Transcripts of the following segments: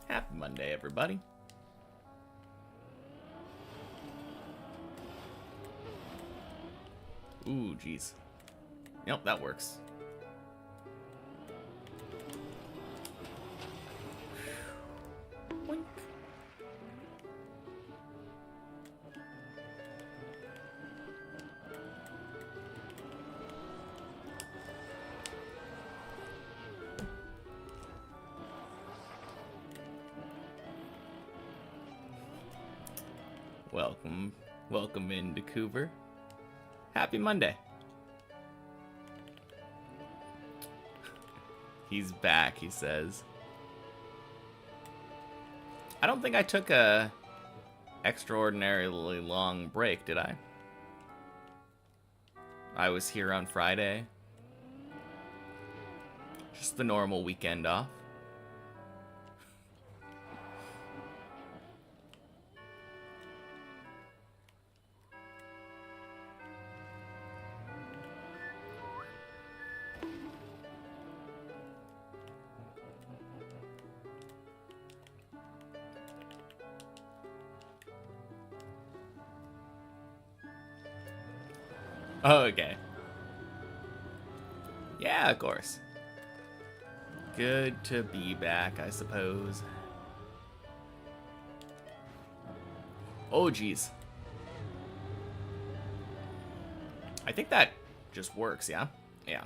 Happy Monday, everybody. Ooh, jeez. Yep, that works. Boink. Welcome into Coover. Happy Monday. He's back, he says. I don't think I took a extraordinarily long break, did I? I was here on Friday. Just the normal weekend off. Oh, okay. Yeah, of course. Good to be back, I suppose. Oh, jeez. I think that just works, yeah? Yeah.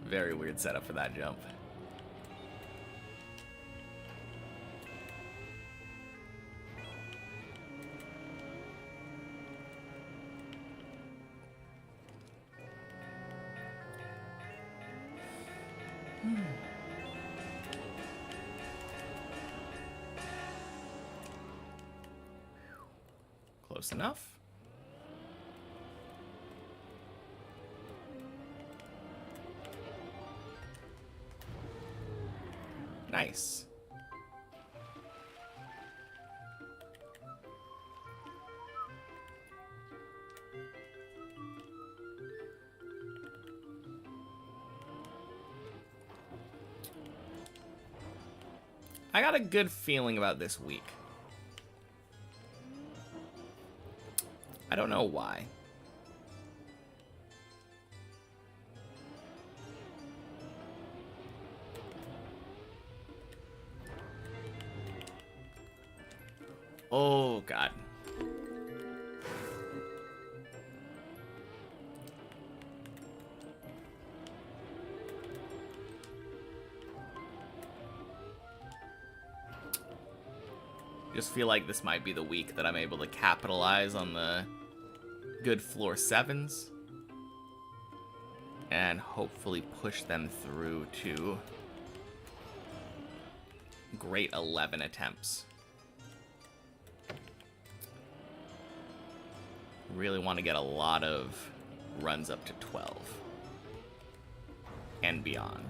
Very weird setup for that jump. Close enough. Nice. I got a good feeling about this week. I don't know why. Oh, God. Just feel like this might be the week that I'm able to capitalize on the good floor 7s and hopefully push them through to great 11 attempts. Really want to get a lot of runs up to 12 and beyond.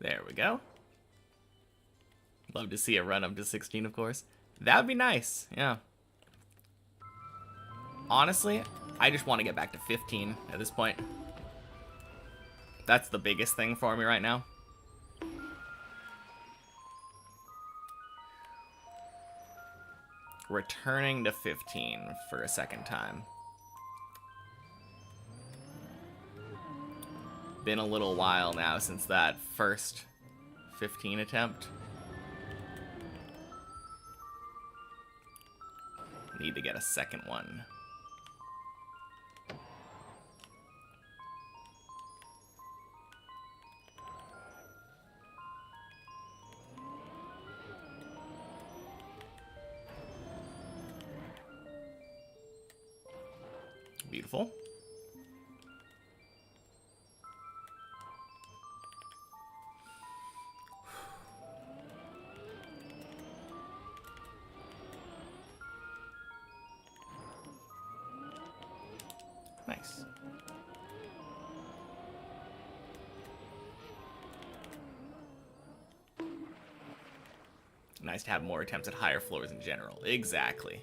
There we go. Love to see a run up to 16, of course. That would be nice, yeah. Honestly, I just want to get back to 15 at this point. That's the biggest thing for me right now. Returning to 15 for a second time. Been a little while now since that first 15 attempt. Need to get a second one. Beautiful. Nice. Nice to have more attempts at higher floors in general. Exactly.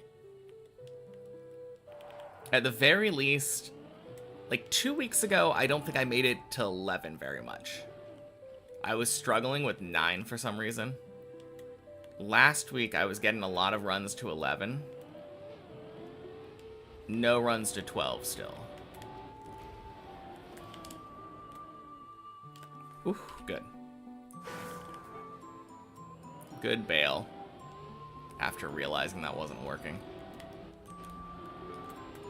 At the very least, like 2 weeks ago, I don't think I made it to 11 very much. I was struggling with 9 for some reason. Last week, I was getting a lot of runs to 11. No runs to 12 still. Ooh, good. Good bail. After realizing that wasn't working.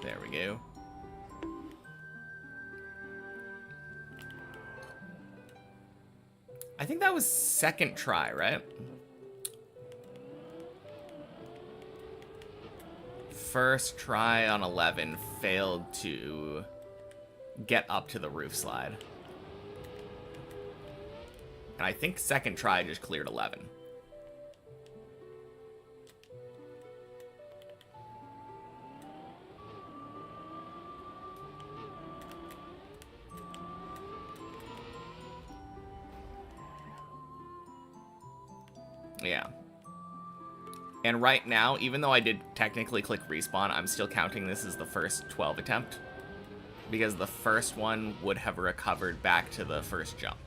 There we go. I think that was second try, right? First try on 11 failed to get up to the roof slide. And I think second try just cleared 11. Yeah. And right now, even though I did technically click respawn, I'm still counting this as the first 12 attempt. Because the first one would have recovered back to the first jump.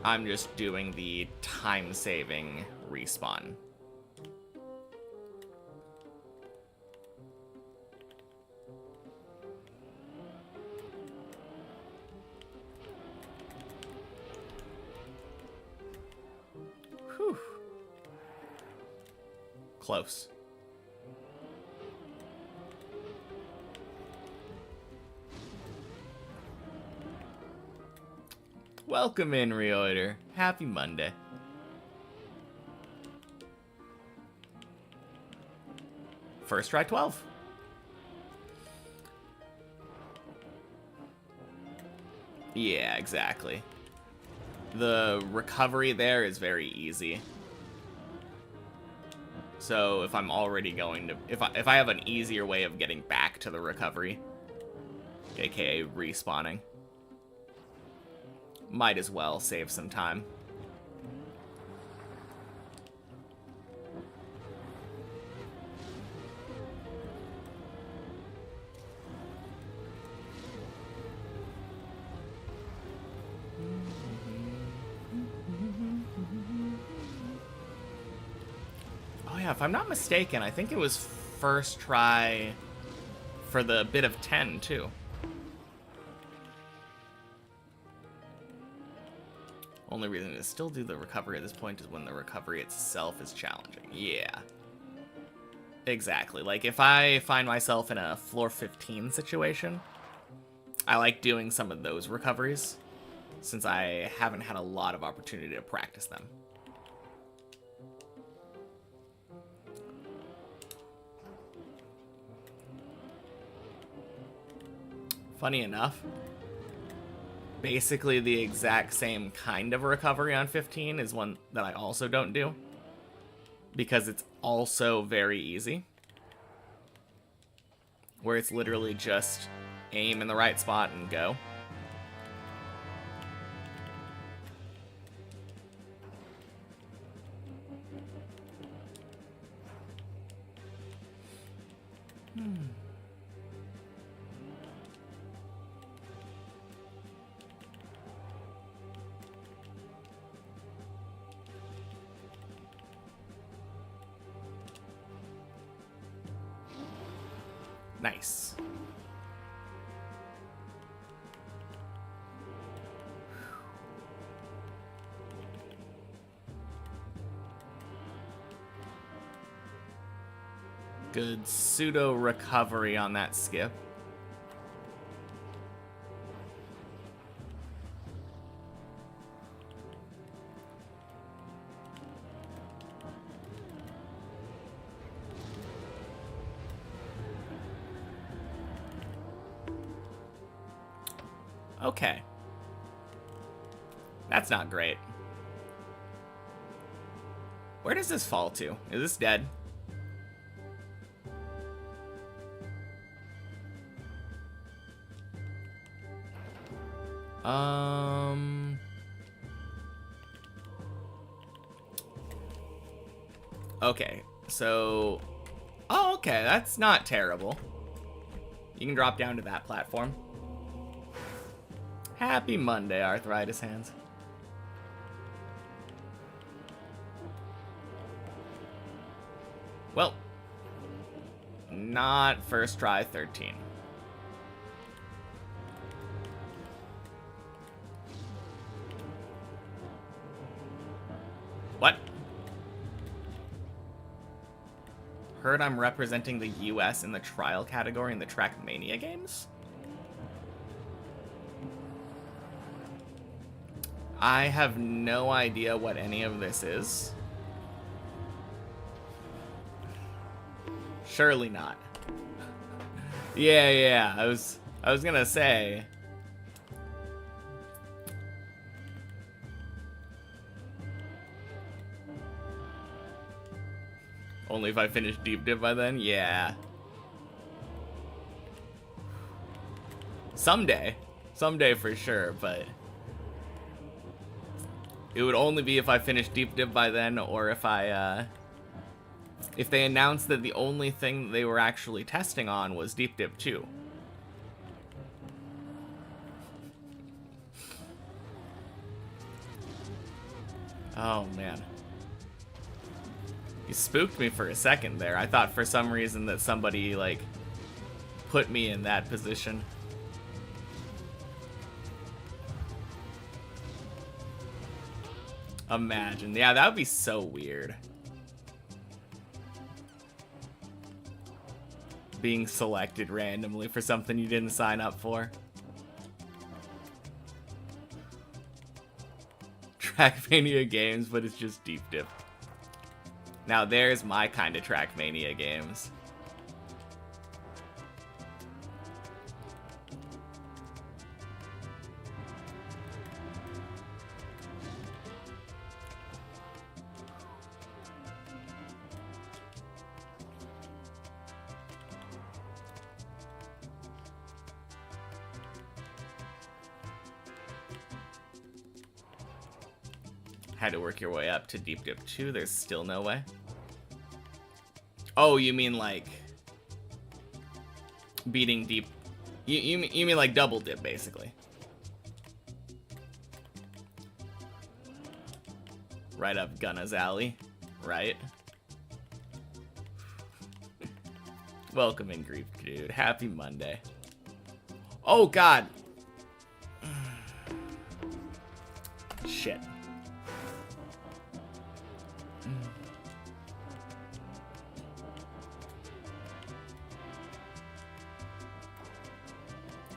I'm just doing the time-saving respawn. Whew. Close. Welcome in, Reoider. Happy Monday. First try 12. Yeah, exactly. The recovery there is very easy. So if I'm already going to... If I have an easier way of getting back to the recovery, aka respawning, might as well save some time. Oh yeah, if I'm not mistaken, I think it was first try for the bit of 10 too. Only reason to still do the recovery at this point is when the recovery itself is challenging. Yeah. Exactly. Like, if I find myself in a floor 15 situation, I like doing some of those recoveries, since I haven't had a lot of opportunity to practice them. Funny enough, basically the exact same kind of recovery on 15 is one that I also don't do, because it's also very easy, where it's literally just aim in the right spot and go. Nice. Good pseudo recovery on that skip. Okay. That's not great. Where does this fall to? Is this dead? Okay, so... Oh, okay, that's not terrible. You can drop down to that platform. Happy Monday, arthritis hands. Well, not first try 13. What? Heard I'm representing the US in the trial category in the Trackmania games? I have no idea what any of this is. Surely not. Yeah, I was gonna say. Only if I finish Deep Dip by then? Yeah. Someday. Someday for sure, but... it would only be if I finish Deep Dip by then, or if if they announced that the only thing they were actually testing on was Deep Dip 2. Oh, man. You spooked me for a second there. I thought for some reason that somebody, like, put me in that position. Imagine. Yeah, that would be so weird. Being selected randomly for something you didn't sign up for. Trackmania games, but it's just Deep Dip. Now there's my kind of Trackmania games. Had to work your way up to Deep Dip 2. There's still no way. Oh, you mean like beating Deep? You mean like Double Dip, basically? Right up Gunna's alley, right? Welcome in, Grief Dude. Happy Monday. Oh God. Shit.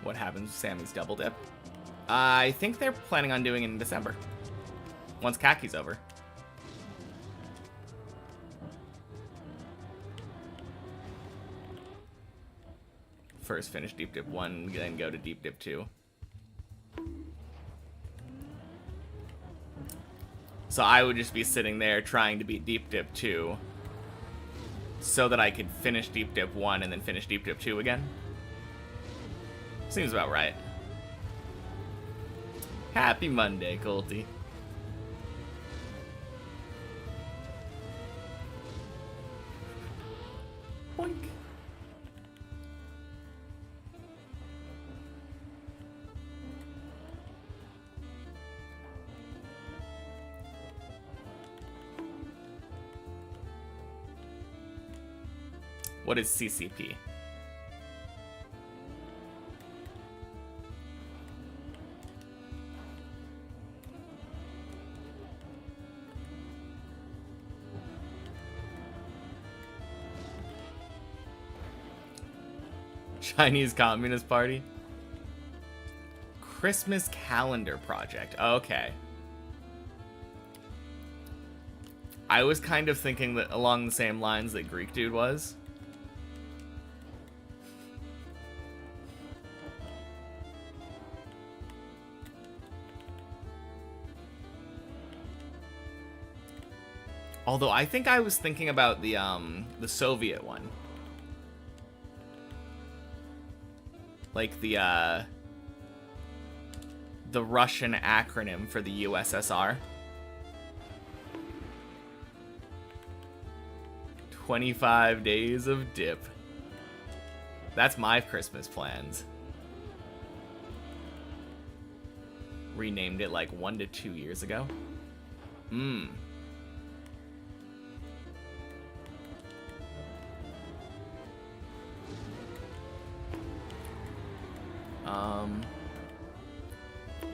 What happens with Sammy's Double Dip? I think they're planning on doing it in December. Once Kaki's over. First finish Deep Dip 1, then go to Deep Dip 2. So I would just be sitting there trying to beat Deep Dip 2 so that I could finish Deep Dip 1 and then finish Deep Dip 2 again. Seems about right. Happy Monday, Colty. Boink. What is CCP? Chinese Communist Party? Christmas calendar project. Okay. I was kind of thinking that along the same lines that Greek Dude was. Although I think I was thinking about the Soviet one. Like the the Russian acronym for the USSR. 25 days of dip. That's my Christmas plans. Renamed it like 1 to 2 years ago.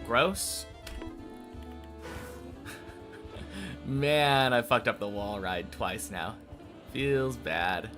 Gross. Man, I fucked up the wall ride twice now. Feels bad.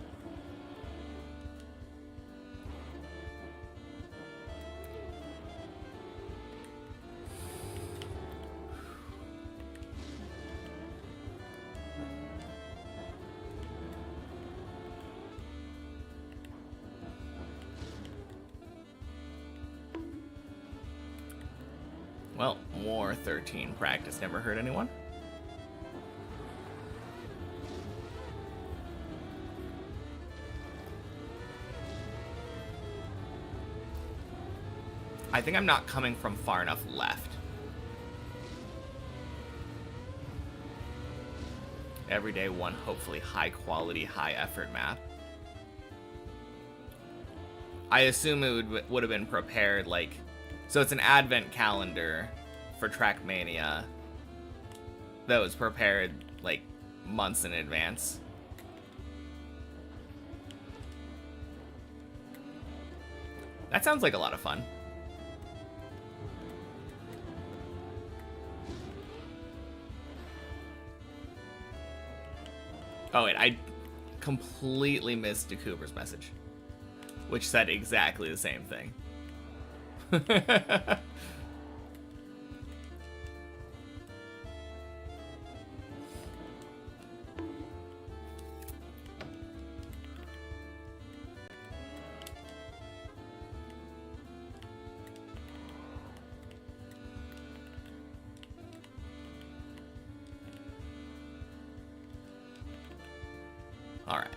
Well, more 13 practice never hurt anyone. I think I'm not coming from far enough left. Everyday one, hopefully high quality, high effort map. I assume it would have been prepared like... So it's an advent calendar for Trackmania that was prepared like months in advance. That sounds like a lot of fun. Oh wait, I completely missed DeCooper's message, which said exactly the same thing. All right.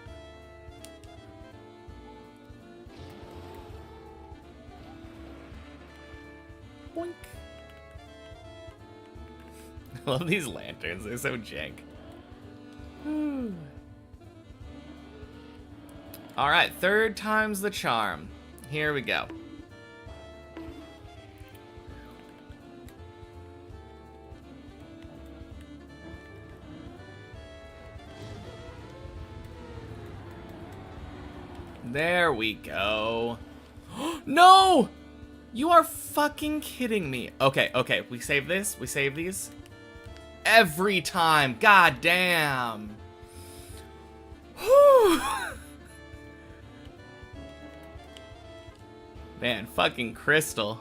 Boink. I love these lanterns. They're so jank. All right, third time's the charm. Here we go. There we go. No! You are fucking kidding me. Okay, okay, we save this. We save these. Every time. God damn. Whew. Man, fucking Crystal.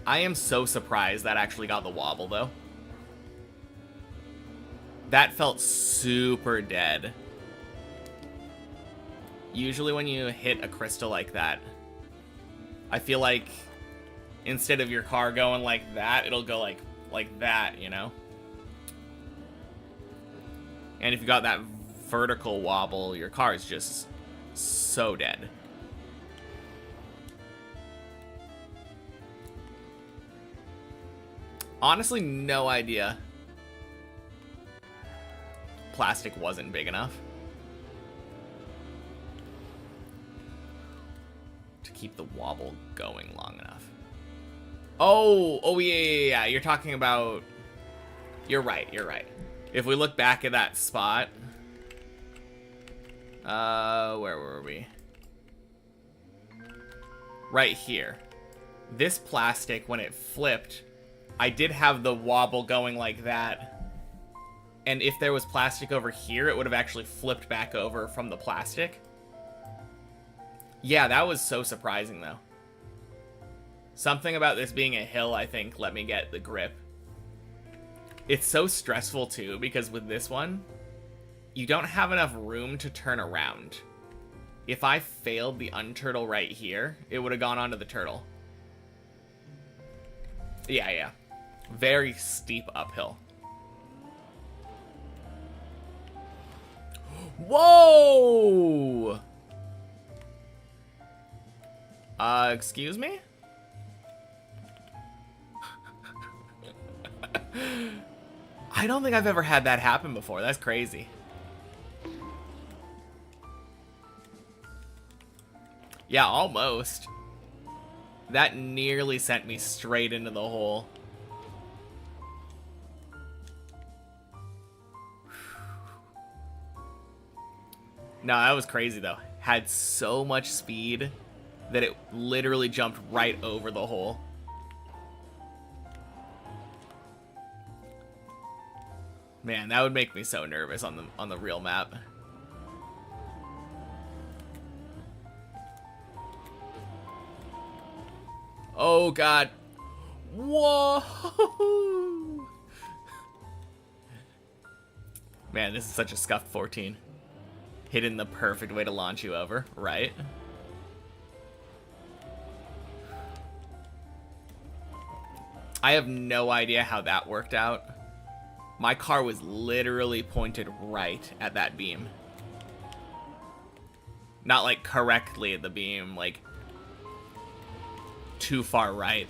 I am so surprised that actually got the wobble, though. That felt super dead. Usually when you hit a crystal like that, I feel like instead of your car going like that, it'll go like that, you know? And if you got that vertical wobble, your car is just so dead. Honestly, no idea. Plastic wasn't big enough to keep the wobble going long enough. Oh, yeah. You're talking about... You're right. If we look back at that spot... where were we? Right here. This plastic, when it flipped... I did have the wobble going like that. And if there was plastic over here, it would have actually flipped back over from the plastic. Yeah, that was so surprising, though. Something about this being a hill, I think, let me get the grip. It's so stressful, too, because with this one, you don't have enough room to turn around. if I failed the unturtle right here, it would have gone onto the turtle. Yeah, yeah. Very steep uphill. Whoa! Excuse me? I don't think I've ever had that happen before. That's crazy. Yeah, almost. That nearly sent me straight into the hole. No, that was crazy, though. Had so much speed that it literally jumped right over the hole. Man, that would make me so nervous on the real map. Oh god. Whoa! Man, this is such a scuffed 14. Hit in the perfect way to launch you over, right? I have no idea how that worked out. My car was literally pointed right at that beam. Not like correctly at the beam, like too far right.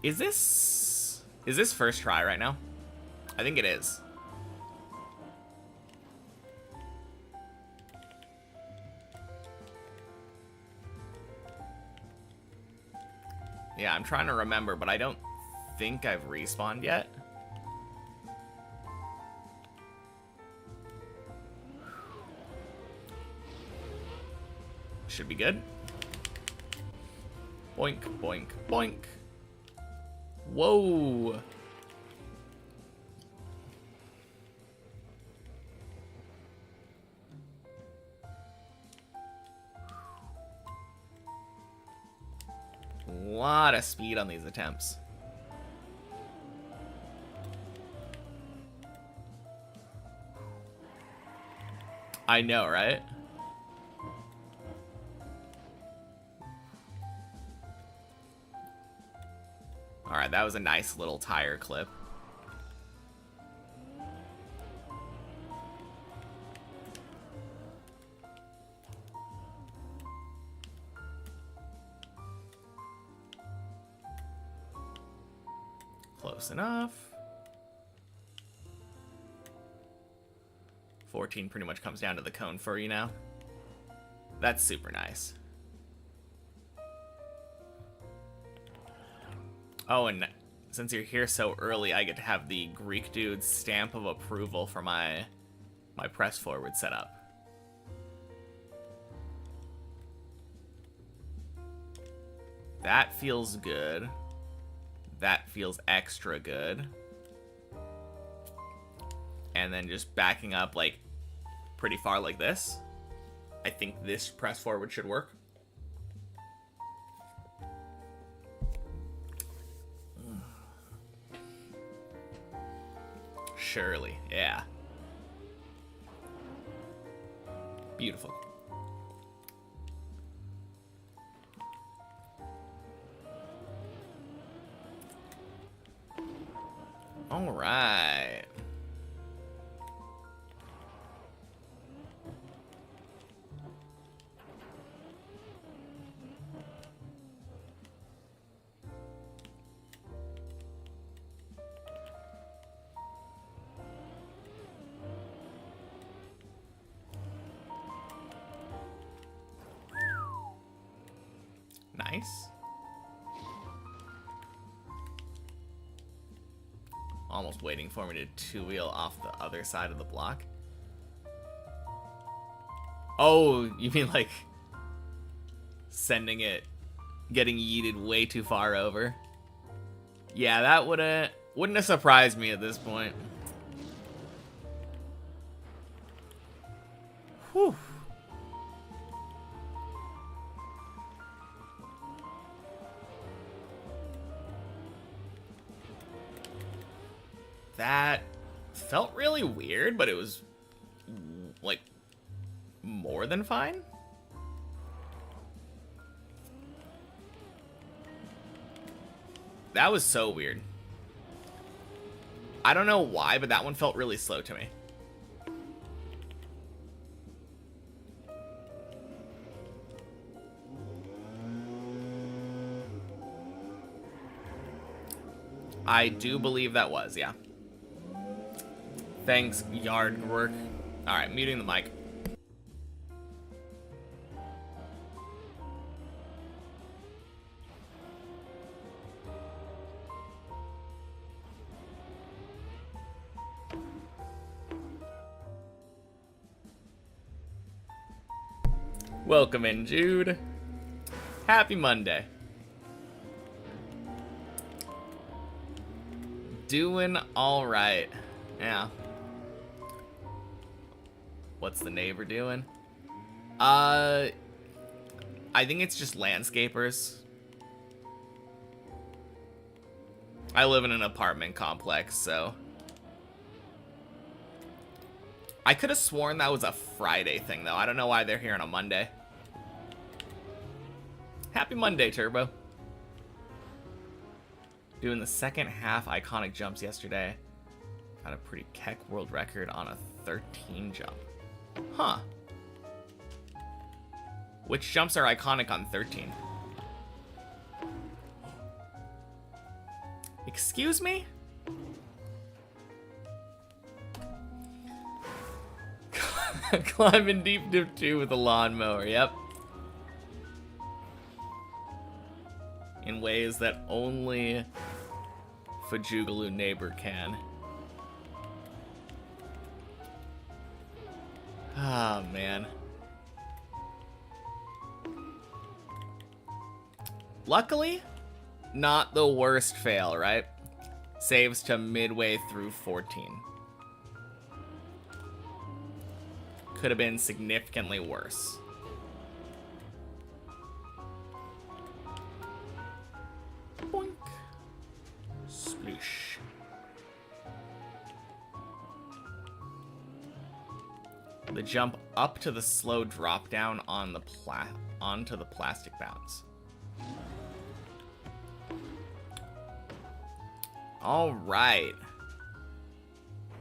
Is this first try right now? I think it is. Yeah, I'm trying to remember, but I don't think I've respawned yet. Should be good. Boink, boink, boink. Whoa. Lot of speed on these attempts. I know, right? Alright, that was a nice little tire clip. Close enough. 14 pretty much comes down to the cone for you now. That's super nice. Oh, and since you're here so early, I get to have the Greek dude's stamp of approval for my press forward setup. That feels good. That feels extra good. And then just backing up like pretty far like this. I think this press forward should work. Surely, yeah. Beautiful. All right. Nice. Almost waiting for me to two-wheel off the other side of the block. Oh, you mean like sending it, getting yeeted way too far over? Yeah, that wouldn't have surprised me at this point. Whew. That felt really weird, but it was, like, more than fine. That was so weird. I don't know why, but that one felt really slow to me. I do believe that was, yeah. Thanks, yard work. Alright, muting the mic. Welcome in, Jude. Happy Monday. Doing all right. Yeah. What's the neighbor doing? I think it's just landscapers. I live in an apartment complex, so I could have sworn that was a Friday thing, though. I don't know why they're here on a Monday. Happy Monday, Turbo. Doing the second half iconic jumps yesterday. Got a pretty keck world record on a 13 jump. Huh. Which jumps are iconic on 13? Excuse me? Climbing deep dip 2 with a lawnmower, yep. In ways that only Fajugaloo neighbor can. Ah, man. Luckily, not the worst fail, right? Saves to midway through 14. Could have been significantly worse. Boink. Sploosh. The jump up to the slow drop down on the onto the plastic bounce. All right.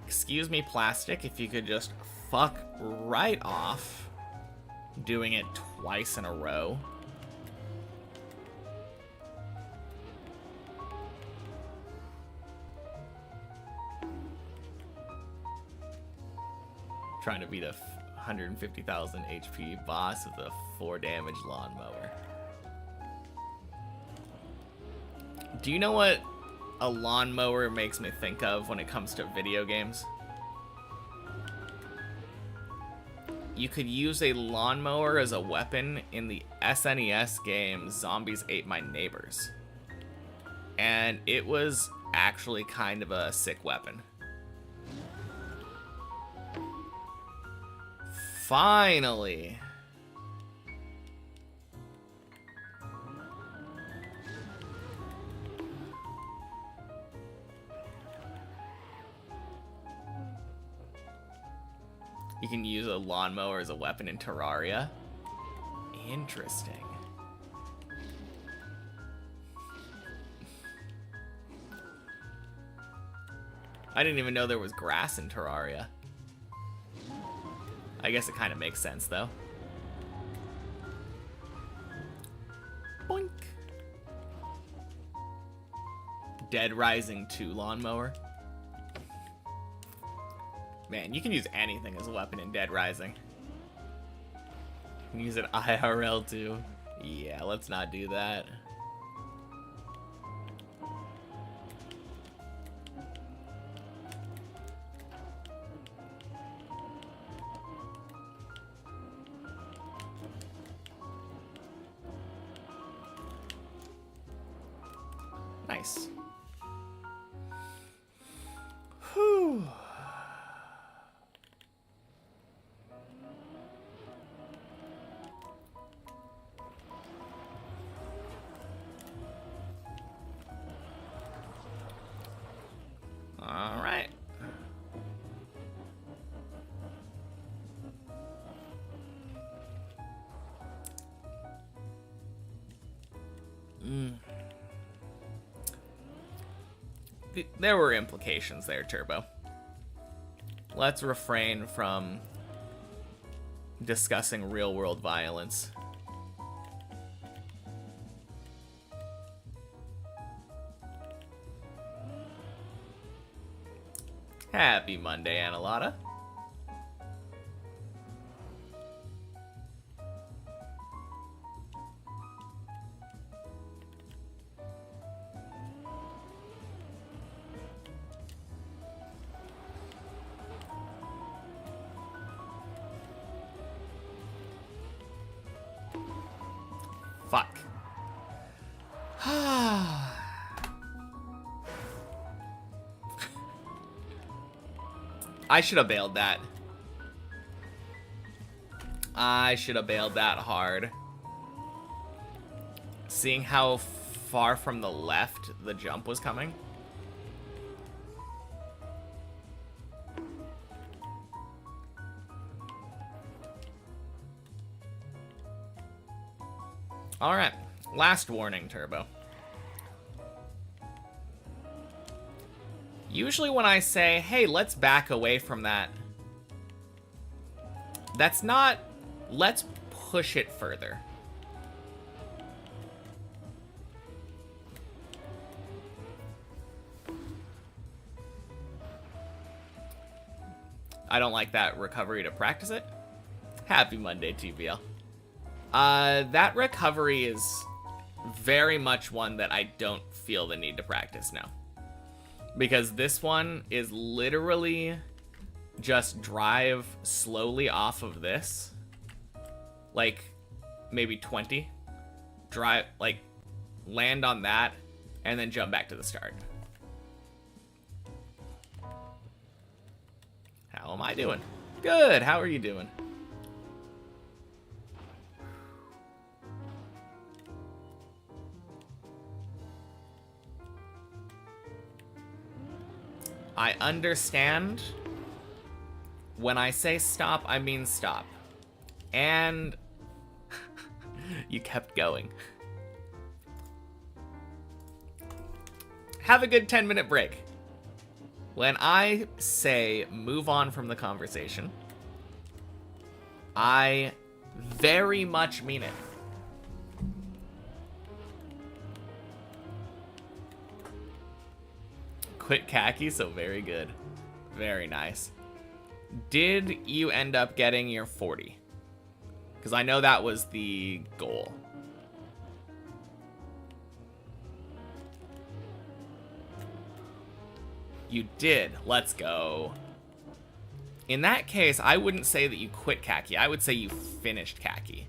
Excuse me, plastic, if you could just fuck right off doing it twice in a row. Trying to beat a 150,000 HP boss with a 4 damage lawnmower. Do you know what a lawnmower makes me think of when it comes to video games? You could use a lawnmower as a weapon in the SNES game Zombies Ate My Neighbors. And it was actually kind of a sick weapon. Finally! You can use a lawnmower as a weapon in Terraria. Interesting. I didn't even know there was grass in Terraria. I guess it kind of makes sense, though. Boink. Dead Rising 2 lawnmower. Man, you can use anything as a weapon in Dead Rising. You can use it IRL too. Yeah, let's not do that. Nice. Whew. All right. there were implications there, Turbo. Let's refrain from discussing real-world violence. Happy Monday, Annalata. Fuck. I should have bailed that. I should have bailed that hard. Seeing how far from the left the jump was coming. Alright, last warning, Turbo. Usually when I say, hey, let's back away from that, that's not, let's push it further. I don't like that recovery to practice it. Happy Monday, TBL. That recovery is very much one that I don't feel the need to practice now. Because this one is literally just drive slowly off of this. Like, maybe 20. Drive, like, land on that, and then jump back to the start. How am I doing? Good, how are you doing? I understand. When I say stop, I mean stop. And you kept going. Have a good 10-minute break. When I say move on from the conversation, I very much mean it. Quit khaki, so very good. Very nice. Did you end up getting your 40? Because I know that was the goal. You did. Let's go. In that case, I wouldn't say that you quit khaki. I would say you finished khaki.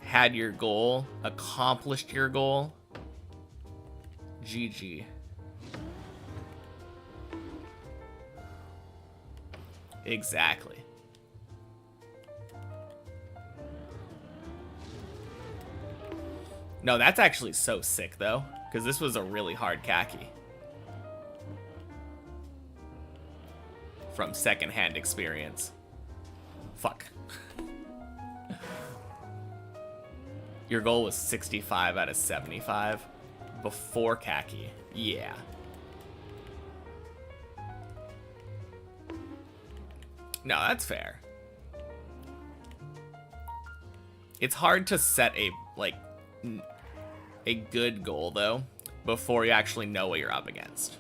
Had your goal, accomplished your goal. GG. Exactly. No, that's actually so sick, though, because this was a really hard khaki. From secondhand experience. Fuck. Your goal was 65 out of 75 before khaki. Yeah. No, that's fair. It's hard to set a, like, a good goal, though, before you actually know what you're up against.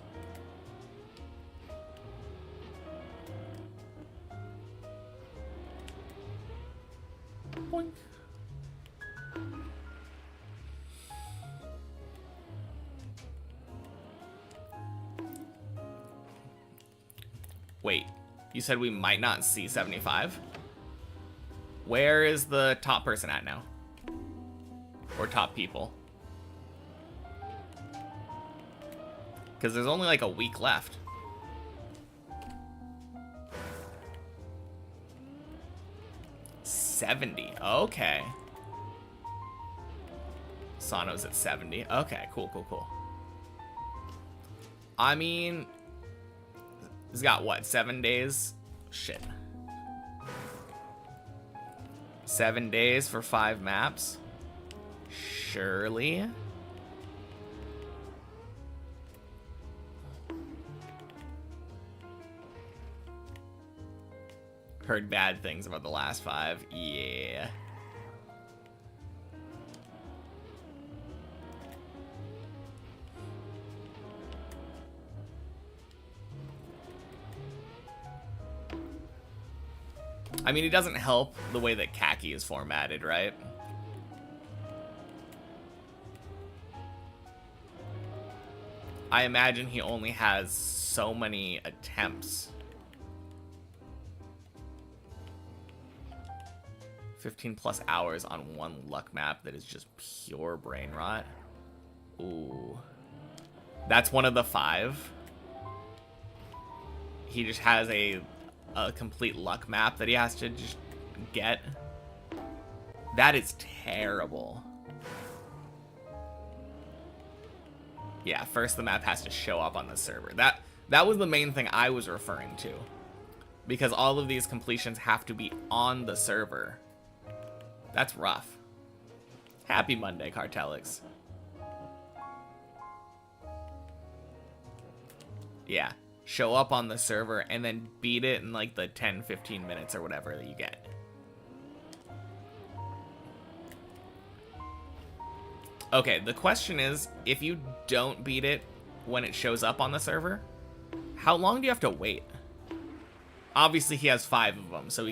Boink. Wait, you said we might not see 75? Where is the top person at now? Or top people? Because there's only like a week left. $70. Okay. Sano's at 70. Okay, cool, cool, cool. I mean, he's got what, 7 days? Shit. 7 days for 5 maps? Surely. Heard bad things about the last 5. Yeah. I mean, it doesn't help the way that khaki is formatted, right? I imagine he only has so many attempts. 15 plus hours on one luck map that is just pure brain rot. Ooh. That's one of the 5. He just has a complete luck map that he has to just get. That is terrible. Yeah, first the map has to show up on the server. That was the main thing I was referring to. Because all of these completions have to be on the server. That's rough. Happy Monday, Cartelix. Yeah. Show up on the server and then beat it in like the 10-15 minutes or whatever that you get. Okay, the question is, if you don't beat it when it shows up on the server, how long do you have to wait? Obviously he has 5 of them, so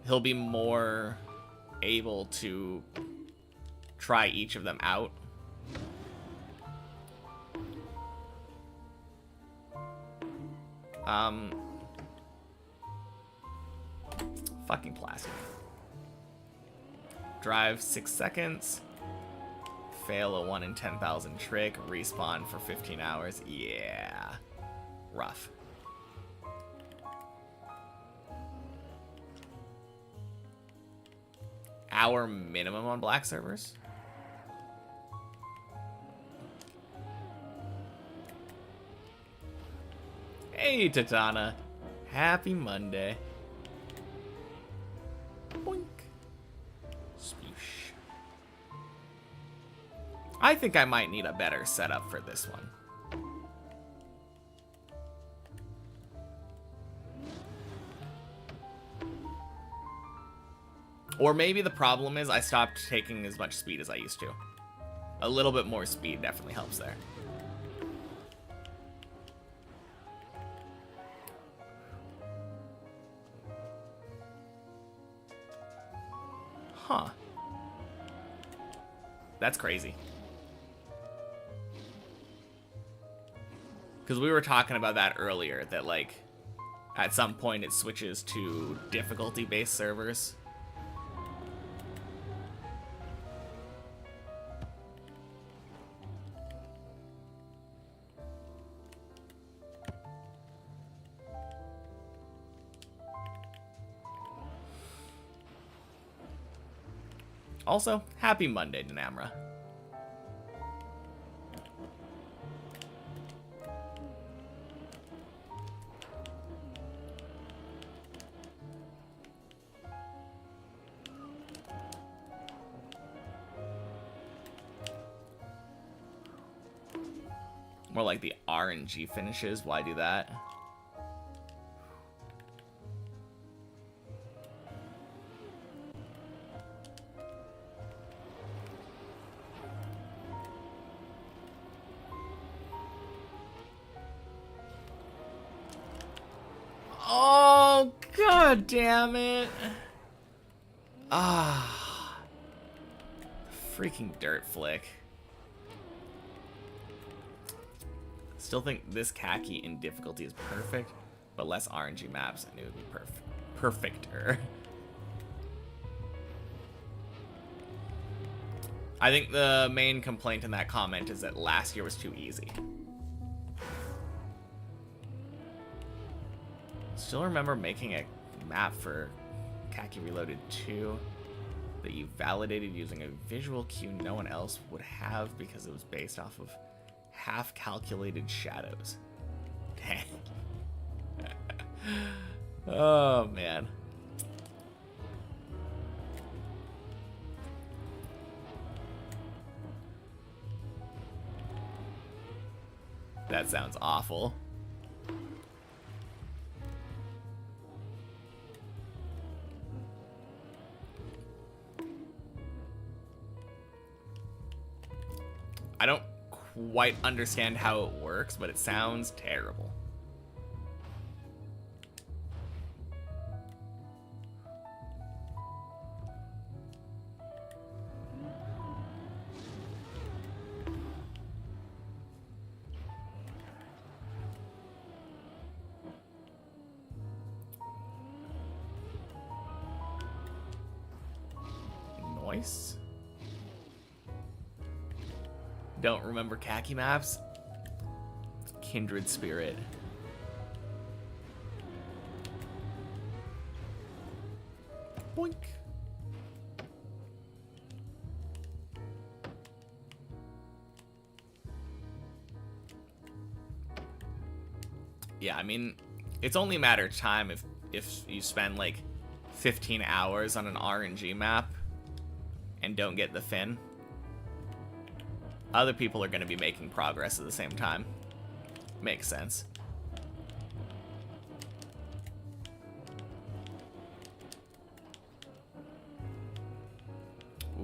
he'll be more able to try each of them out. Fucking plastic. Drive 6 seconds. Fail a 1 in 10,000 trick. Respawn for 15 hours. Yeah. Rough. Hour minimum on black servers. Hey, Tatana. Happy Monday. Boink. Sploosh. I think I might need a better setup for this one. Or maybe the problem is I stopped taking as much speed as I used to. A little bit more speed definitely helps there. Huh. That's crazy. Because we were talking about that earlier, that like at some point it switches to difficulty-based servers. Also, happy Monday, Denamra. More like the RNG finishes. Why do that? Oh, god damn it. Ah. Freaking dirt flick. Still think this khaki in difficulty is perfect, but less RNG maps and it would be perfecter. I think the main complaint in that comment is that last year was too easy. Still remember making a map for Khaki Reloaded 2 that you validated using a visual cue no one else would have because it was based off of half-calculated shadows. Dang. Oh, man. That sounds awful. I don't quite understand how it works, but it sounds terrible. Noise? Don't remember khaki maps? Kindred Spirit. Boink. Yeah, I mean, it's only a matter of time if you spend like 15 hours on an RNG map and don't get the fin. Other people are going to be making progress at the same time. Makes sense.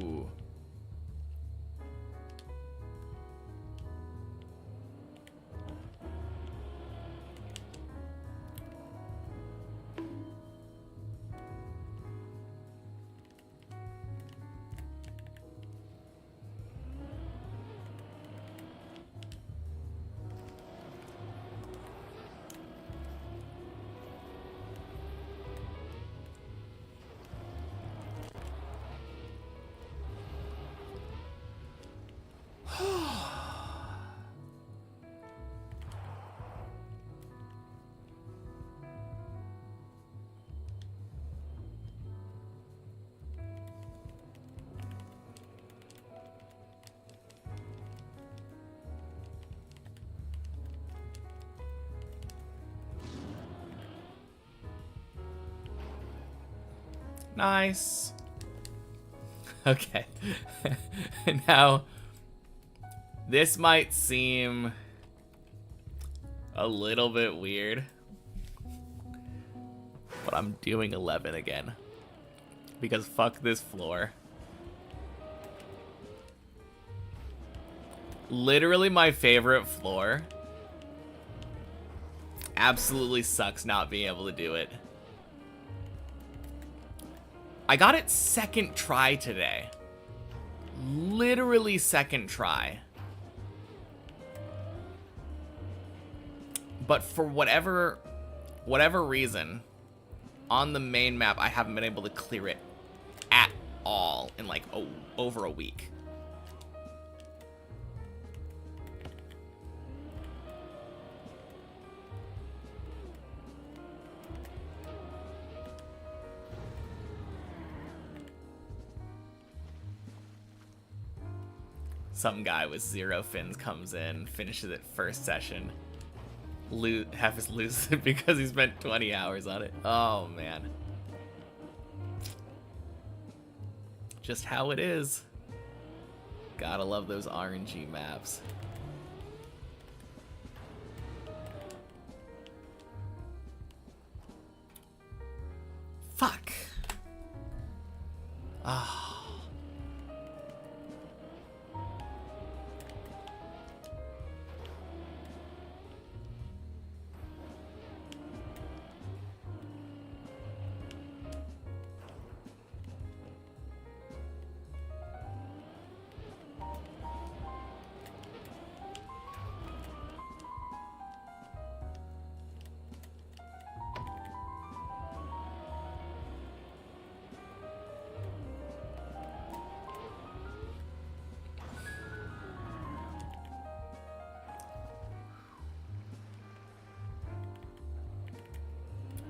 Ooh. Nice. Okay. Now, this might seem a little bit weird, but I'm doing 11 again. Because fuck this floor. Literally my favorite floor. Absolutely sucks not being able to do it. I got it second try today. Literally second try. But for whatever reason, on the main map, I haven't been able to clear it at all in like over a week. Some guy with 0 fins comes in, finishes it first session. Half his loses it because he spent 20 hours on it. Oh, man. Just how it is. Gotta love those RNG maps. Fuck. Ah.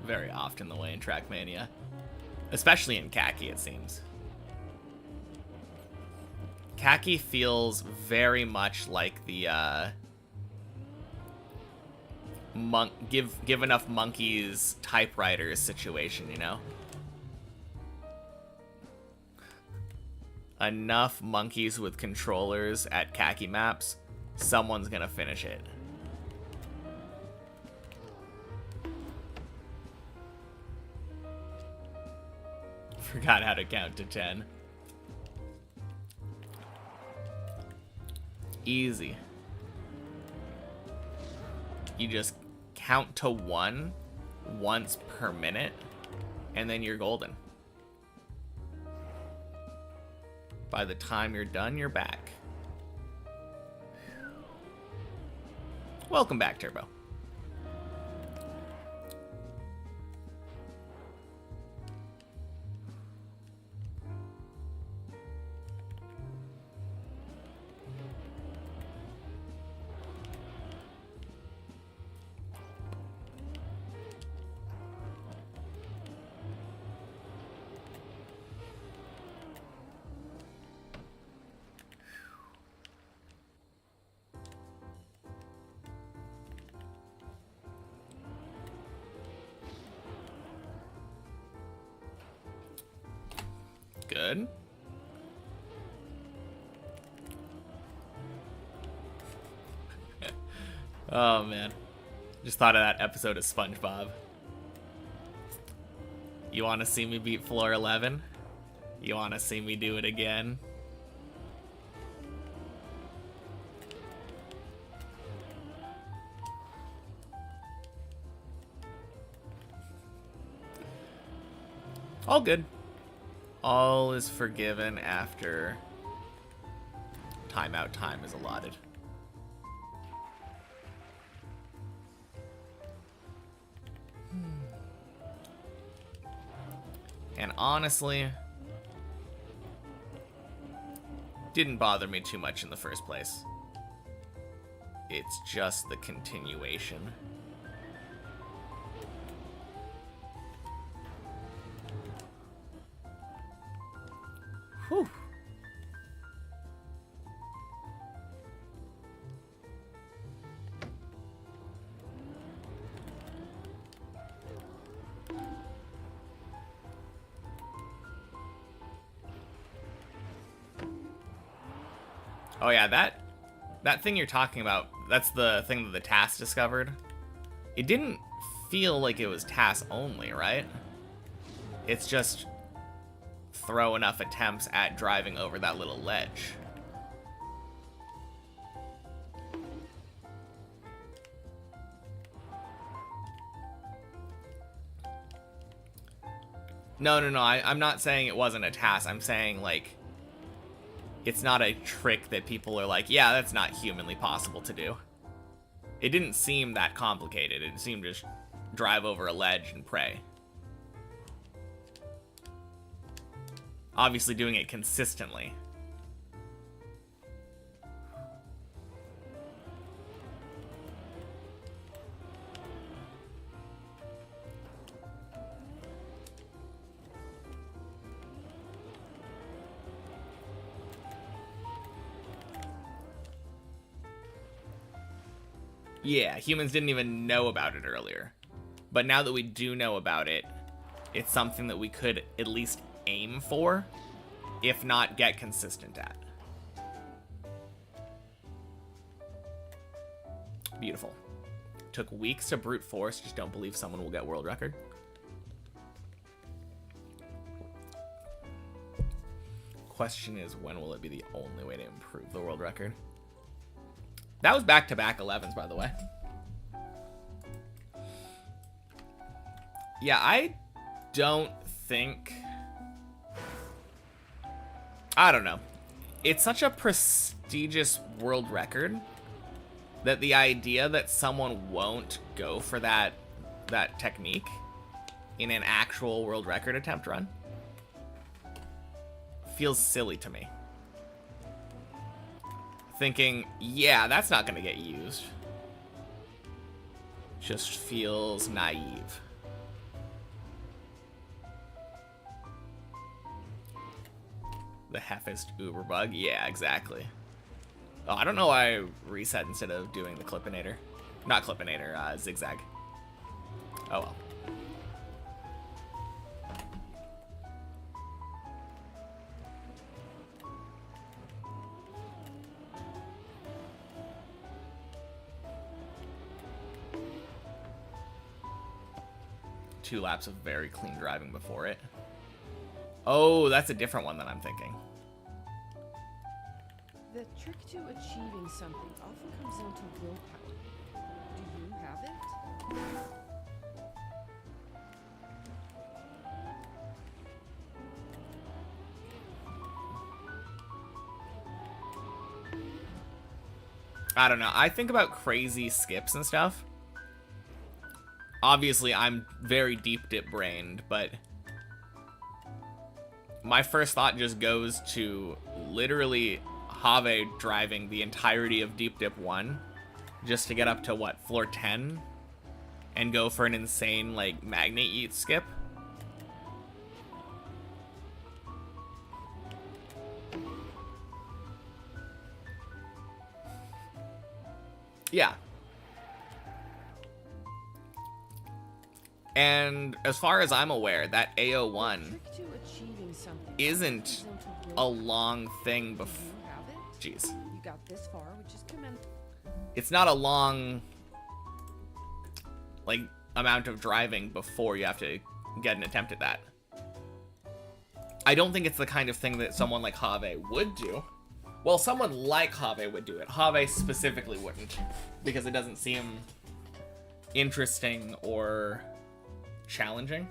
Very often the way in Trackmania. Especially in Khaki, it seems. Khaki feels very much like the, give enough monkeys typewriters situation, you know? Enough monkeys with controllers at Khaki maps, someone's gonna finish it. Forgot how to count to 10. Easy. You just count to 1 once per minute, and then you're golden. By the time you're done, you're back. Welcome back, Turbo. Good. Oh, man. Just thought of that episode of SpongeBob. You want to see me beat floor 11? You want to see me do it again? All good. All is forgiven after timeout time is allotted. And honestly, didn't bother me too much in the first place. It's just the continuation. Whew. Oh yeah, that thing you're talking about, that's the thing that the TAS discovered. It didn't feel like it was TAS only, right? It's just throw enough attempts at driving over that little ledge. No, I'm not saying it wasn't a TAS. I'm saying, like, it's not a trick that people are like, yeah, that's not humanly possible to do. It didn't seem that complicated. It seemed to just drive over a ledge and pray. Obviously doing it consistently. Yeah, humans didn't even know about it earlier. But now that we do know about it, it's something that we could at least aim for, if not get consistent at. Beautiful. Took weeks to brute force, just don't believe someone will get world record. Question is, when will it be the only way to improve the world record? That was back-to-back 11s, by the way. Yeah, I don't think... I don't know. It's such a prestigious world record that the idea that someone won't go for that technique in an actual world record attempt run feels silly to me. Thinking, yeah, that's not going to get used. Just feels naive. The heffest Uber bug? Yeah, exactly. Oh, I don't know why I reset instead of doing the Clippinator. Not Clippinator, zigzag. Oh well. Two laps of very clean driving before it. Oh, that's a different one than I'm thinking. The trick to achieving something often comes down to willpower. Do you have it? I don't know. I think about crazy skips and stuff. Obviously, I'm very deep dip brained, but my first thought just goes to literally Have driving the entirety of Deep Dip 1 just to get up to, what, floor 10? And go for an insane, like, magnet eat skip. Yeah. And as far as I'm aware, that AO1 isn't a long thing before. Jeez. You got this far, which is commendable. It's not a long, like, amount of driving before you have to get an attempt at that. I don't think it's the kind of thing that someone like Have would do. Well, someone like Have would do it. Have specifically wouldn't, because it doesn't seem interesting or challenging.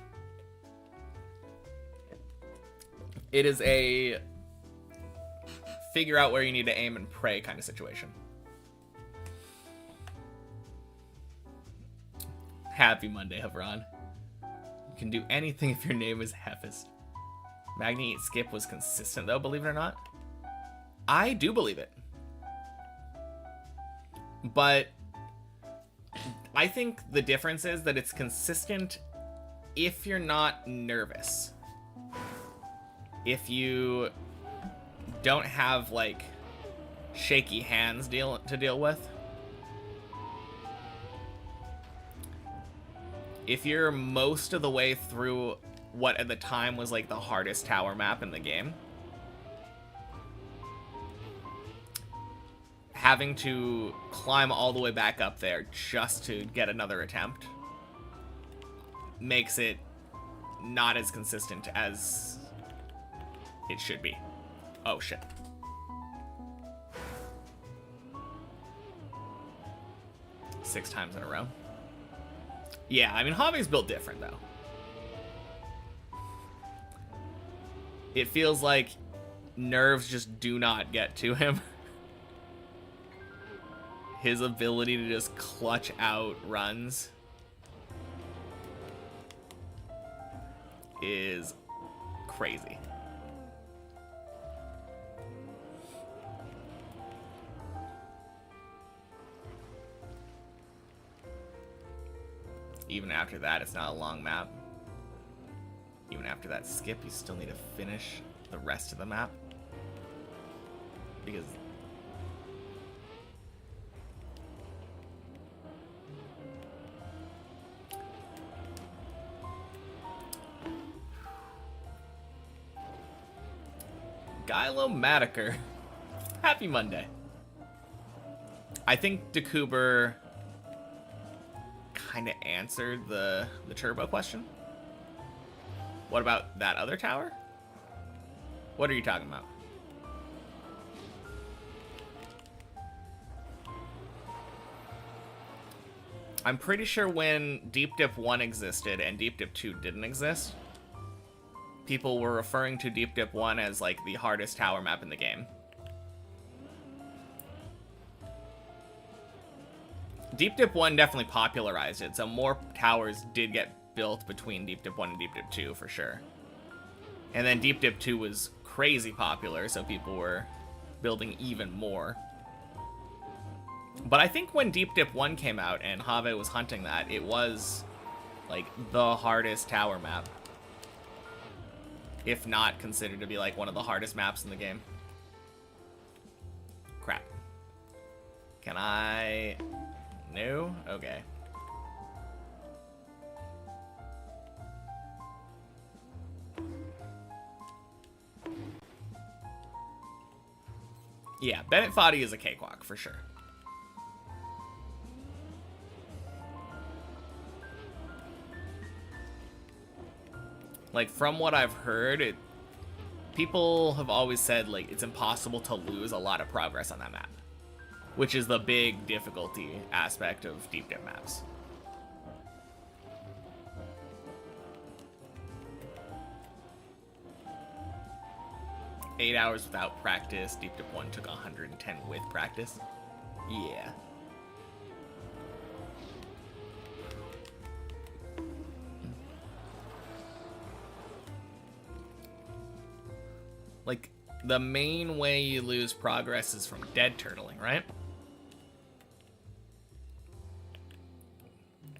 It is a figure out where you need to aim and pray kind of situation. Happy Monday, Havron. You can do anything if your name is Hefist. Magni Skip was consistent though, believe it or not. I do believe it. But I think the difference is that it's consistent if you're not nervous. If you don't have, like, shaky hands to deal with. If you're most of the way through what at the time was, like, the hardest tower map in the game, having to climb all the way back up there just to get another attempt makes it not as consistent as it should be. Oh, shit. Six times in a row. Yeah, I mean, Have's built different, though. It feels like nerves just do not get to him. His ability to just clutch out runs is crazy. Even after that, it's not a long map. Even after that skip, you still need to finish the rest of the map. Because Gylomatiker. Happy Monday. I think Decuber kind of answered the turbo question. What about that other tower? What are you talking about? I'm pretty sure when Deep Dip 1 existed and Deep Dip 2 didn't exist, people were referring to Deep Dip 1 as, like, the hardest tower map in the game. Deep Dip 1 definitely popularized it, so more towers did get built between Deep Dip 1 and Deep Dip 2, for sure. And then Deep Dip 2 was crazy popular, so people were building even more. But I think when Deep Dip 1 came out and Have was hunting that, it was, like, the hardest tower map. If not considered to be, like, one of the hardest maps in the game. Crap. Can I... No? Okay. Yeah, Bennett Foddy is a cakewalk, for sure. Like, from what I've heard, it people have always said, like, it's impossible to lose a lot of progress on that map, which is the big difficulty aspect of deep dip maps. Eight hours without practice. Deep dip 1 took 110 with practice. Yeah. Like, the main way you lose progress is from dead turtling, right?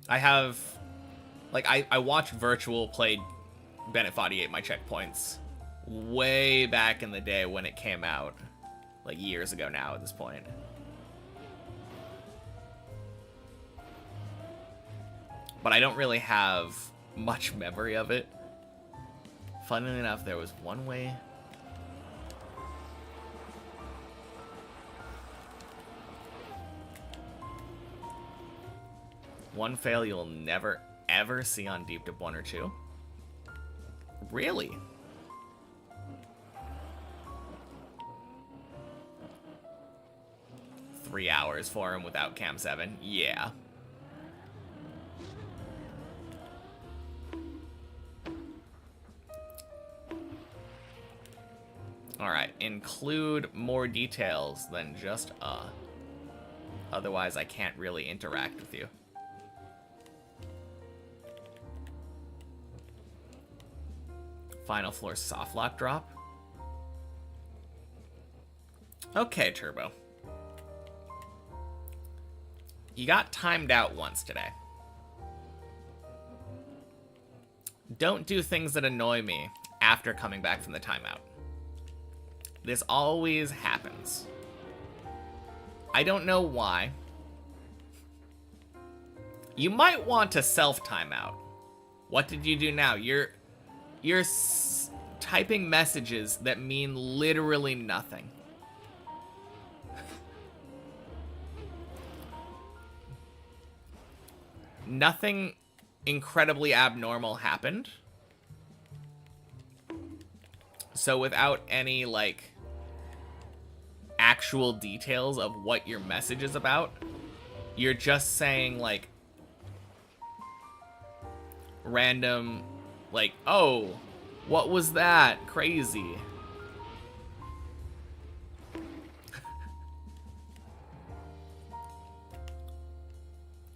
I have, like, I watched Virtual play Bennett 48 my checkpoints way back in the day when it came out, like years ago now at this point. But I don't really have much memory of it. Funnily enough, there was one way. One fail you'll never ever see on Deep Dip 1 or 2. Really? Three hours for him without Cam 7. Yeah. Alright, include more details than just otherwise I can't really interact with you. Final floor soft lock drop. Okay, Turbo. You got timed out once today. Don't do things that annoy me after coming back from the timeout. This always happens. I don't know why. You might want to self-timeout. What did you do now? You're typing messages that mean literally nothing. Nothing incredibly abnormal happened. So without any, like, actual details of what your message is about, you're just saying, like, random, like, oh, what was that? Crazy.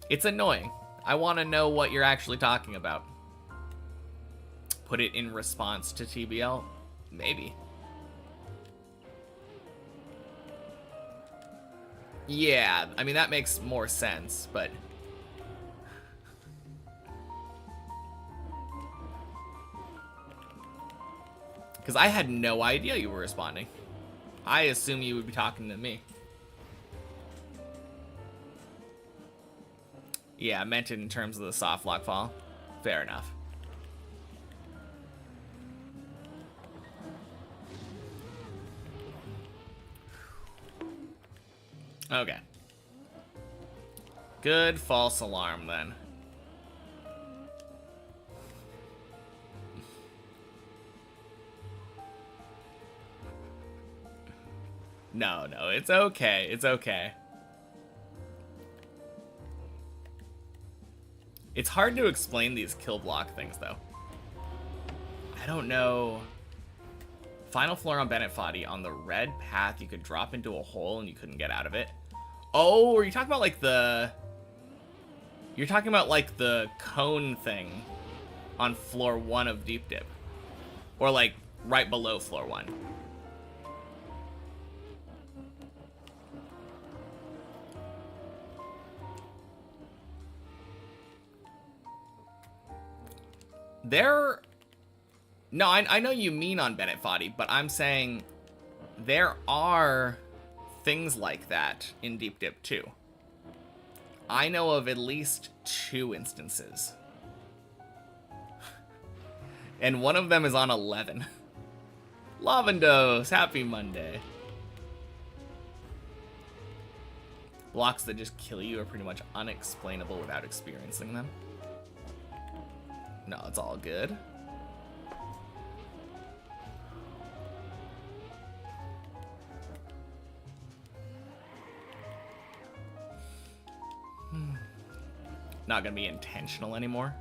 It's annoying. I want to know what you're actually talking about. Put it in response to TBL? Maybe. Yeah, I mean, that makes more sense, but... Because I had no idea you were responding. I assume you would be talking to me. Yeah, I meant it in terms of the soft lock fall. Fair enough. Okay. Good false alarm, then. No, it's okay. It's okay. It's hard to explain these kill block things, though. I don't know. Final floor on Bennett Foddy. On the red path, you could drop into a hole and you couldn't get out of it. Oh, are you talking about, like, the... You're talking about, like, the cone thing on floor 1 of Deep Dip. Or, like, right below floor 1. There... No, I know you mean on Bennett Foddy, but I'm saying there are things like that in Deep Dip too. I know of at least 2 instances. And one of them is on 11. Lavendos, happy Monday. Blocks that just kill you are pretty much unexplainable without experiencing them. No, it's all good. Not gonna be intentional anymore.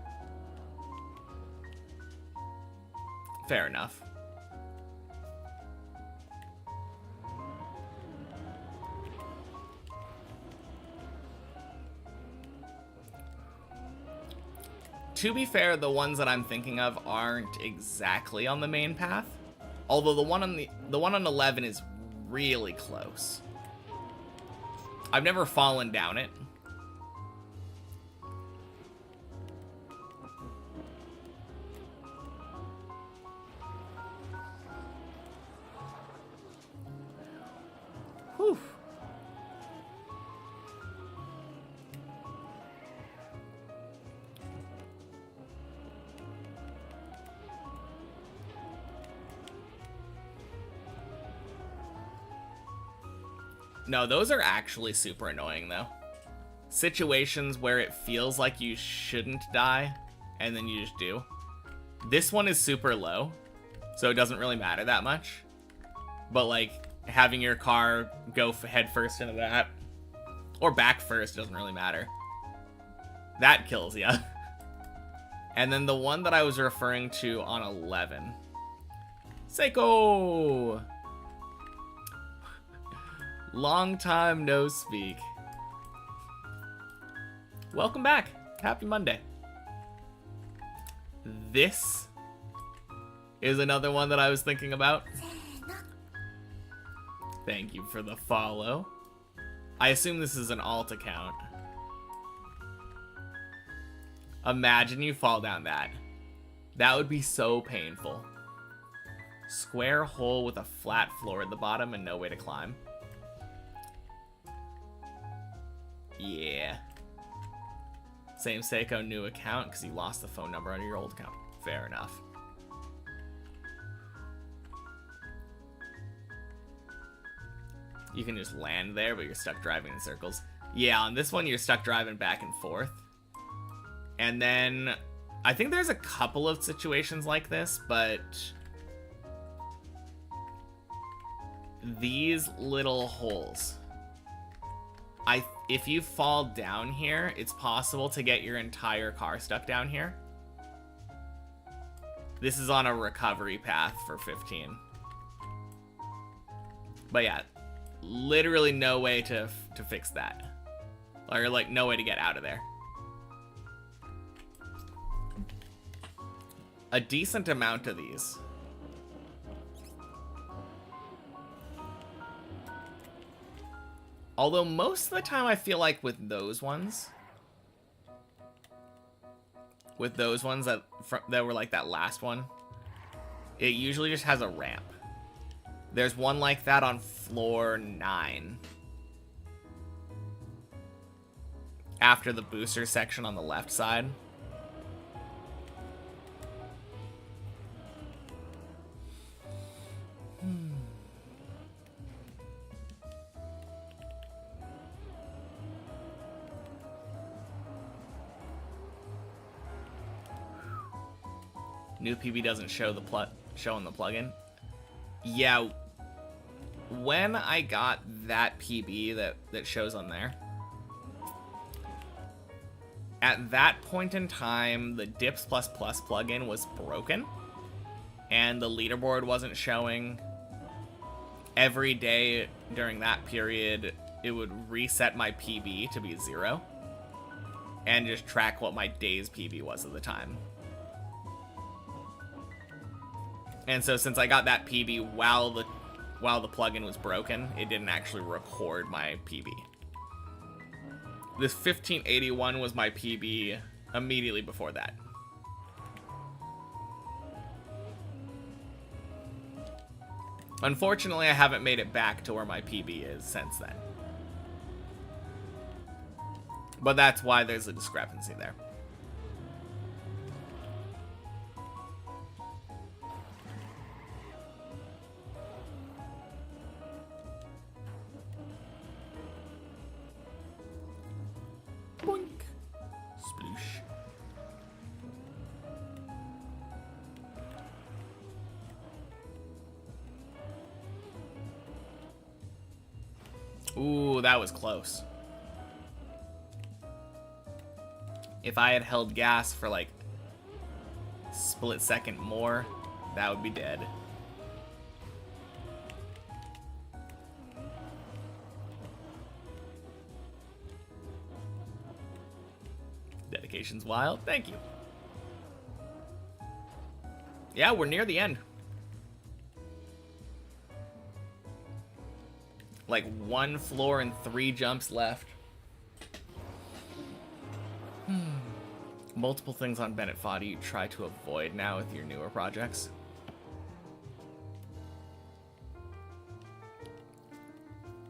Fair enough. To be fair, the ones that I'm thinking of aren't exactly on the main path. Although the one on 11 is really close. I've never fallen down it. Whew. No, those are actually super annoying, though. Situations where it feels like you shouldn't die, and then you just do. This one is super low, so it doesn't really matter that much. But, like, having your car go head first into that, or back first, doesn't really matter. That kills ya. And then the one that I was referring to on 11. Seiko! Long time no speak. Welcome back. Happy Monday. This is another one that I was thinking about. Thank you for the follow. I assume this is an alt account. Imagine you fall down that. That would be so painful. Square hole with a flat floor at the bottom and no way to climb. Yeah. Same Seiko, new account because you lost the phone number on your old account. Fair enough. You can just land there, but you're stuck driving in circles. Yeah, on this one, you're stuck driving back and forth. And then, I think there's a couple of situations like this, but these little holes. If you fall down here, it's possible to get your entire car stuck down here. This is on a recovery path for 15. But yeah, literally no way to fix that. Or like no way to get out of there. A decent amount of these. Although most of the time I feel like with those ones that were like that last one, it usually just has a ramp. There's one like that on floor 9. After the booster section on the left side. New PB doesn't show on the plugin. Yeah, when I got that PB that shows on there, at that point in time, the Dips++ plugin was broken, and the leaderboard wasn't showing. Every day during that period, it would reset my PB to be 0, and just track what my day's PB was at the time. And so since I got that PB while the plugin was broken, it didn't actually record my PB. This 1581 was my PB immediately before that. Unfortunately, I haven't made it back to where my PB is since then. But that's why there's a discrepancy there. Boink. Sploosh. Ooh, that was close. If I had held gas for like split second more, that would be dead. Dedication's wild. Thank you. Yeah, we're near the end. Like 1 floor and 3 jumps left. Multiple things on Bennett Foddy you try to avoid now with your newer projects.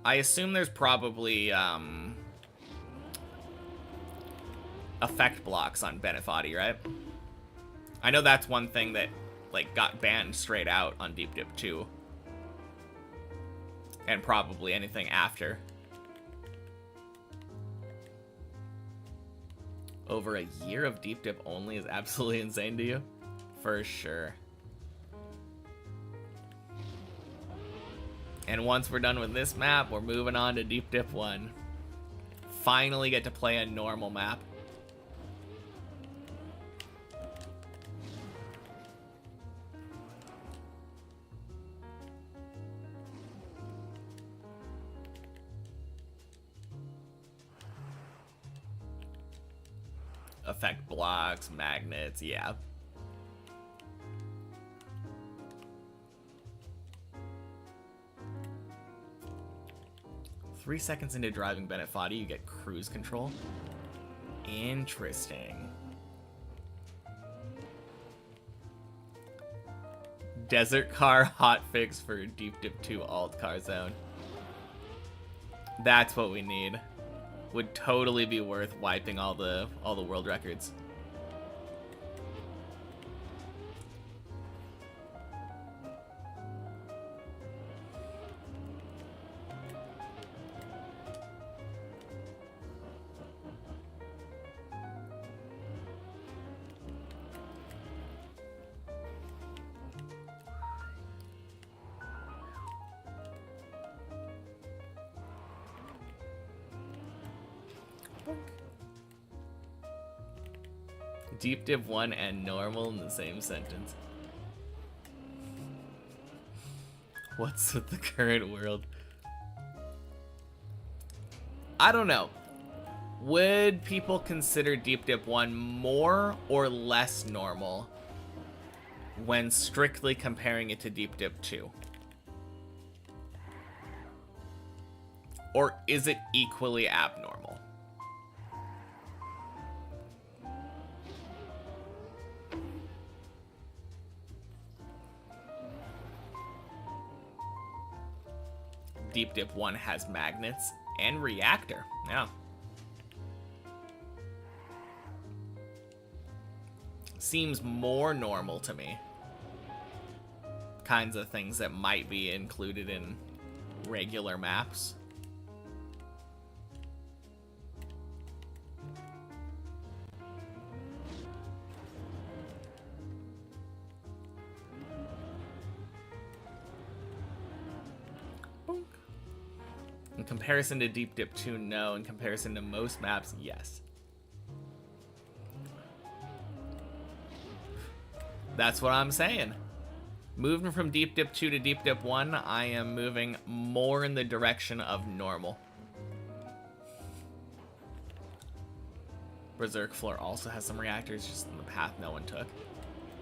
I assume there's probably effect blocks on Bennett Foddy, right? I know that's one thing that like got banned straight out on Deep Dip 2. And probably anything after. Over a year of Deep Dip only is absolutely insane to you? For sure. And once we're done with this map, we're moving on to Deep Dip 1. Finally get to play a normal map. Effect blocks, magnets, yeah. Three seconds into driving Bennett Foddy, you get cruise control. Interesting. Desert car hotfix for Deep Dip 2 alt car zone. That's what we need. Would totally be worth wiping all the world records. Deep Dip 1 and normal in the same sentence. What's with the current world? I don't know. Would people consider Deep Dip 1 more or less normal when strictly comparing it to Deep Dip 2? Or is it equally abnormal? Deep Dip 1 has magnets and reactor. Yeah. Seems more normal to me. Kinds of things that might be included in regular maps. In comparison to Deep Dip 2, no. In comparison to most maps, yes. That's what I'm saying. Moving from Deep Dip 2 to Deep Dip 1, I am moving more in the direction of normal. Berserk floor also has some reactors, just in the path no one took.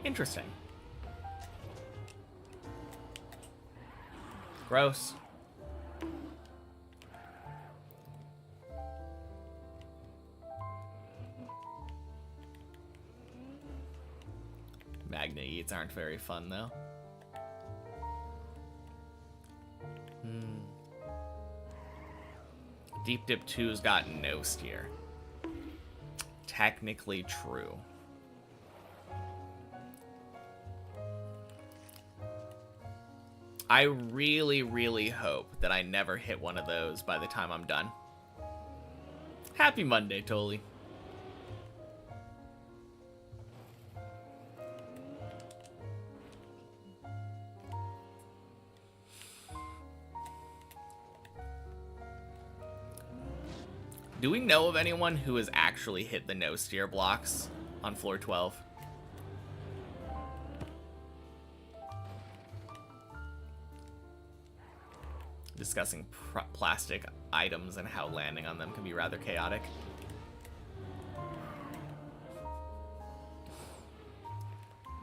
Interesting. Gross. Magna eats aren't very fun, though. Deep Dip 2's got no steer. Technically true. I really, really hope that I never hit one of those by the time I'm done. Happy Monday, Toli. Do we know of anyone who has actually hit the no steer blocks on floor 12? Discussing plastic items and how landing on them can be rather chaotic.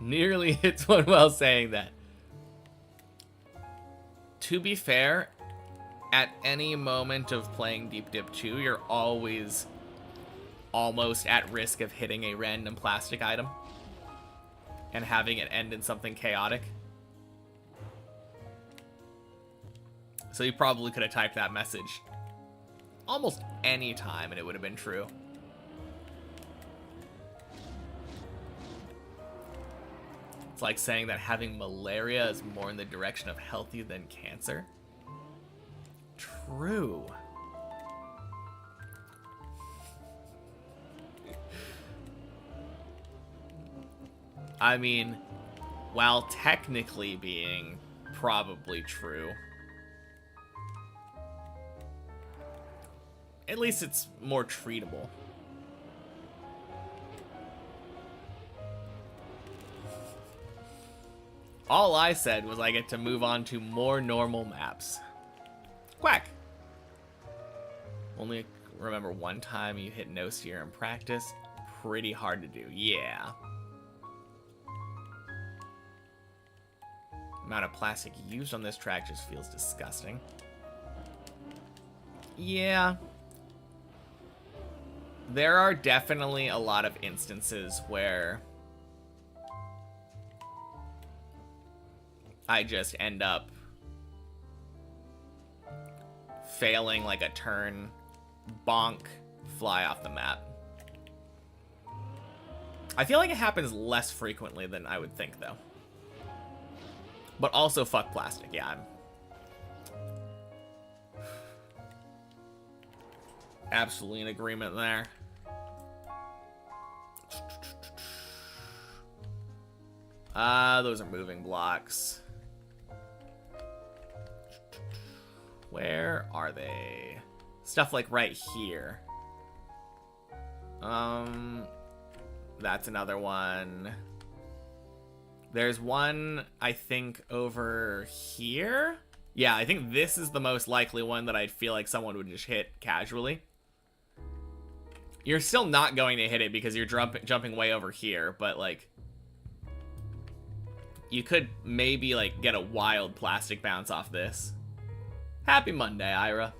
Nearly hits one while saying that. To be fair, at any moment of playing Deep Dip 2, you're always almost at risk of hitting a random plastic item and having it end in something chaotic. So you probably could have typed that message almost any time and it would have been true. It's like saying that having malaria is more in the direction of healthy than cancer. True. I mean, while technically being probably true, at least it's more treatable. All I said was I get to move on to more normal maps. Quack! Only remember one time you hit no steer in practice. Pretty hard to do. Yeah. Amount of plastic used on this track just feels disgusting. Yeah. There are definitely a lot of instances where I just end up failing like a turn, bonk, fly off the map. I feel like it happens less frequently than I would think, though. But also, fuck plastic. Yeah, I'm absolutely in agreement there. Those are moving blocks. Where are they? Stuff like right here. That's another one. There's one, I think, over here. Yeah, I think this is the most likely one that I'd feel like someone would just hit casually. You're still not going to hit it because you're jumping way over here, but, like, you could maybe, like, get a wild plastic bounce off this. Happy Monday, Ira.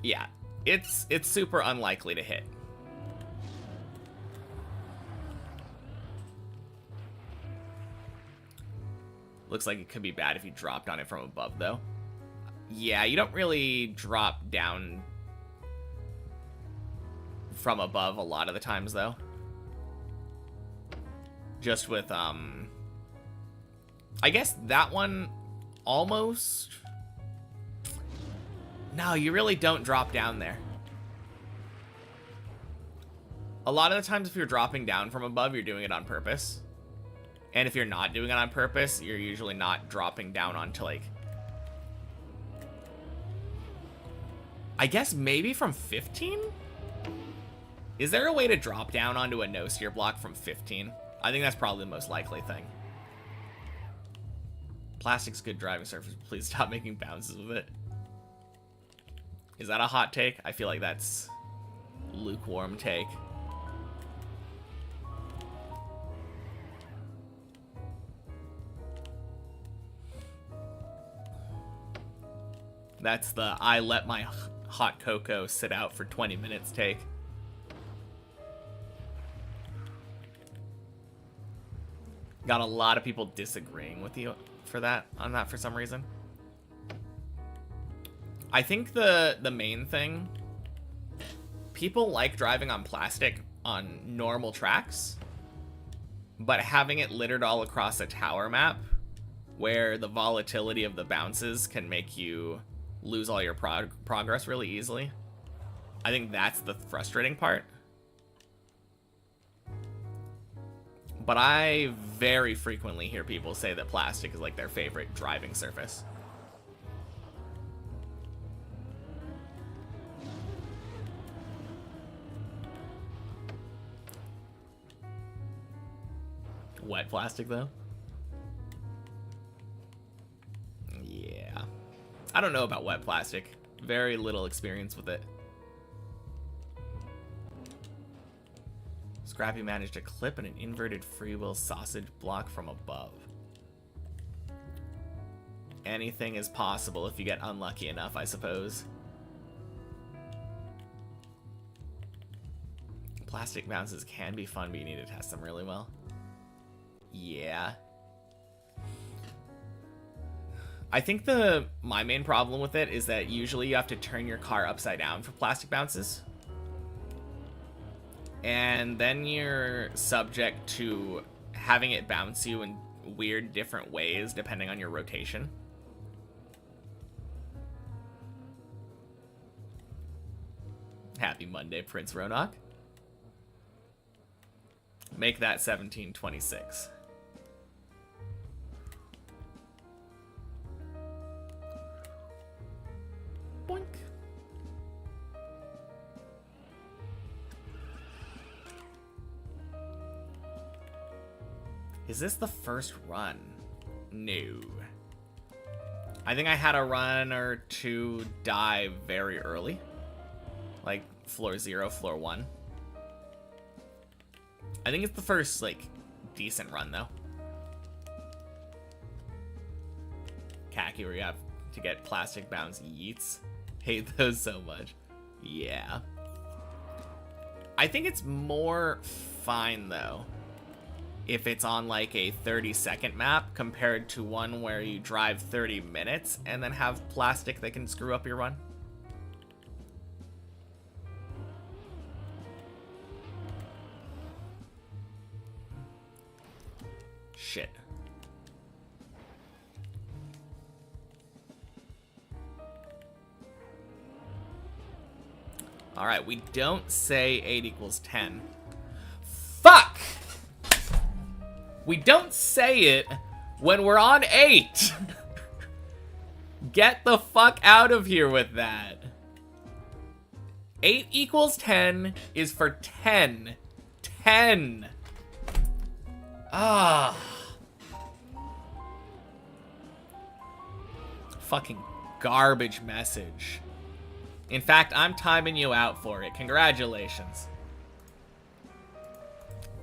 Yeah, it's super unlikely to hit. Looks like it could be bad if you dropped on it from above, though. Yeah, you don't really drop down from above a lot of the times, though. Just with, I guess that one almost... No, you really don't drop down there. A lot of the times if you're dropping down from above, you're doing it on purpose. And if you're not doing it on purpose, you're usually not dropping down onto, like... I guess maybe from 15? Is there a way to drop down onto a no-steer block from 15? I think that's probably the most likely thing. Plastic's good driving surface. Please stop making bounces with it. Is that a hot take? I feel like that's lukewarm take. That's the I let my hot cocoa sit out for 20 minutes take. Got a lot of people disagreeing with you for that, on that for some reason. I think the main thing, people like driving on plastic on normal tracks, but having it littered all across a tower map where the volatility of the bounces can make you lose all your progress really easily. I think that's the frustrating part. But I very frequently hear people say that plastic is like their favorite driving surface. Wet plastic, though? Yeah. I don't know about wet plastic. Very little experience with it. Scrappy managed to clip an inverted freewheel sausage block from above. Anything is possible if you get unlucky enough, I suppose. Plastic bounces can be fun, but you need to test them really well. Yeah. I think my main problem with it is that usually you have to turn your car upside down for plastic bounces. And then you're subject to having it bounce you in weird different ways depending on your rotation. Happy Monday, Prince Roanoke. Make that 1726. Boink. Is this the first run? No. I think I had a run or two die very early. Like floor 0, floor 1. I think it's the first, like, decent run, though. Khaki, where you have to get plastic bounce yeets. Hate those so much. Yeah. I think it's more fine, though, if it's on, like, a 30-second map compared to one where you drive 30 minutes and then have plastic that can screw up your run. Shit. Alright, we don't say 8 equals 10. Fuck! We don't say it when we're on 8! Get the fuck out of here with that. 8 equals 10 is for 10. 10! Ah. Fucking garbage message. In fact, I'm timing you out for it. Congratulations.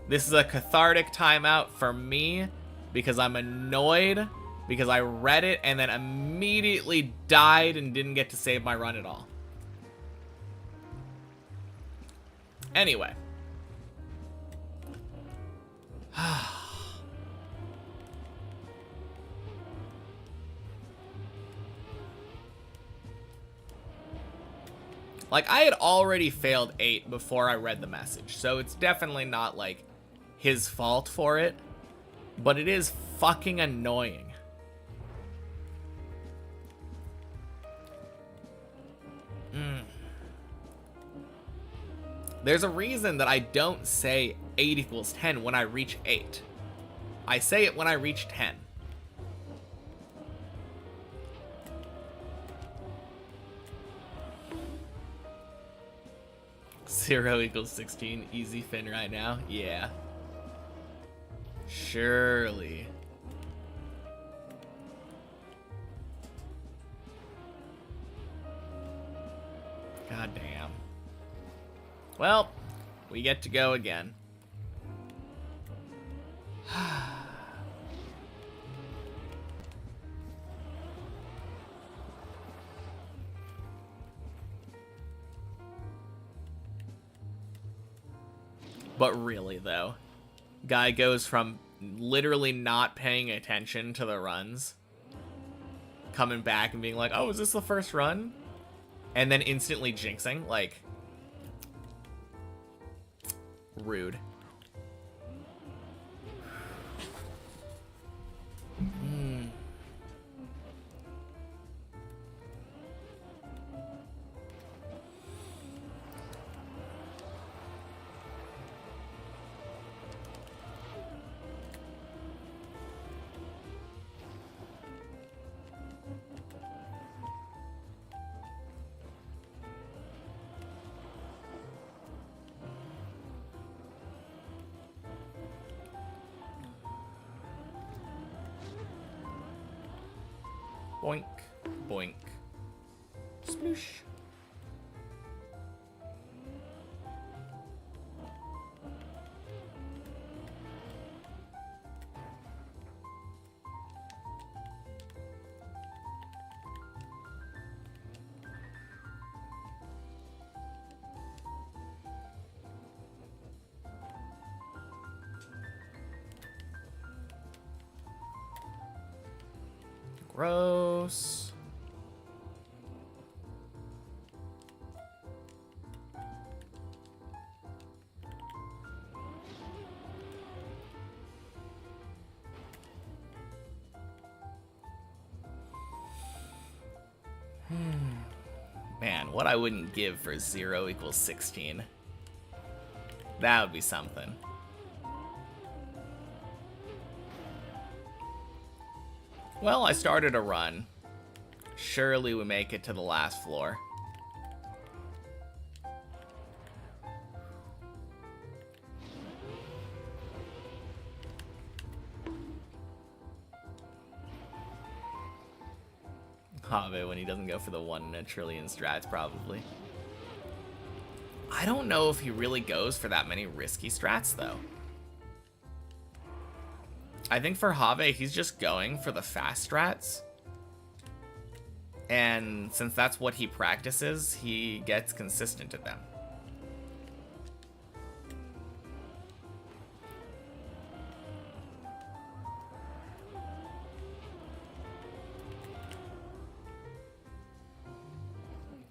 This is a cathartic timeout for me because I'm annoyed because I read it and then immediately died and didn't get to save my run at all. Anyway. Like, I had already failed 8 before I read the message, so it's definitely not, like, his fault for it, but it is fucking annoying. There's a reason that I don't say 8 equals 10 when I reach 8. I say it when I reach 10. 0 equals 16. Easy fin right now. Yeah. Surely. God damn. Well, we get to go again. But really, though, guy goes from literally not paying attention to the runs, coming back and being like, oh, is this the first run? And then instantly jinxing, like, rude. Boink, boink, sploosh. Gross. Man, what I wouldn't give for 0 equals 16. That would be something. Well, I started a run. Surely we make it to the last floor. Have when he doesn't go for the 1 in a trillion strats, probably. I don't know if he really goes for that many risky strats, though. I think for Have, he's just going for the fast strats. And since that's what he practices, he gets consistent at them.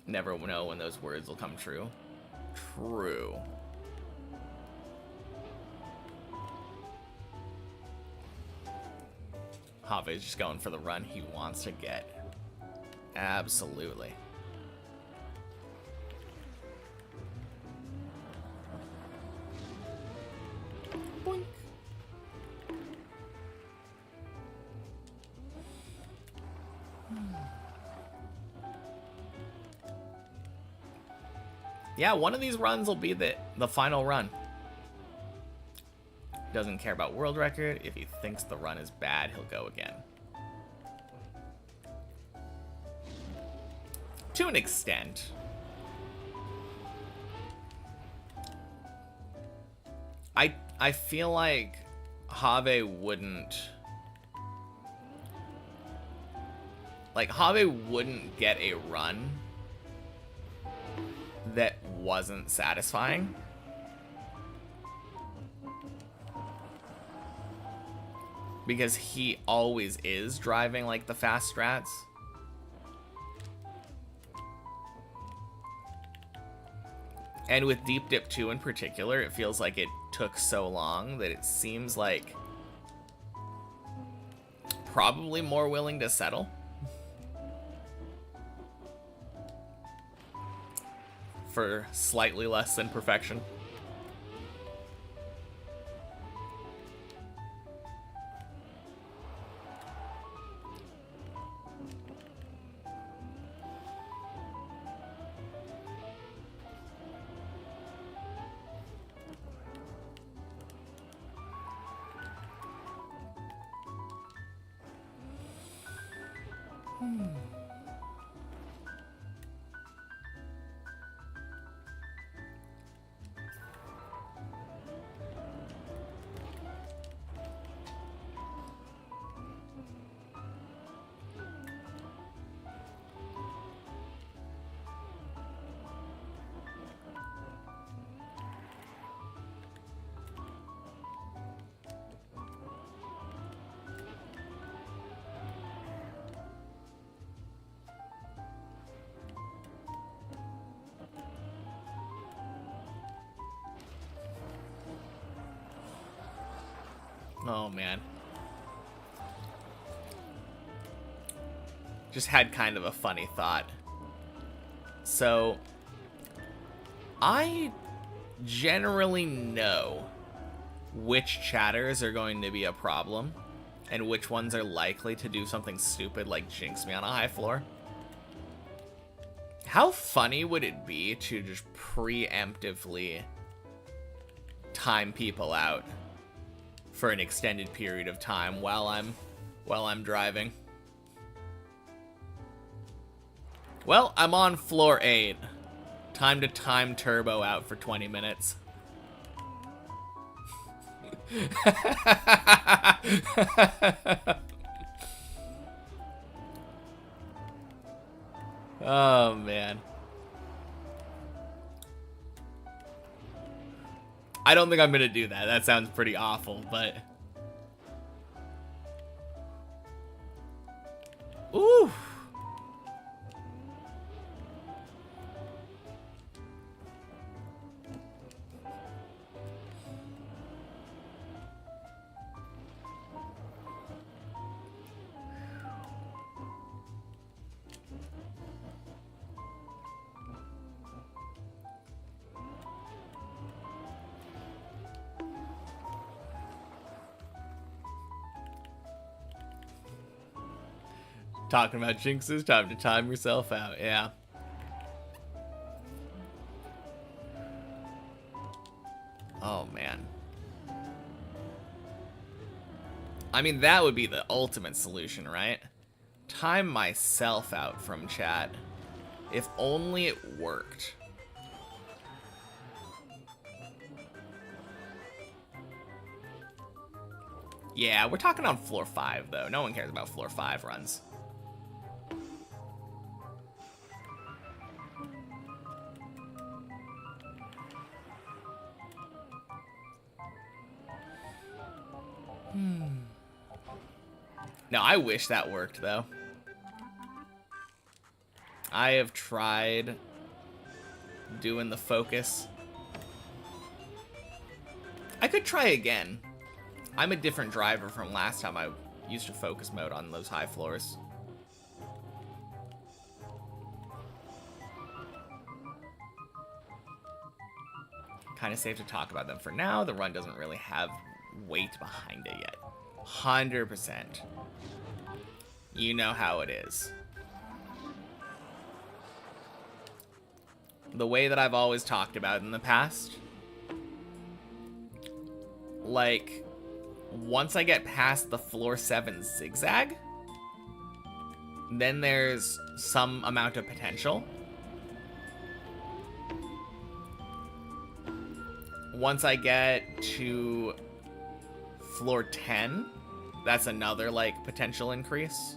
Never know when those words will come true. True. Have is just going for the run he wants to get. Absolutely. Boink. Yeah, one of these runs will be the final run. Doesn't care about world record. If he thinks the run is bad, he'll go again. To an extent. I feel like Have wouldn't... Like, Have wouldn't get a run that wasn't satisfying. Because he always is driving like the fast strats. And with Deep Dip 2 in particular, it feels like it took so long that it seems like probably more willing to settle. For slightly less than perfection. Oh, man. Just had kind of a funny thought. So, I generally know which chatters are going to be a problem and which ones are likely to do something stupid like jinx me on a high floor. How funny would it be to just preemptively time people out for an extended period of time while I'm driving? Well, I'm on floor 8. Time to time turbo out for 20 minutes. Oh, man. I don't think I'm gonna do that. That sounds pretty awful, but... Ooh! Talking about jinxes, time to time yourself out, yeah. Oh, man. I mean, that would be the ultimate solution, right? Time myself out from chat. If only it worked. Yeah, we're talking on floor 5, though. No one cares about floor 5 runs. No, I wish that worked, though. I have tried doing the focus. I could try again. I'm a different driver from last time I used a focus mode on those high floors. Kind of safe to talk about them for now. The run doesn't really have weight behind it yet. 100%. You know how it is. The way that I've always talked about in the past. Like, once I get past the floor 7 zigzag, then there's some amount of potential. Once I get to floor 10, that's another, like, potential increase.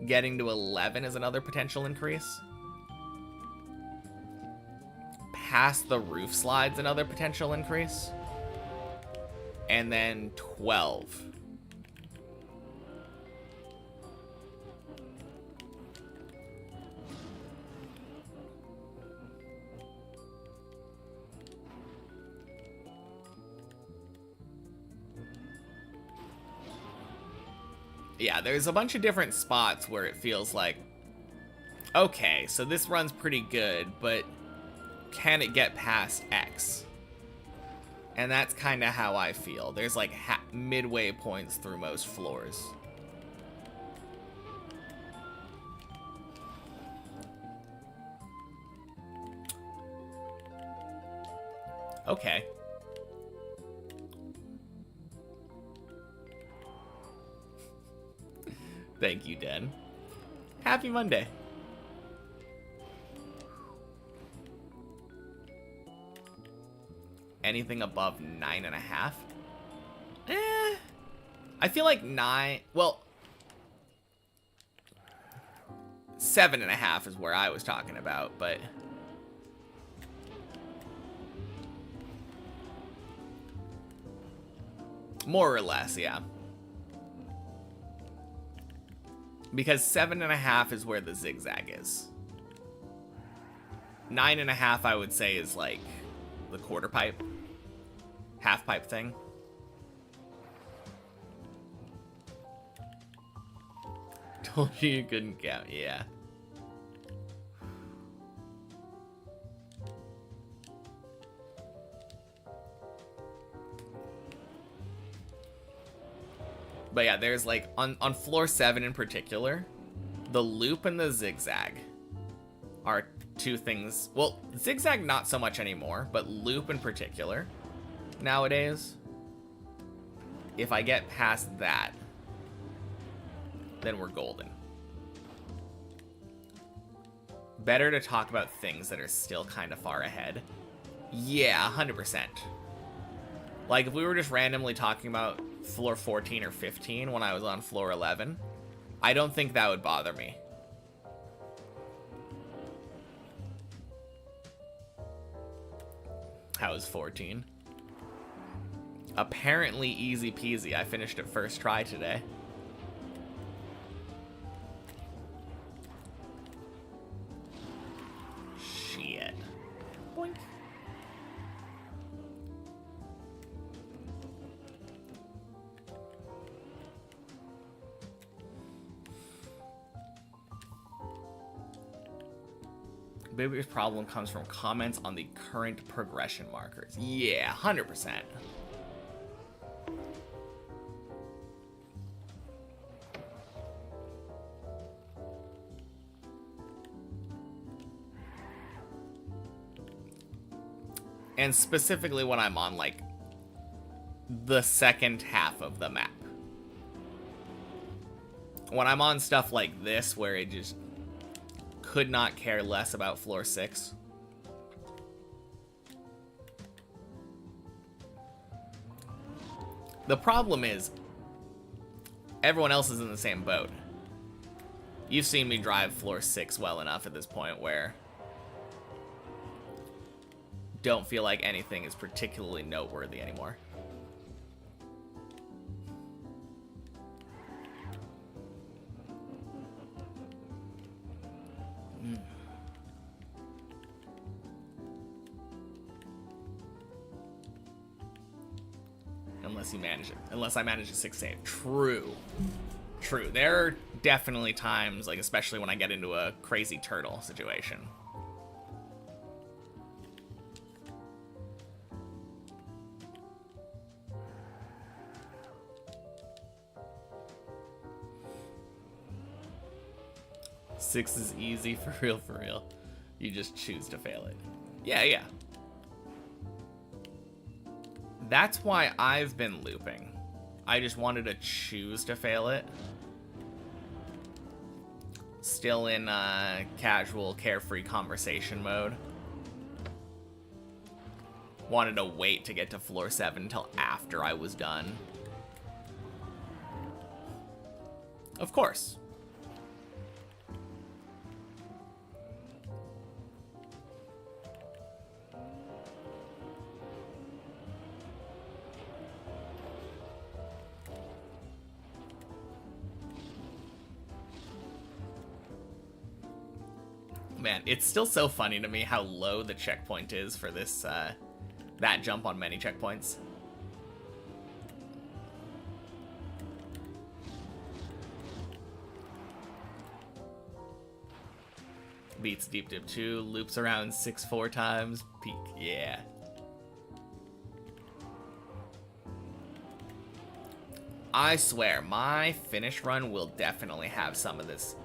Getting to 11 is another potential increase. Past the roof slide's another potential increase. And then 12. Yeah, there's a bunch of different spots where it feels like, okay, so this run's pretty good, but can it get past X? And that's kind of how I feel. There's like midway points through most floors. Okay. Thank you, Den. Happy Monday. Anything above 9.5? I feel like 9... Well, 7.5 is where I was talking about, but... More or less, yeah. Because 7.5 is where the zigzag is. 9.5, I would say, is like the quarter pipe. Half pipe thing. Told you couldn't count, yeah. But yeah, there's like, on floor 7 in particular, the loop and the zigzag are two things. Well, zigzag not so much anymore, but loop in particular nowadays. If I get past that, then we're golden. Better to talk about things that are still kind of far ahead. Yeah, 100%. Like, if we were just randomly talking about floor 14 or 15 when I was on floor 11, I don't think that would bother me. How was 14? Apparently easy peasy. I finished it first try today. Shit. Boink. Biggest problem comes from comments on the current progression markers. Yeah, 100%. And specifically when I'm on, like, the second half of the map. When I'm on stuff like this, where it just could not care less about floor 6. The problem is, everyone else is in the same boat. You've seen me drive floor 6 well enough at this point where don't feel like anything is particularly noteworthy anymore. Unless you manage it. Unless I manage a 6 save. True. True. There are definitely times, like especially when I get into a crazy turtle situation. Six is easy, for real, for real. You just choose to fail it. Yeah, yeah. That's why I've been looping. I just wanted to choose to fail it. Still in casual, carefree conversation mode. Wanted to wait to get to floor 7 until after I was done. Of course. Man, it's still so funny to me how low the checkpoint is for this, that jump on many checkpoints. Beats Deep Dip 2, loops around 6-4 times, peak, yeah. I swear, my finish run will definitely have some of this.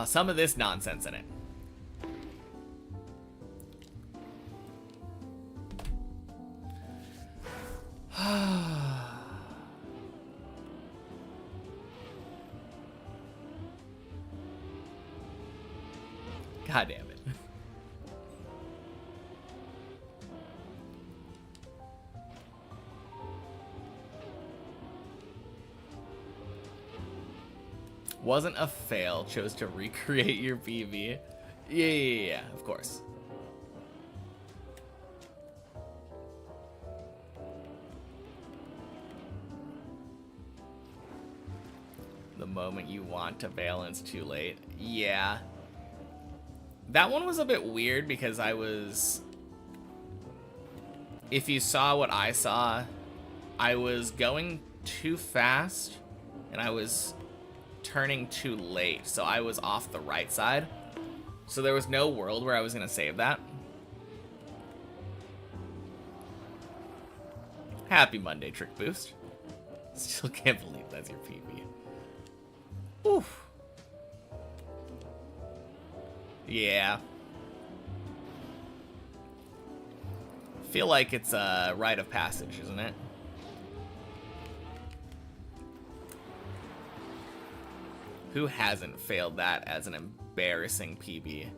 Some of this nonsense in it. God damn it. Wasn't a fail, chose to recreate your PV. Yeah, of course. The moment you want to bail and it's too late. Yeah. That one was a bit weird because I was... If you saw what I saw, I was going too fast and I was turning too late, so I was off the right side. So there was no world where I was gonna save that. Happy Monday, Trick Boost. Still can't believe that's your PB. Oof. Yeah. Feel like it's a rite of passage, isn't it? Who hasn't failed that as an embarrassing PB?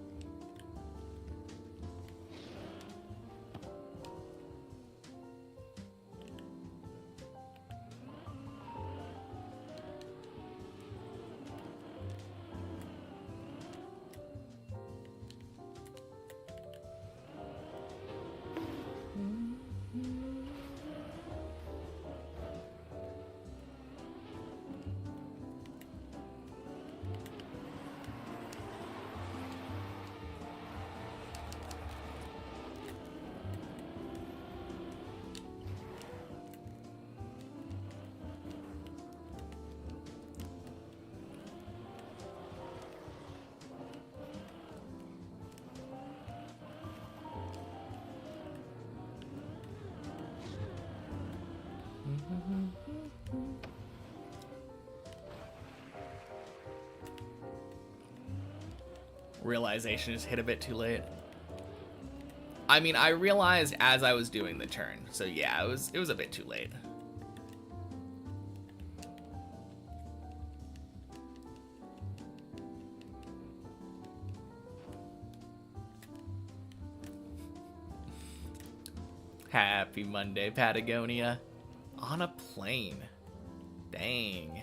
Realization just hit a bit too late. I mean, I realized as I was doing the turn, so yeah, it was a bit too late. Happy Monday, Patagonia. On a plane. Dang.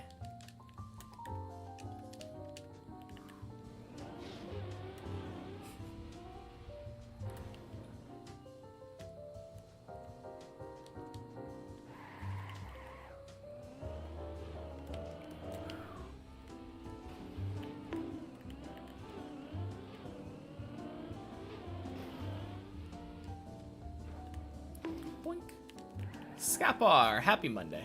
Boink. Scapar, happy Monday.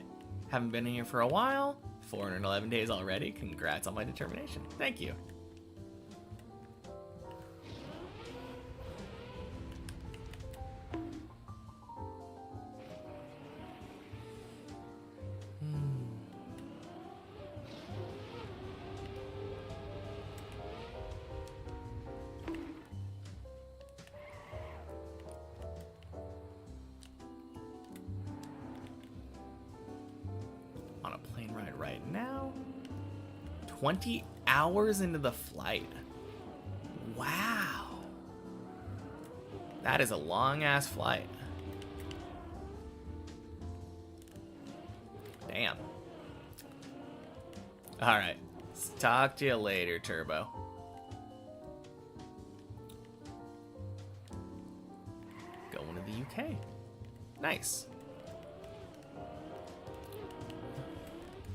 Haven't been in here for a while. 411 days already. Congrats on my determination. Thank you. On a plane ride right now. 20 hours into the flight. Wow. That is a long ass flight. Damn. Alright. Talk to you later, Turbo. Going to the UK. Nice.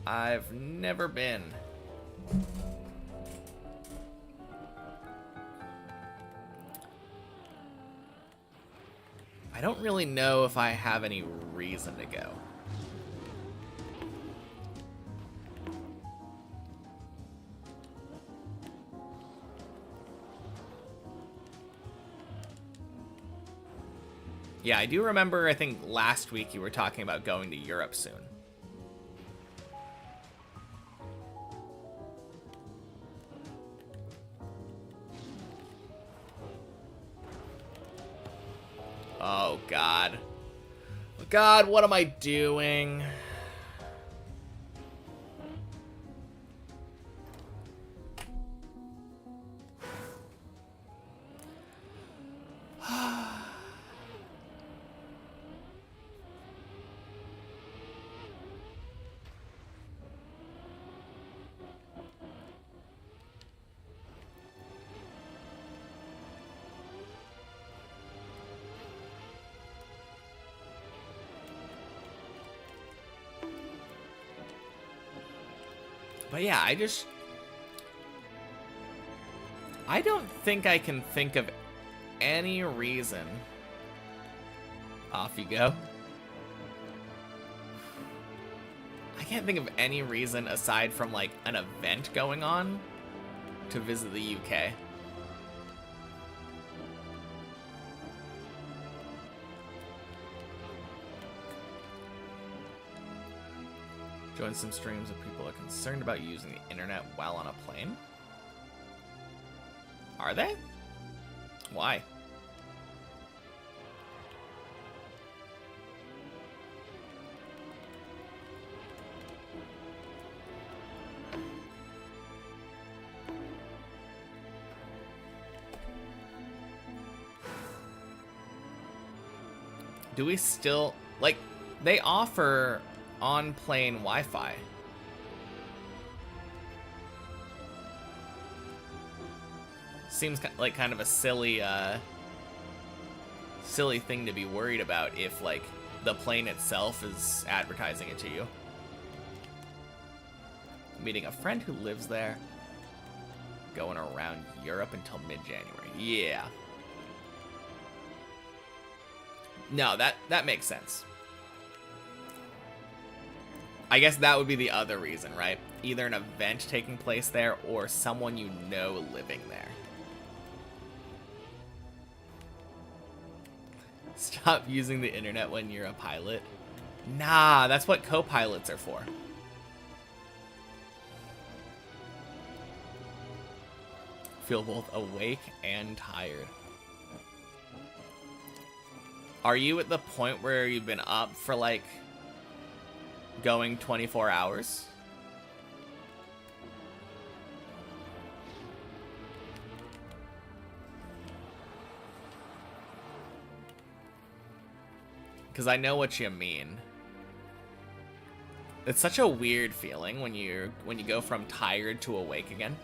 I've never been. I don't really know if I have any reason to go. Yeah, I do remember, I think last week you were talking about going to Europe soon. Oh, God. God, what am I doing? But yeah, I don't think I can think of any reason. Off you go. I can't think of any reason aside from like an event going on to visit the UK. Join some streams if people are concerned about using the internet while on a plane. Are they? Why? Do we still... Like, they offer on-plane Wi-Fi. Seems like kind of a silly, silly thing to be worried about if, like, the plane itself is advertising it to you. Meeting a friend who lives there. Going around Europe until mid-January. Yeah. No, that makes sense. I guess that would be the other reason, right? Either an event taking place there or someone you know living there. Stop using the internet when you're a pilot. Nah, that's what co-pilots are for. Feel both awake and tired. Are you at the point where you've been up for, like, going 24 hours? Because I know what you mean. It's such a weird feeling when you go from tired to awake again.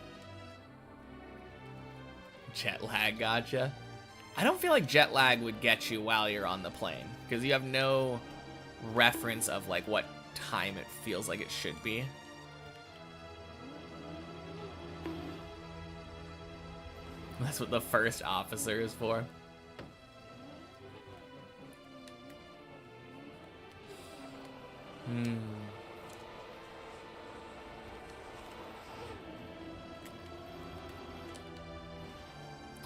Jet lag, gotcha. I don't feel like jet lag would get you while you're on the plane, because you have no reference of, like, what time it feels like it should be. That's what the first officer is for.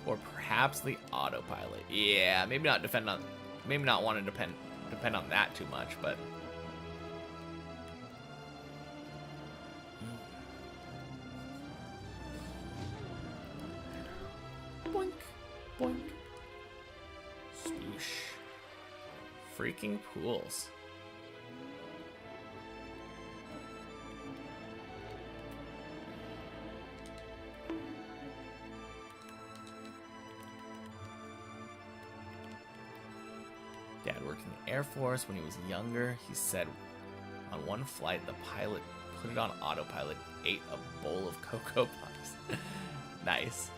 Or perhaps the autopilot. Yeah, maybe not want to depend on that too much, but boink, boink. Swoosh. Freaking pools. Dad worked in the Air Force when he was younger. He said on one flight, the pilot put it on autopilot, ate a bowl of Cocoa Puffs. Nice.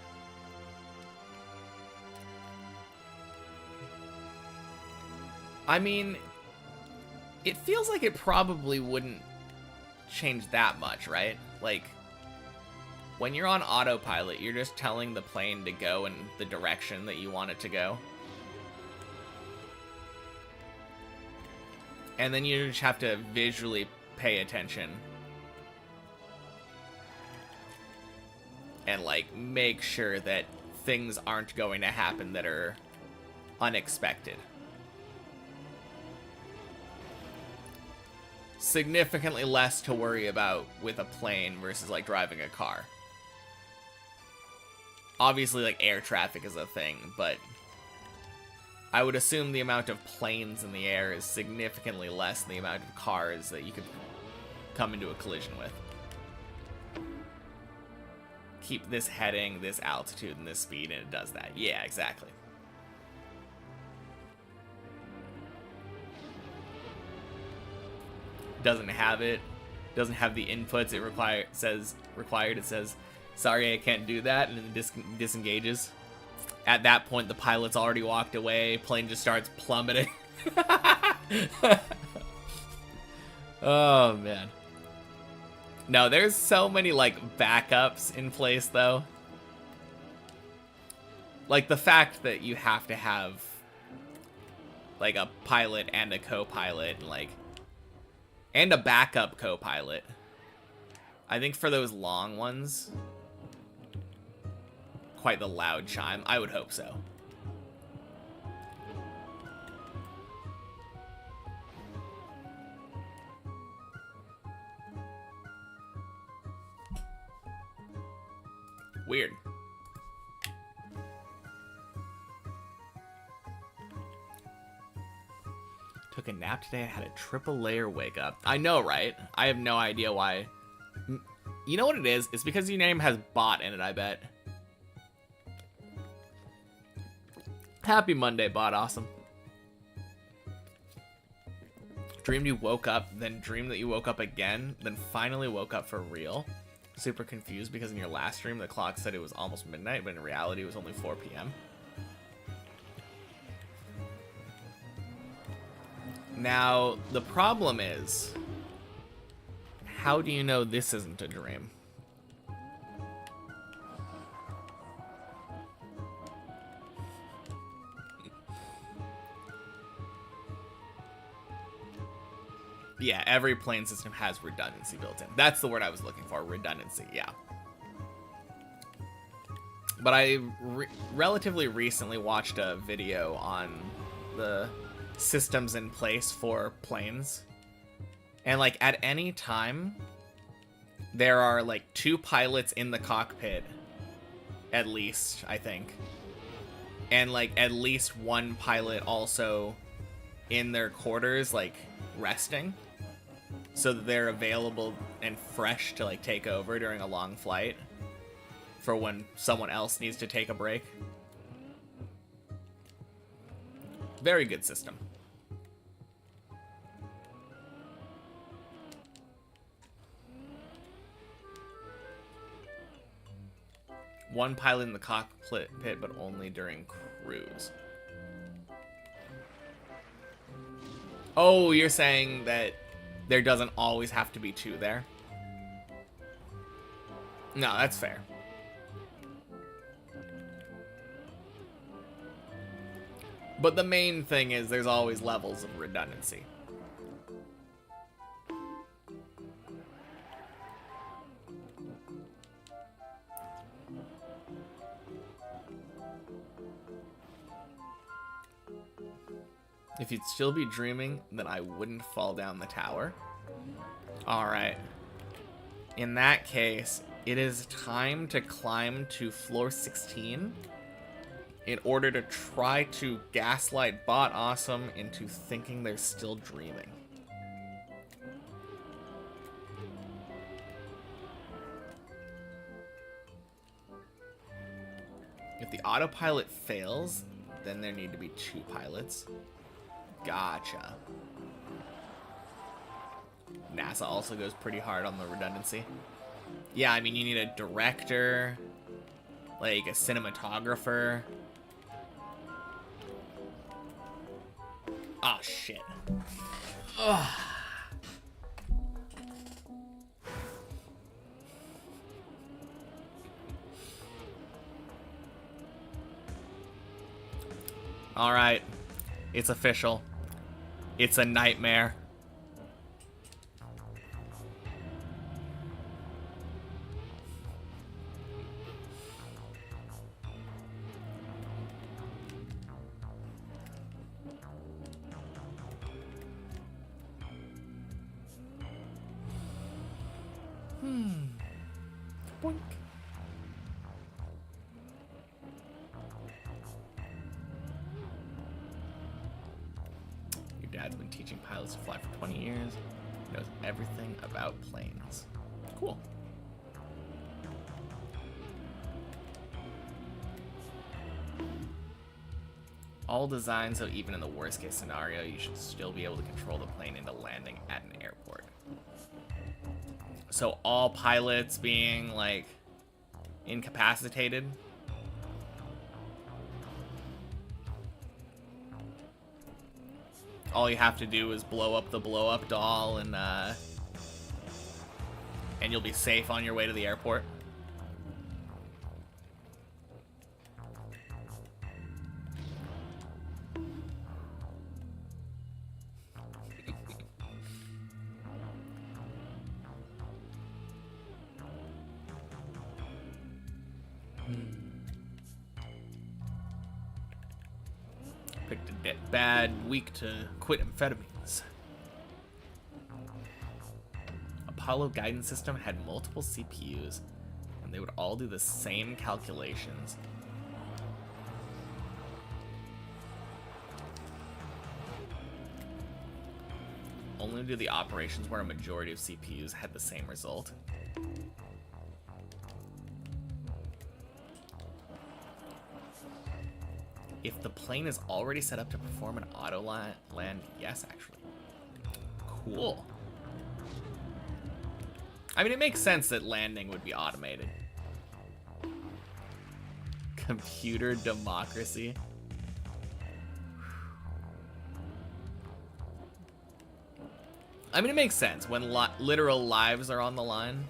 I mean, it feels like it probably wouldn't change that much, right? Like, when you're on autopilot, you're just telling the plane to go in the direction that you want it to go. And then you just have to visually pay attention. And, like, make sure that things aren't going to happen that are unexpected. Significantly less to worry about with a plane versus, like, driving a car. Obviously, like, air traffic is a thing, but I would assume the amount of planes in the air is significantly less than the amount of cars that you could come into a collision with. Keep this heading, this altitude, and this speed, and it does that. Yeah, exactly. Doesn't have it. Doesn't have the inputs it says required. It says, sorry, I can't do that, and then it disengages. At that point, the pilot's already walked away. Plane just starts plummeting. Oh, man. No, there's so many, like, backups in place, though. Like, the fact that you have to have, like, a pilot and a co-pilot, and, like, and a backup co-pilot. I think for those long ones, quite the loud chime. I would hope so. Weird. Took a nap today. I had a triple layer wake up. I know, right? I have no idea why. You know what it is? It's because your name has bot in it, I bet. Happy Monday, bot. Awesome. Dreamed you woke up, then dreamed that you woke up again, then finally woke up for real. Super confused because in your last dream the clock said it was almost midnight, but in reality it was only 4 p.m. Now, the problem is, how do you know this isn't a dream? Yeah, every plane system has redundancy built in. That's the word I was looking for, redundancy, yeah. But I relatively recently watched a video on the systems in place for planes. And, like, at any time, there are, like, 2 pilots in the cockpit, at least, I think. And, like, at least 1 pilot also in their quarters, like, resting. So that they're available and fresh to, like, take over during a long flight for when someone else needs to take a break. Very good system. One pilot in the cockpit, but only during cruise. Oh, you're saying that there doesn't always have to be 2 there? No, that's fair. But the main thing is there's always levels of redundancy. If you'd still be dreaming, then I wouldn't fall down the tower. Alright. In that case, it is time to climb to floor 16 in order to try to gaslight Bot Awesome into thinking they're still dreaming. If the autopilot fails, then there need to be 2 pilots. Gotcha. NASA also goes pretty hard on the redundancy. Yeah, I mean, you need a director, like a cinematographer. Oh, shit. Ugh. All right. It's official. It's a nightmare. Boink. Your dad's been teaching pilots to fly for 20 years. He knows everything about planes. Cool. All designed so even in the worst case scenario, you should still be able to control the plane into landing at an airport. So all pilots being, like, incapacitated. All you have to do is blow up the blow-up doll and you'll be safe on your way to the airport. Picked a bad week to quit amphetamines. Apollo guidance system had multiple CPUs, and they would all do the same calculations. Only do the operations where a majority of CPUs had the same result. If the plane is already set up to perform an auto land, yes, actually. Cool. I mean, it makes sense that landing would be automated. Computer democracy. I mean, it makes sense when literal lives are on the line,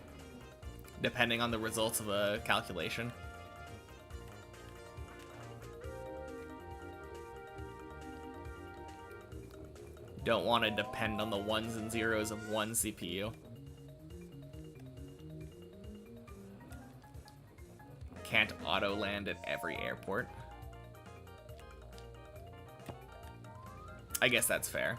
depending on the results of a calculation. Don't want to depend on the ones and zeros of one CPU. Can't auto land at every airport. I guess that's fair.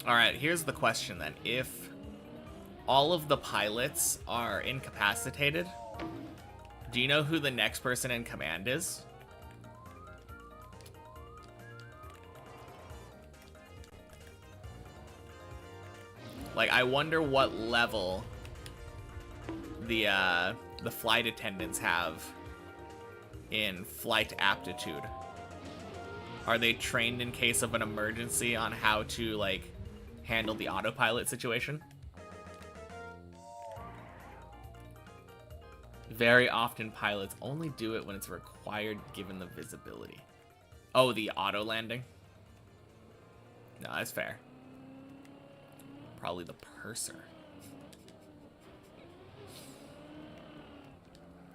Alright, here's the question then. If all of the pilots are incapacitated, do you know who the next person in command is? Like, I wonder what level the flight attendants have in flight aptitude. Are they trained in case of an emergency on how to, like, handle the autopilot situation? Very often pilots only do it when it's required given the visibility. Oh, the auto landing? No, that's fair. Probably the purser.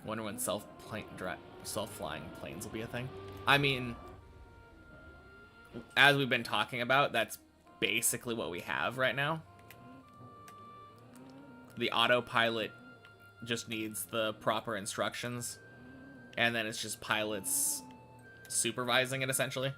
Wonder when self-flying planes will be a thing. I mean, as we've been talking about, that's basically what we have right now. The autopilot just needs the proper instructions, and then it's just pilots supervising it, essentially.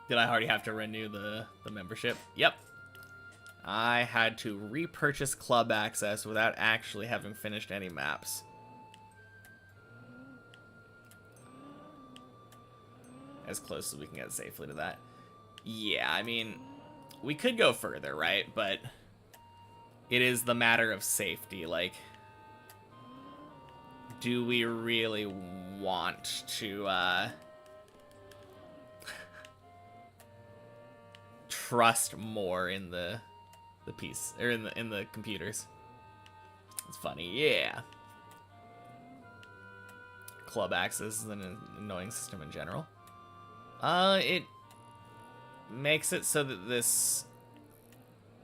Did I already have to renew the membership? Yep. I had to repurchase club access without actually having finished any maps. As close as we can get safely to that. Yeah, I mean, we could go further, right? But it is the matter of safety. Like, do we really want to, trust more in the piece, or in the computers? It's funny, yeah. Club access is an annoying system in general. It makes it so that this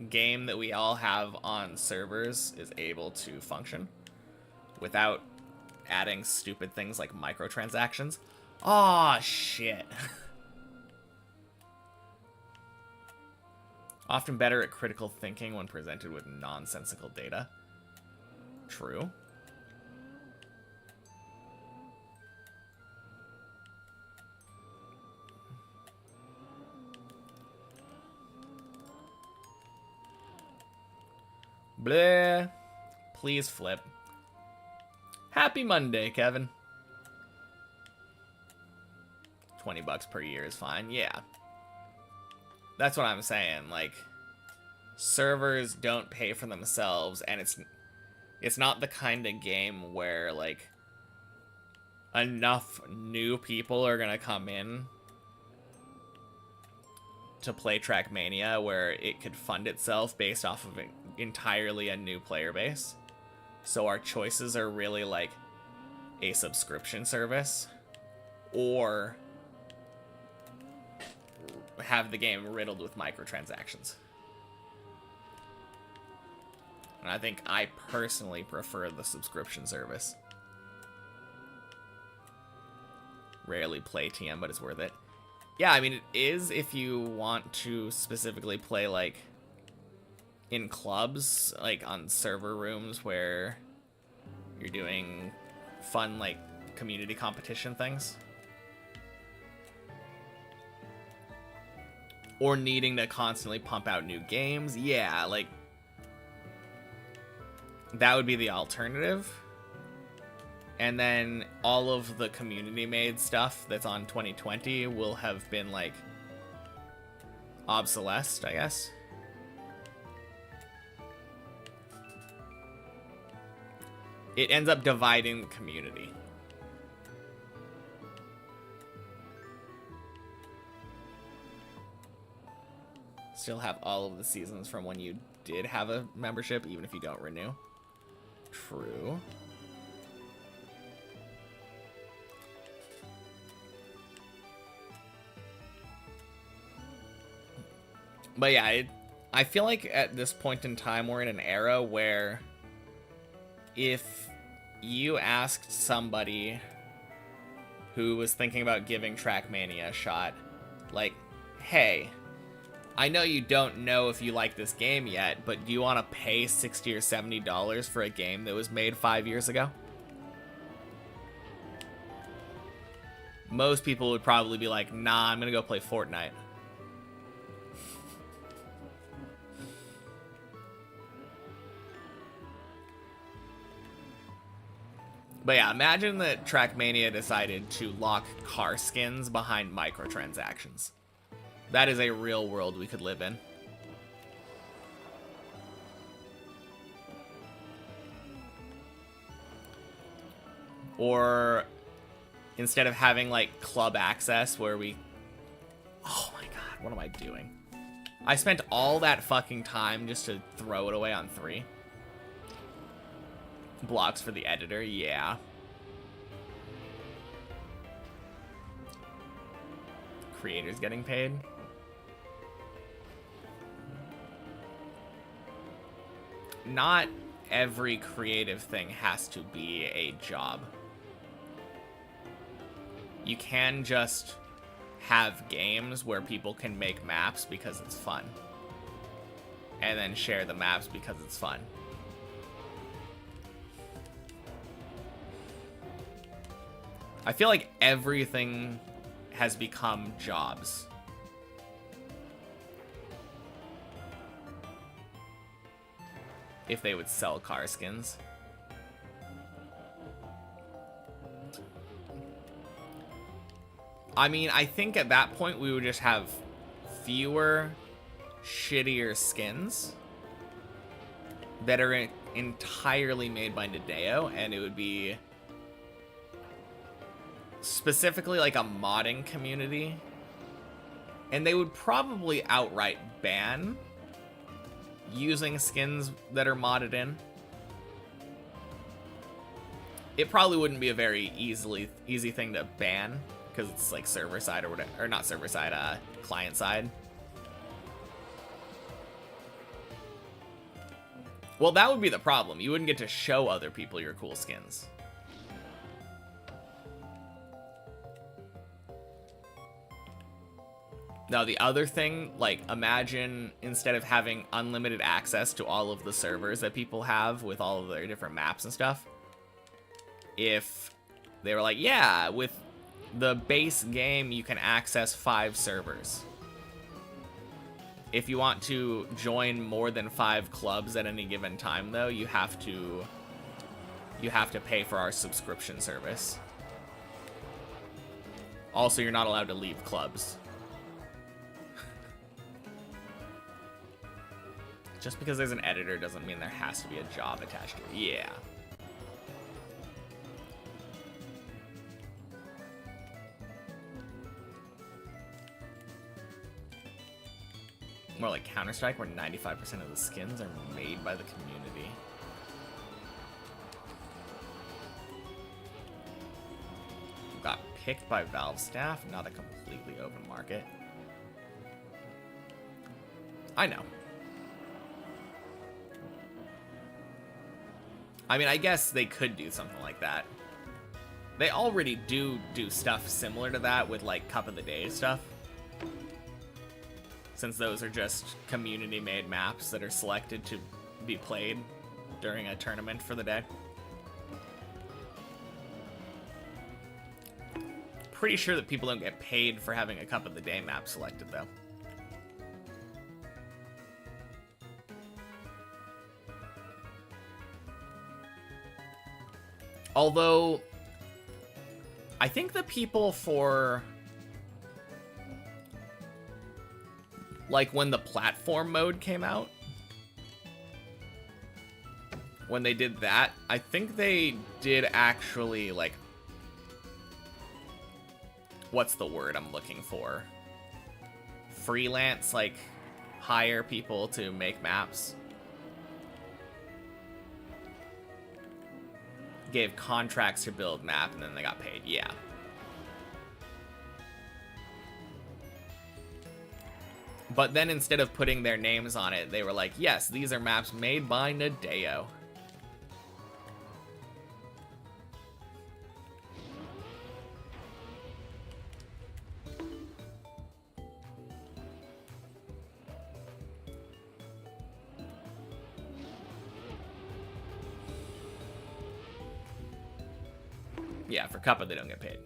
game that we all have on servers is able to function without adding stupid things like microtransactions. Aw, shit. Often better at critical thinking when presented with nonsensical data. True. Bleh. Please flip. Happy Monday, Kevin. 20 bucks per year is fine. Yeah. That's what I'm saying. Like, servers don't pay for themselves, and it's not the kind of game where, like, enough new people are gonna come in to play Trackmania where it could fund itself based off of entirely a new player base. So our choices are really like a subscription service, or have the game riddled with microtransactions. And I think I personally prefer the subscription service. Rarely play TM, but it's worth it. Yeah, I mean, it is if you want to specifically play, like, in clubs, like on server rooms where you're doing fun, like, community competition things. or needing to constantly pump out new games. Yeah, like, that would be the alternative. And then all of the community-made stuff that's on 2020 will have been, like, obsolesced, I guess. It ends up dividing the community. Still have all of the seasons from when you did have a membership, even if you don't renew. True. But yeah, I feel like at this point in time, we're in an era where if you asked somebody who was thinking about giving Trackmania a shot, like, hey, I know you don't know if you like this game yet, but do you want to pay $60 or $70 for a game that was made 5 years ago? Most people would probably be like, nah, I'm gonna go play Fortnite. But yeah, imagine that Trackmania decided to lock car skins behind microtransactions. That is a real world we could live in. Or instead of having like club access where we... Oh my god, what am I doing? I spent all that fucking time just to throw it away on 3. Blocks for the editor, yeah. Creators getting paid. Not every creative thing has to be a job. You can just have games where people can make maps because it's fun. And then share the maps because it's fun. I feel like everything has become jobs. If they would sell car skins. I mean, I think at that point we would just have fewer, shittier skins that are entirely made by Nadeo, and it would be specifically like a modding community, and they would probably outright ban using skins that are modded in. It probably wouldn't be a very easy thing to ban because it's like server side or whatever, or not server side, client side. Well, that would be the problem. You wouldn't get to show other people your cool skins. Now, the other thing, like, imagine instead of having unlimited access to all of the servers that people have with all of their different maps and stuff, if they were like, yeah, with the base game, you can access 5 servers. If you want to join more than 5 clubs at any given time, though, you have to pay for our subscription service. Also, you're not allowed to leave clubs. Just because there's an editor doesn't mean there has to be a job attached to it. Yeah. More like Counter-Strike, where 95% of the skins are made by the community. Got picked by Valve staff, not a completely open market. I know. I mean, I guess they could do something like that. They already do stuff similar to that with, like, Cup of the Day stuff. Since those are just community-made maps that are selected to be played during a tournament for the day. Pretty sure that people don't get paid for having a Cup of the Day map selected, though. Although, I think the people for, like, when the platform mode came out, when they did that, I think they did actually, like, what's the word I'm looking for? Freelance, like, hire people to make maps. Gave contracts to build map, and then they got paid. Yeah. But then instead of putting their names on it, they were like, yes, these are maps made by Nadeo. Yeah, for Cuppa, they don't get paid.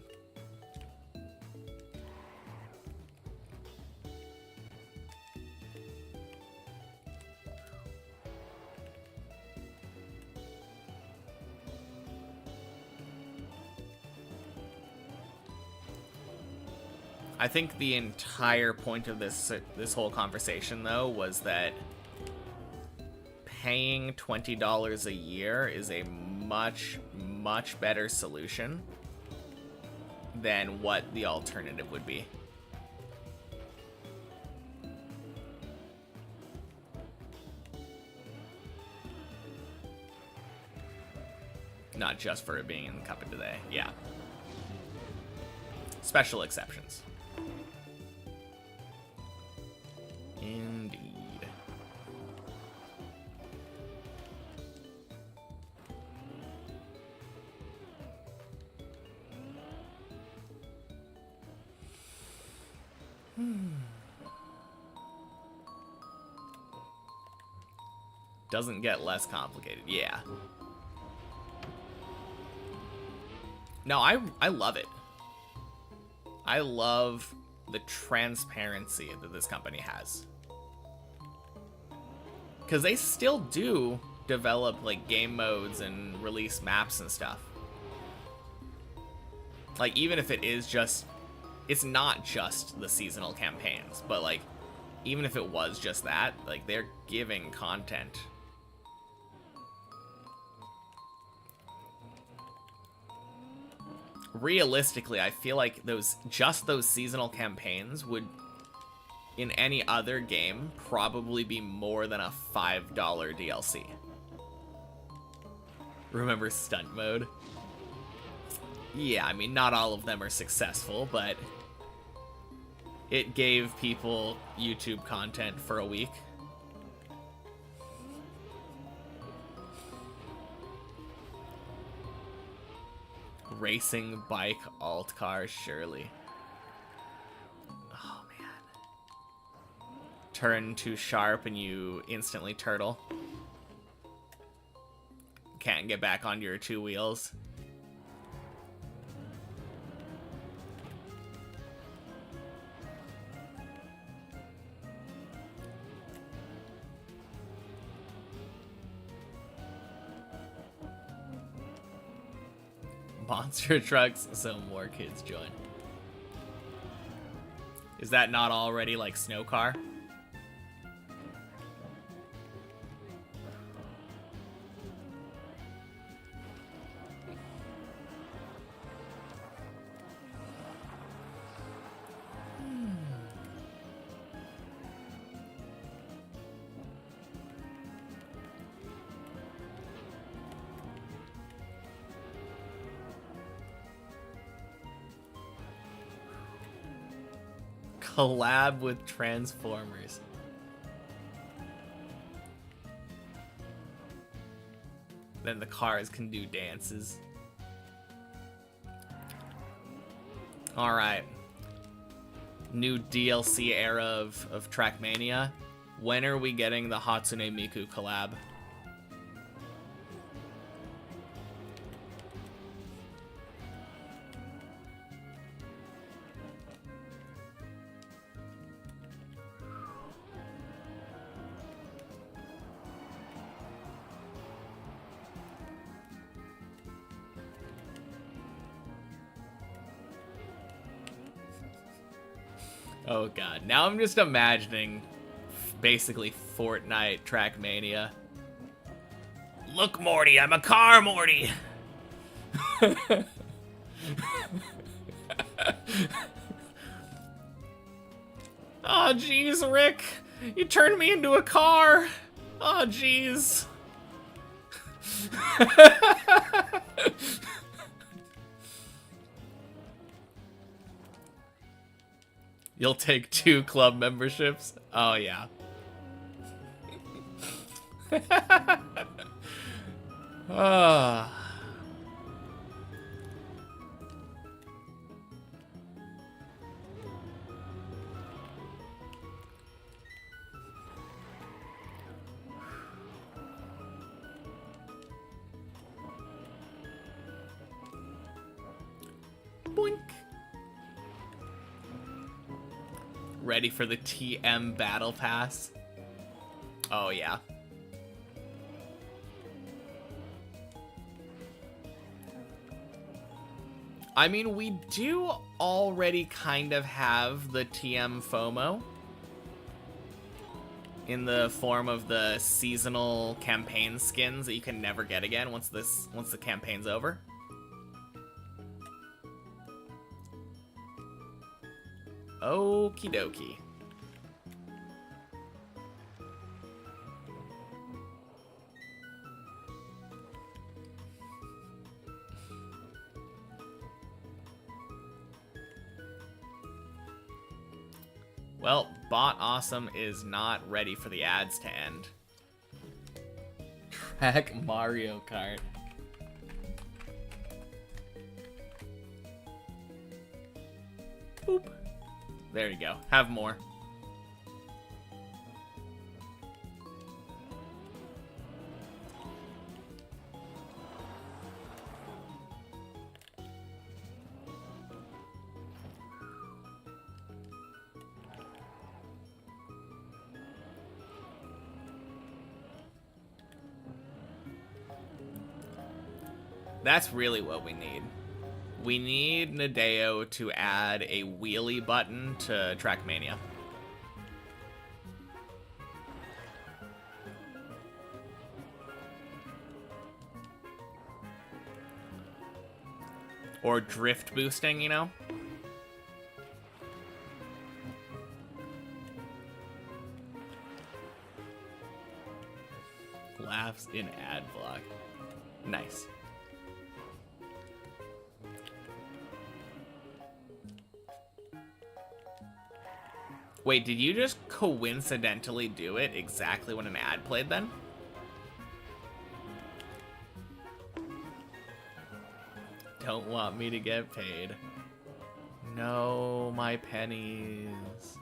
I think the entire point of this whole conversation, though, was that paying $20 a year is a much, much better solution than what the alternative would be. Not just for it being in the Cup of today. Yeah. Special exceptions. Indeed. Doesn't get less complicated. Yeah. No, I love it. I love the transparency that this company has. Because they still do develop, like, game modes and release maps and stuff. Like, even if it is just... It's not just the seasonal campaigns, but, like, even if it was just that, like, they're giving content. Realistically, I feel like those seasonal campaigns would, in any other game, probably be more than a $5 DLC. Remember stunt mode? Yeah, I mean, not all of them are successful, but it gave people YouTube content for a week. Racing bike alt car, surely. Oh man. Turn too sharp and you instantly turtle. Can't get back onto your two wheels. Monster trucks, so more kids join. Is that not already like Snow Car? Collab with Transformers. Then the cars can do dances. Alright. New DLC era of Trackmania. When are we getting the Hatsune Miku collab? Oh god, now I'm just imagining basically Fortnite Trackmania. Look, Morty, I'm a car, Morty! Oh jeez, Rick! You turned me into a car! Oh jeez! You'll take 2 club memberships? Oh, yeah. Ah. Boink. Ready for the TM Battle Pass? Oh, yeah. I mean, we do already kind of have the TM FOMO in the form of the seasonal campaign skins that you can never get again once the campaign's over. Okie dokie. Well, Bot Awesome is not ready for the ads to end. Track Mario Kart. Boop. There you go. Have more. That's really what we need. We need Nadeo to add a wheelie button to Trackmania. Or drift boosting, you know? Laughs in ad block. Nice. Wait, did you just coincidentally do it exactly when an ad played then? Don't want me to get paid. No, my pennies.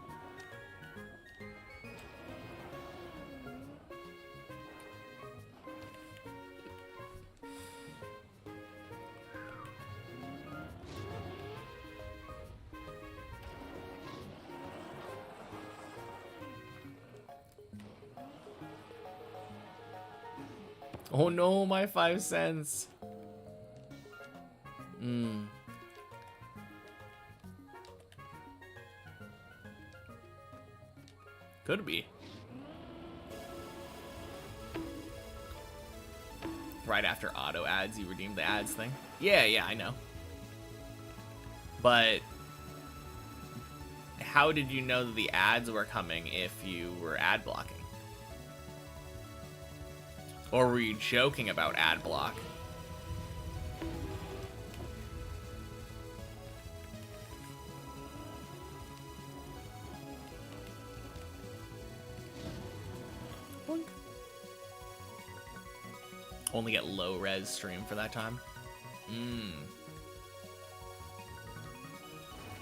Oh no, my 5 cents. Could be. Right after auto ads, you redeem the ads thing. Yeah, I know. But how did you know that the ads were coming if you were ad blocking? Or were you joking about ad block? Boink. Only get low res stream for that time?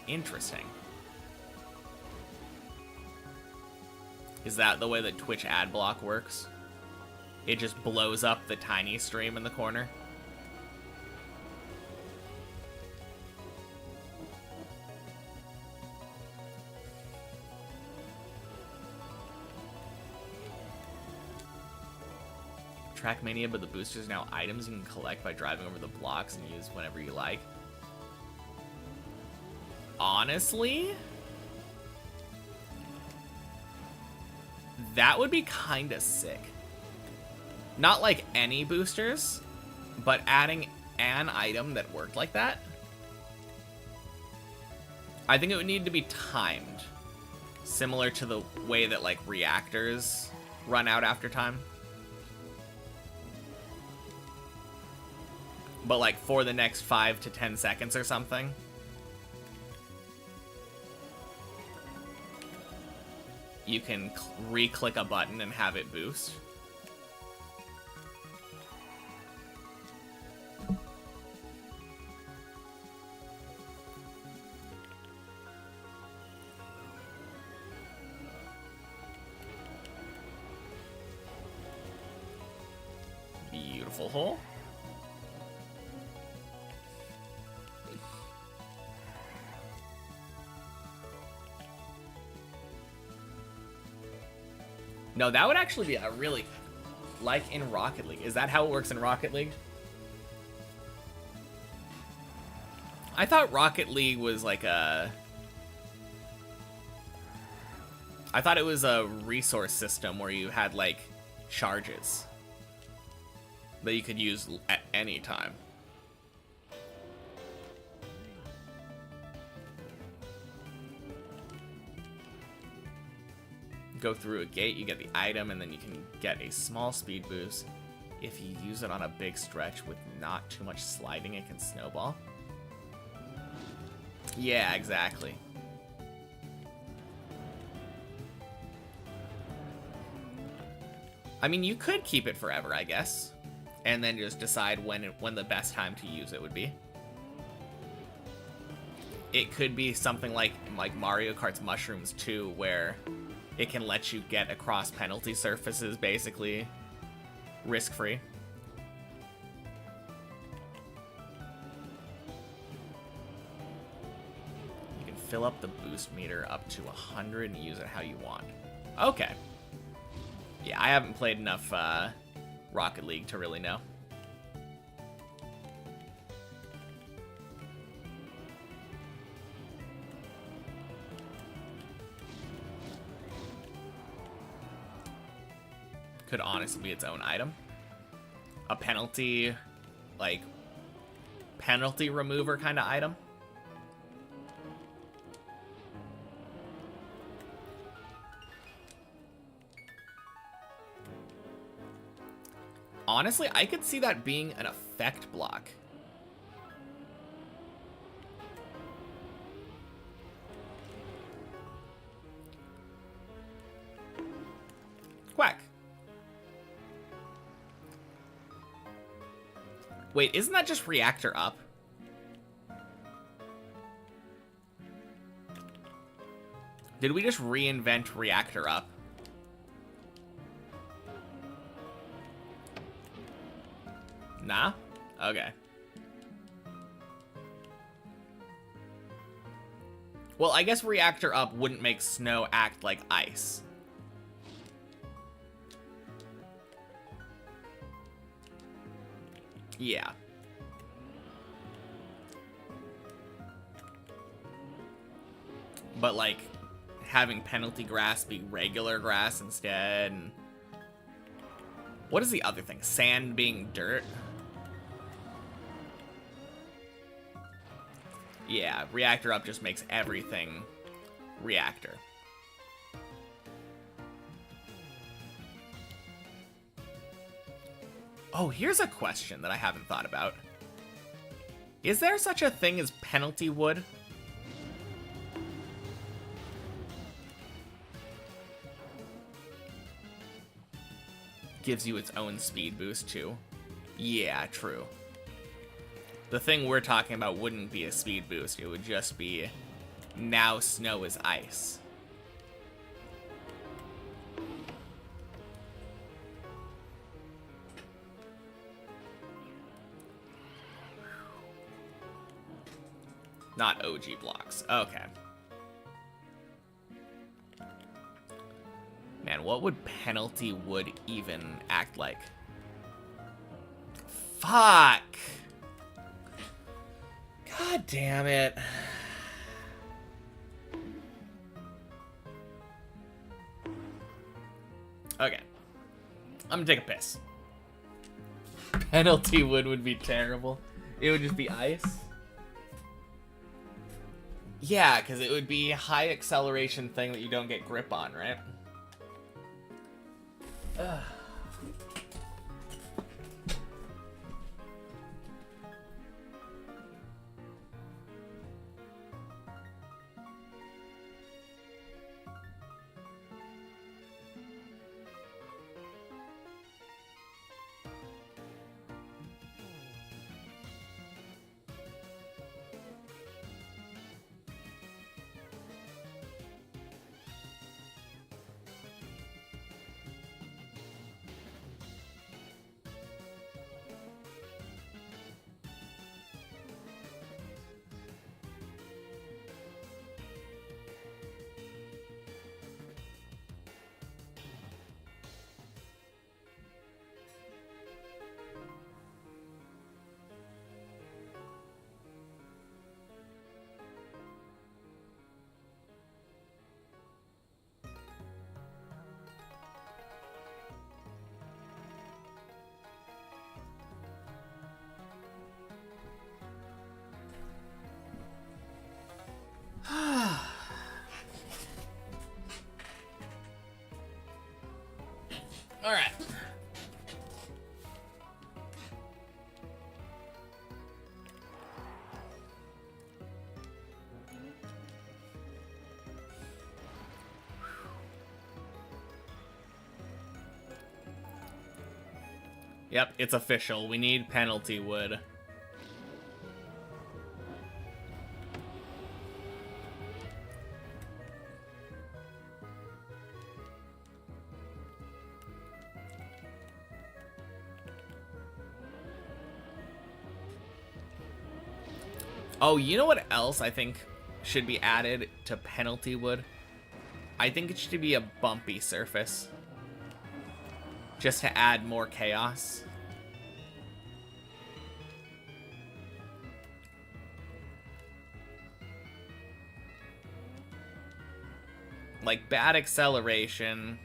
Interesting. Is that the way that Twitch ad block works? It just blows up the tiny stream in the corner. Trackmania, but the boosters now items you can collect by driving over the blocks and use whenever you like. Honestly, That would be kind of sick. Not like any boosters, but adding an item that worked like that. I think it would need to be timed. Similar to the way that, like, reactors run out after time. But, like, for the next 5 to 10 seconds or something. You can re-click a button and have it boost. Beautiful hole. No, that would actually be a really, like in Rocket League. Is that how it works in Rocket League? I thought Rocket League was like a... I thought it was a resource system where you had, like, charges that you could use at any time. Go through a gate, you get the item, and then you can get a small speed boost. If you use it on a big stretch with not too much sliding, it can snowball. Yeah, exactly. I mean, you could keep it forever, I guess, and then just decide when the best time to use it would be. It could be something like Mario Kart's Mushrooms 2, where it can let you get across penalty surfaces, basically, risk-free. You can fill up the boost meter up to 100 and use it how you want. Okay. Yeah, I haven't played enough Rocket League to really know. Could honestly be its own item. A penalty, like, penalty remover kind of item. Honestly, I could see that being an effect block. Quack. Wait, isn't that just reactor up? Did we just reinvent reactor up? Nah? Okay. Well, I guess reactor up wouldn't make snow act like ice. Yeah. But, like, having penalty grass be regular grass instead. And what is the other thing? Sand being dirt? Yeah, reactor up just makes everything reactor. Oh, here's a question that I haven't thought about. Is there such a thing as penalty wood? Gives you its own speed boost, too. Yeah, true. The thing we're talking about wouldn't be a speed boost. It would just be, now snow is ice. Not OG blocks. Okay. Man, what would penalty wood even act like? Fuck! God damn it. Okay. I'm gonna take a piss. Penalty would be terrible. It would just be ice. Yeah, because it would be high acceleration thing that you don't get grip on, right? Ugh. All right. Yep, it's official. We need penalty wood. Oh, you know what else I think should be added to penalty wood? I think it should be a bumpy surface. Just to add more chaos. Like bad acceleration,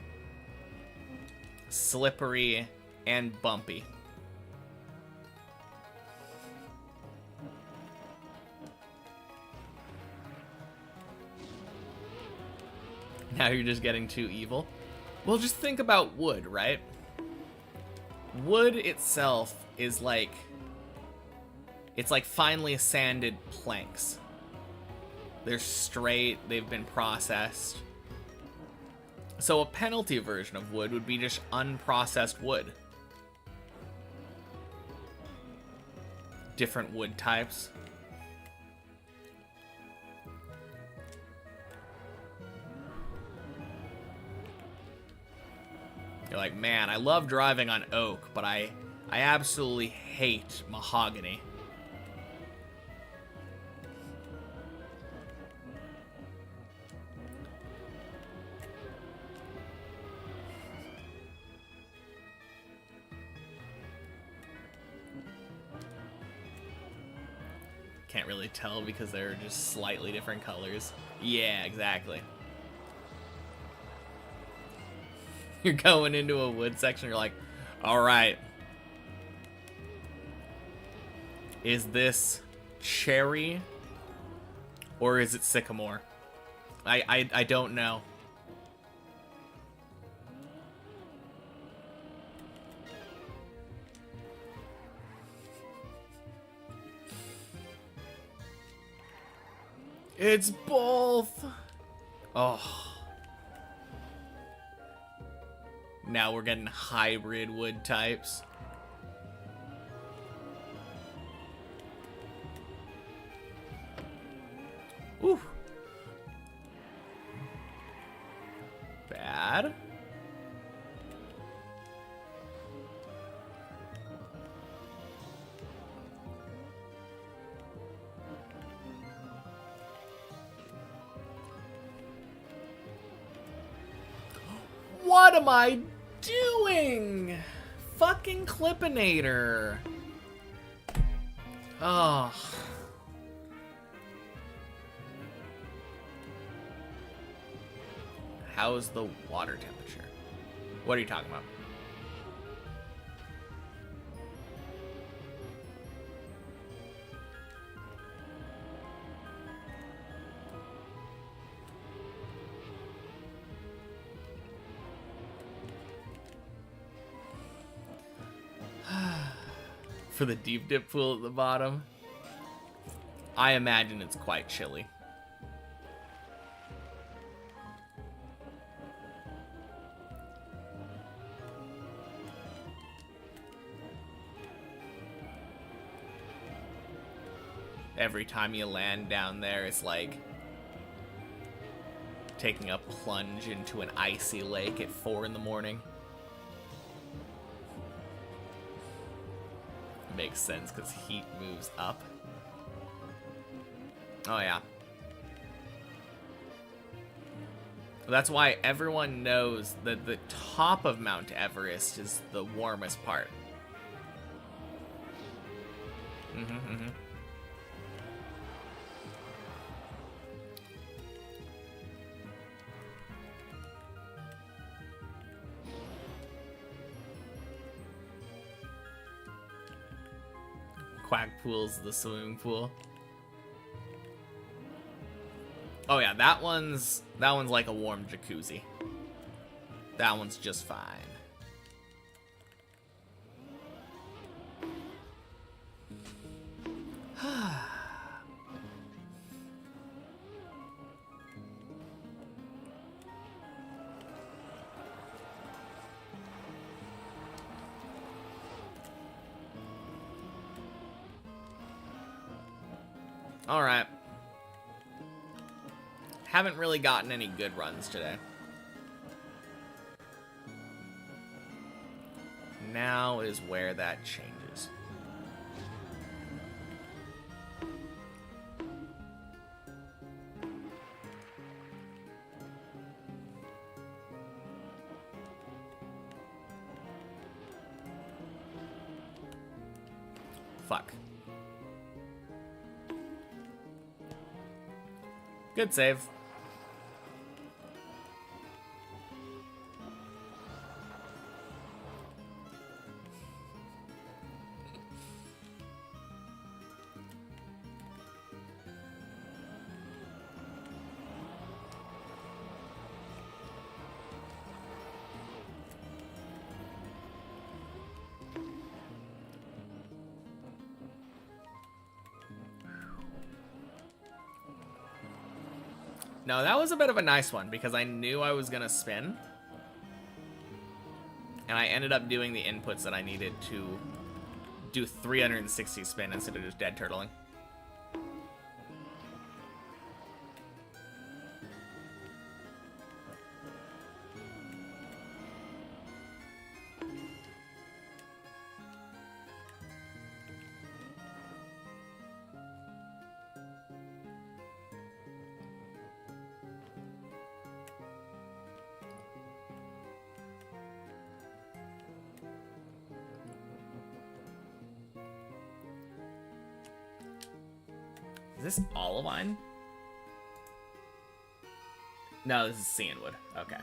slippery, and bumpy. Now you're just getting too evil. Well, just think about wood, right? Wood itself is like... It's like finely sanded planks. They're straight, they've been processed. So a penalty version of wood would be just unprocessed wood. Different wood types. You're like, man, I love driving on oak, but I absolutely hate mahogany. Can't really tell because they're just slightly different colors. Yeah, exactly. You're going into a wood section, you're like, all right. Is this cherry or is it sycamore? I don't know. It's both. Oh. Now we're getting hybrid wood types. Ooh. Bad. What am I doing? Fucking Clippinator. Oh. How's the water temperature? What are you talking about? For the deep dip pool at the bottom, I imagine it's quite chilly. Every time you land down there, it's like taking a plunge into an icy lake at 4 in the morning. Makes sense because heat moves up. Oh yeah. That's why everyone knows that the top of Mount Everest is the warmest part. Quack pool's the swimming pool. Oh yeah, that one's like a warm jacuzzi. That one's just fine. All right. Haven't really gotten any good runs today. Now is where that changes. Fuck. Good save. No, that was a bit of a nice one because I knew I was gonna spin. And I ended up doing the inputs that I needed to do 360 spin instead of just dead turtling. Is this olivine? No, this is cianwood. Okay.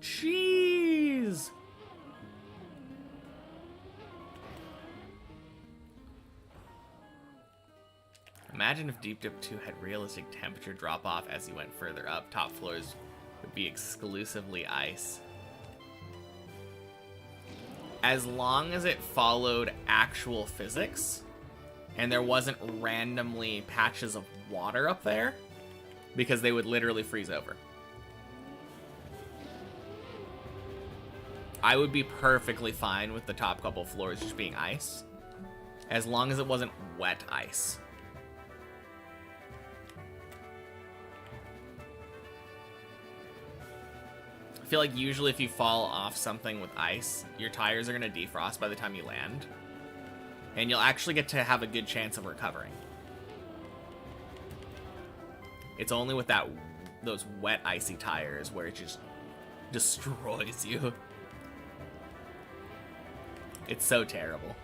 Jeez. Imagine if Deep Dip 2 had realistic temperature drop off as you went further up. Top floors would be exclusively ice. As long as it followed actual physics and there wasn't randomly patches of water up there, because they would literally freeze over. I would be perfectly fine with the top couple floors just being ice, as long as it wasn't wet ice. I feel like usually if you fall off something with ice, your tires are going to defrost by the time you land, and you'll actually get to have a good chance of recovering. It's only with that those wet, icy tires where it just destroys you. It's so terrible.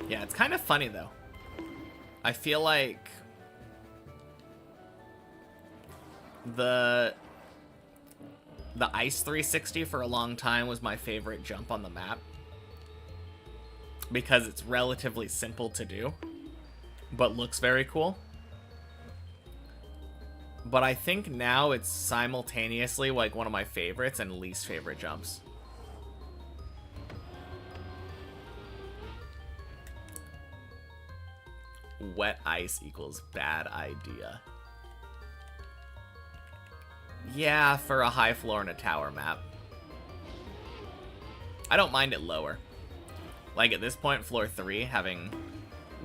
Yeah, it's kind of funny though. I feel like the ice 360 for a long time was my favorite jump on the map because it's relatively simple to do but looks very cool. But I think now it's simultaneously like one of my favorites and least favorite jumps. Wet ice equals bad idea. Yeah, for a high floor and a tower map. I don't mind it lower. Like at this point, floor 3, having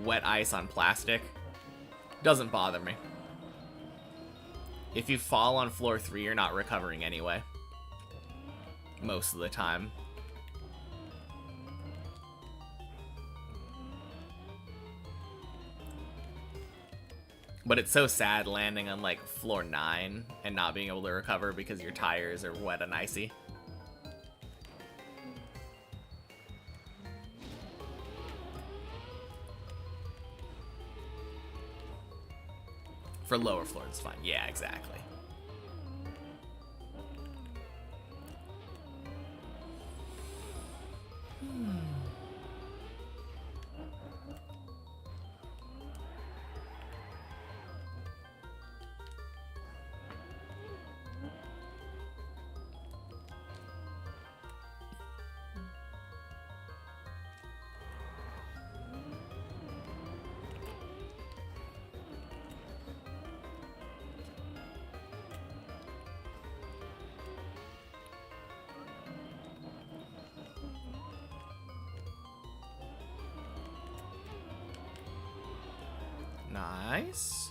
wet ice on plastic doesn't bother me. If you fall on floor 3, you're not recovering anyway. Most of the time. But it's so sad landing on like floor 9 and not being able to recover because your tires are wet and icy. For lower floors, it's fine. Yeah, exactly. Nice.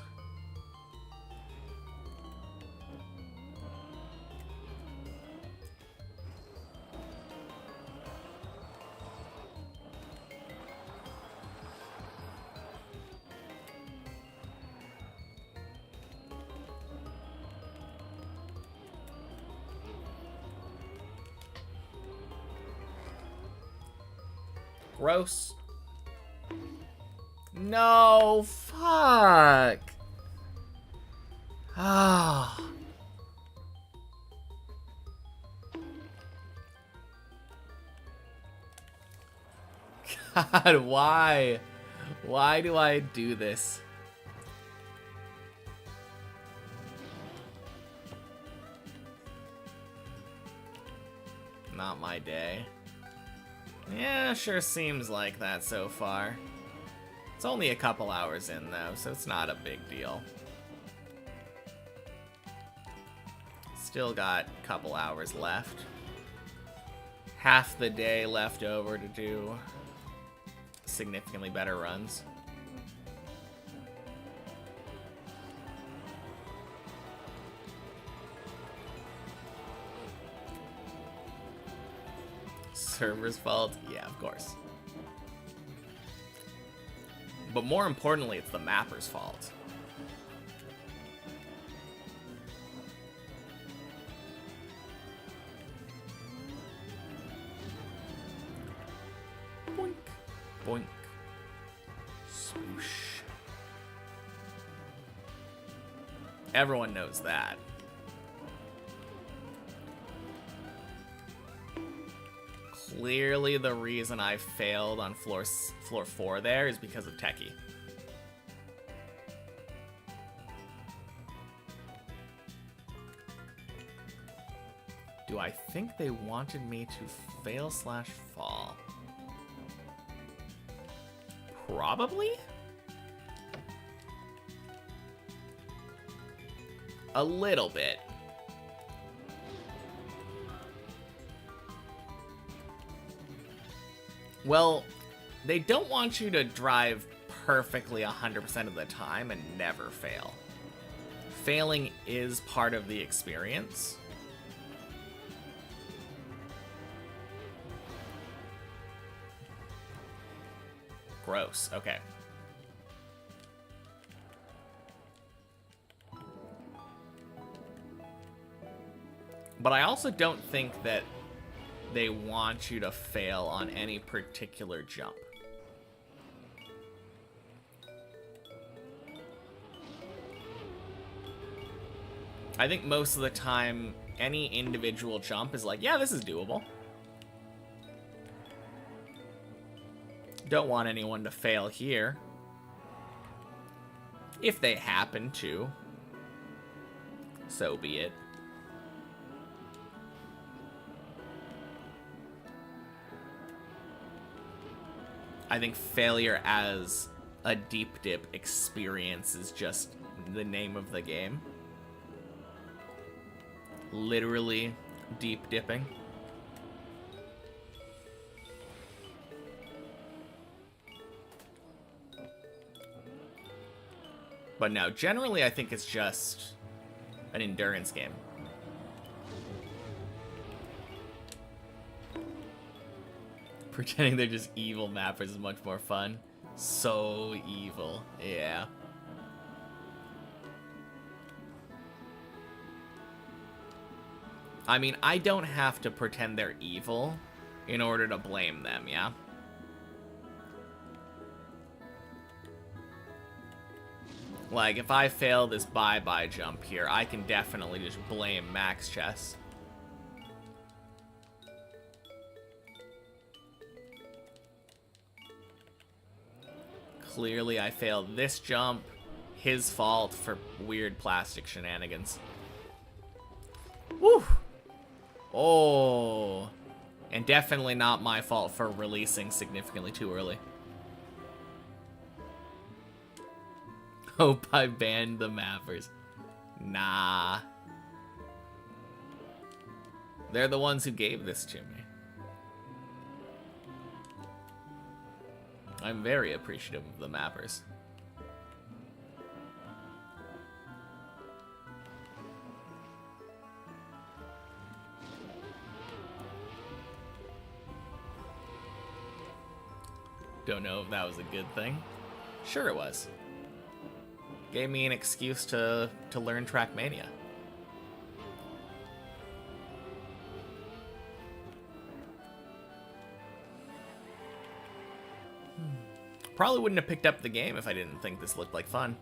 Gross. No, fuck. Ah. God, why? Why do I do this? Not my day. Yeah, sure seems like that so far. It's only a couple hours in, though, so it's not a big deal. Still got a couple hours left. Half the day left over to do significantly better runs. Server's fault? Yeah, of course. But more importantly, it's the mapper's fault. Boink, boink, swoosh. Everyone knows that. Clearly the reason I failed on floor 4 there is because of Techie. Do I think they wanted me to fail/fall? Probably? A little bit. Well, they don't want you to drive perfectly 100% of the time and never fail. Failing is part of the experience. Gross. Okay. But I also don't think that they want you to fail on any particular jump. I think most of the time, any individual jump is like, yeah, this is doable. Don't want anyone to fail here. If they happen to, so be it. I think failure as a deep dip experience is just the name of the game. Literally deep dipping. But no, generally I think it's just an endurance game. Pretending they're just evil mappers is much more fun. So evil, yeah. I mean, I don't have to pretend they're evil in order to blame them, yeah? Like, if I fail this bye-bye jump here, I can definitely just blame Max Chess. Clearly, I failed this jump. His fault for weird plastic shenanigans. Woo! Oh. And definitely not my fault for releasing significantly too early. Hope I banned the mappers. Nah. They're the ones who gave this to me. I'm very appreciative of the mappers. Don't know if that was a good thing. Sure it was. Gave me an excuse to learn Trackmania. Probably wouldn't have picked up the game if I didn't think this looked like fun.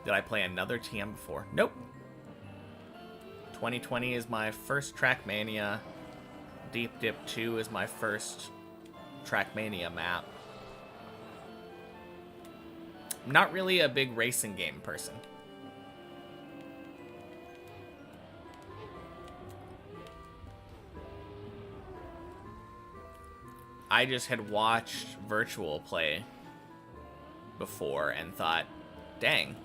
Did I play another TM before? Nope. 2020 is my first Trackmania. Deep Dip 2 is my first Trackmania map. I'm not really a big racing game person. I just had watched Virtual play before and thought, dang.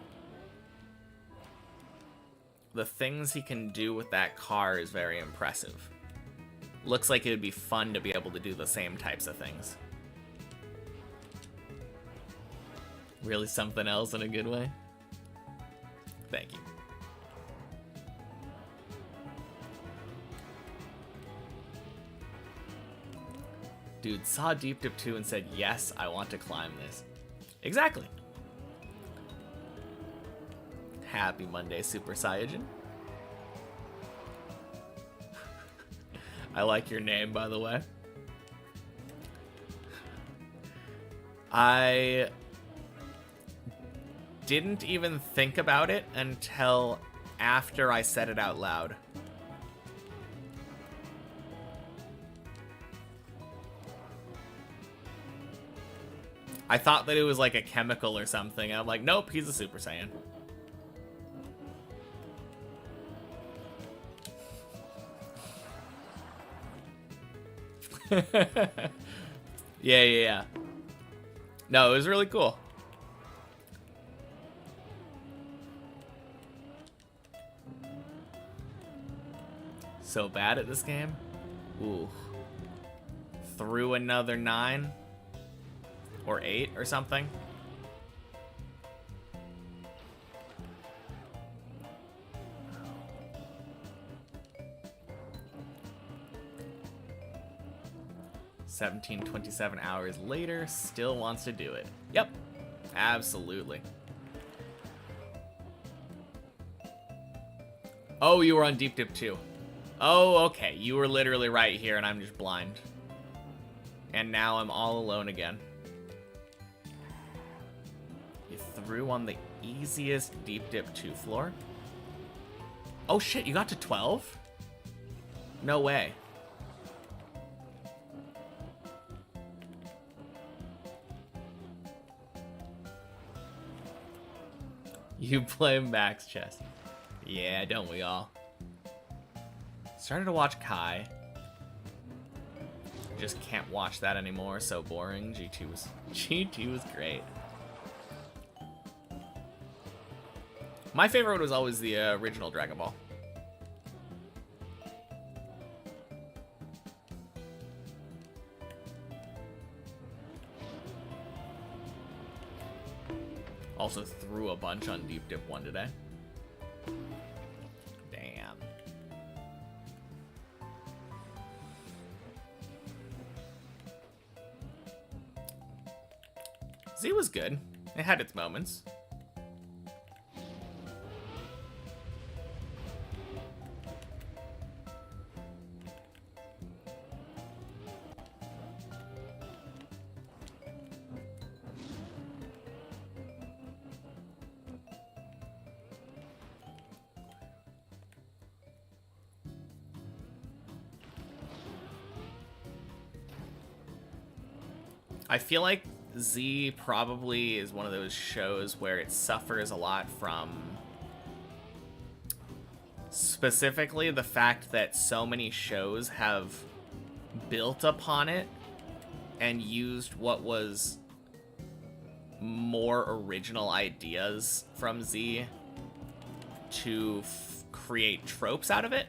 The things he can do with that car is very impressive. Looks like it would be fun to be able to do the same types of things. Really something else in a good way? Thank you. Dude saw Deep Dip 2 and said, yes, I want to climb this. Exactly. Happy Monday, Super Saiyajin. I like your name, by the way. I didn't even think about it until after I said it out loud. I thought that it was like a chemical or something. I'm like, nope, he's a Super Saiyan. Yeah. No, it was really cool. So bad at this game. Ooh. Through another 9 or 8 or something. $17.27 hours later, still wants to do it. Yep, absolutely. Oh, you were on Deep Dip too. Oh, okay. You were literally right here, and I'm just blind. And now I'm all alone again. You threw on the easiest Deep Dip 2 floor? Oh shit, you got to 12? No way. You play Max Chess. Yeah, don't we all? Started to watch Kai. Just can't watch that anymore, so boring. G2 was great. My favorite was always the original Dragon Ball. Also threw a bunch on Deep Dip 1 today. Damn. Z was good. It had its moments. I feel like Z probably is one of those shows where it suffers a lot from specifically the fact that so many shows have built upon it and used what was more original ideas from Z to create tropes out of it.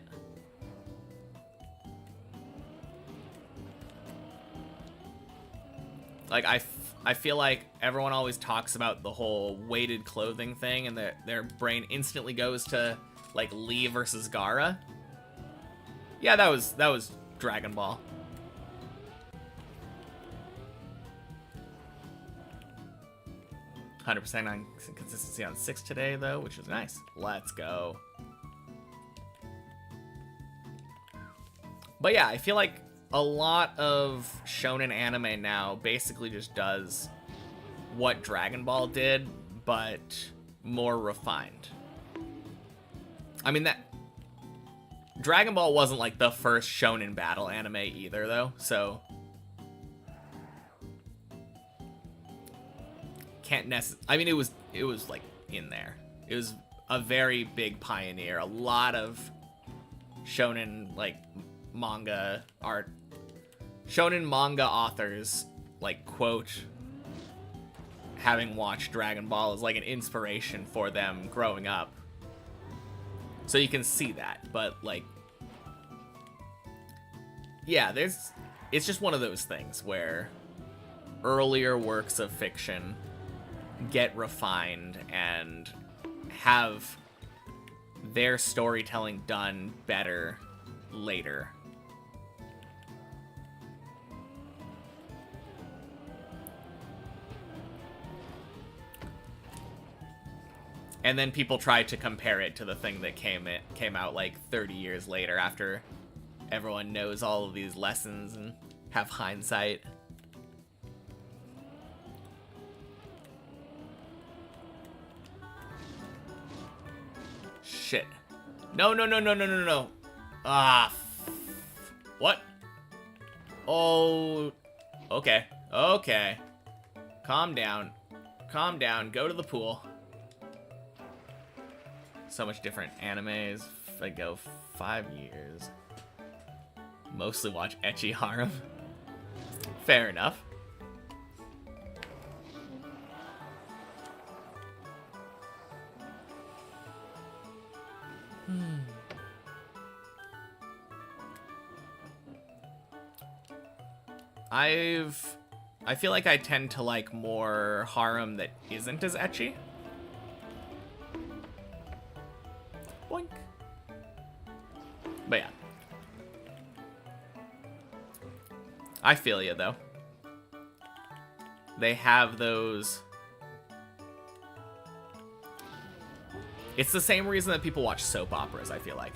Like, I feel like everyone always talks about the whole weighted clothing thing, and their brain instantly goes to, like, Lee versus Gaara. Yeah, that was Dragon Ball. %, on consistency on 6 today, though, which is nice. Let's go. But yeah, I feel like a lot of shonen anime now basically just does what Dragon Ball did, but more refined. I mean, that Dragon Ball wasn't like the first shonen battle anime either, though, so can't I mean, it was like in there. It was a very big pioneer. A lot of shonen like manga art, shonen manga authors like quote having watched Dragon Ball as like an inspiration for them growing up. So you can see that, but like, yeah, it's just one of those things where earlier works of fiction get refined and have their storytelling done better later. And then people try to compare it to the thing that came out like 30 years later after everyone knows all of these lessons and have hindsight. Shit. No. Ah. What? Oh. Okay. Okay. Calm down. Calm down. Go to the pool. So much different animes. I go 5 years. Mostly watch ecchi harem. Fair enough. I feel like I tend to like more harem that isn't as ecchi. Boink. But yeah. I feel you though. They have those. It's the same reason that people watch soap operas, I feel like.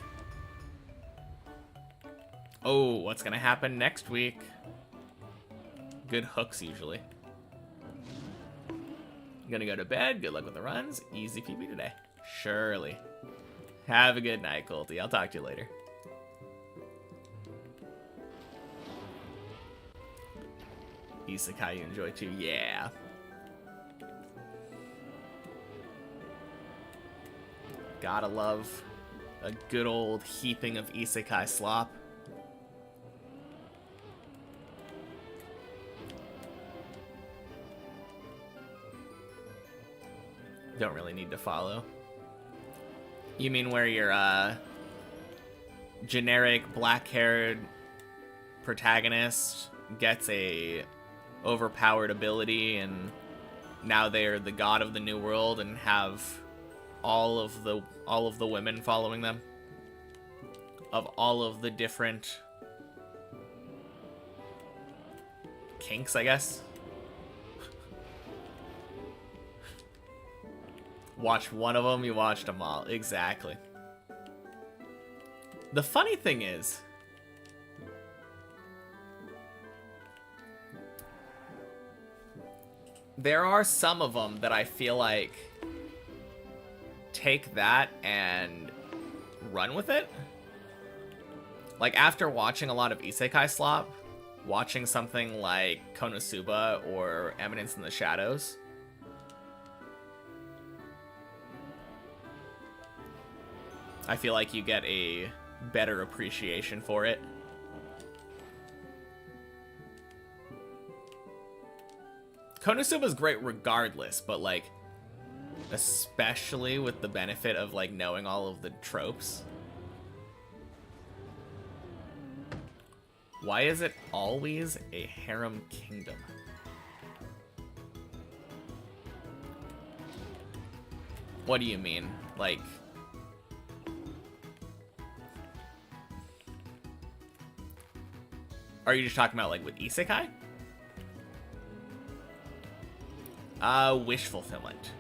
Oh, what's gonna happen next week? Good hooks, usually. Gonna go to bed. Good luck with the runs. Easy peepee today. Surely. Have a good night, Colty. I'll talk to you later. Isekai you enjoy too? Yeah. Gotta love a good old heaping of isekai slop. Don't really need to follow. You mean where your generic black-haired protagonist gets a overpowered ability and now they're the god of the new world and have all of the women following them of all of the different kinks, I guess. Watch one of them, you watched them all. Exactly. The funny thing is, there are some of them that I feel like take that and run with it. Like, after watching a lot of isekai slop, watching something like Konosuba or Eminence in the Shadows, I feel like you get a better appreciation for it. Konosuba's great regardless, but like, especially with the benefit of like knowing all of the tropes. Why is it always a harem kingdom? What do you mean? Like, are you just talking about like with isekai? Wish fulfillment,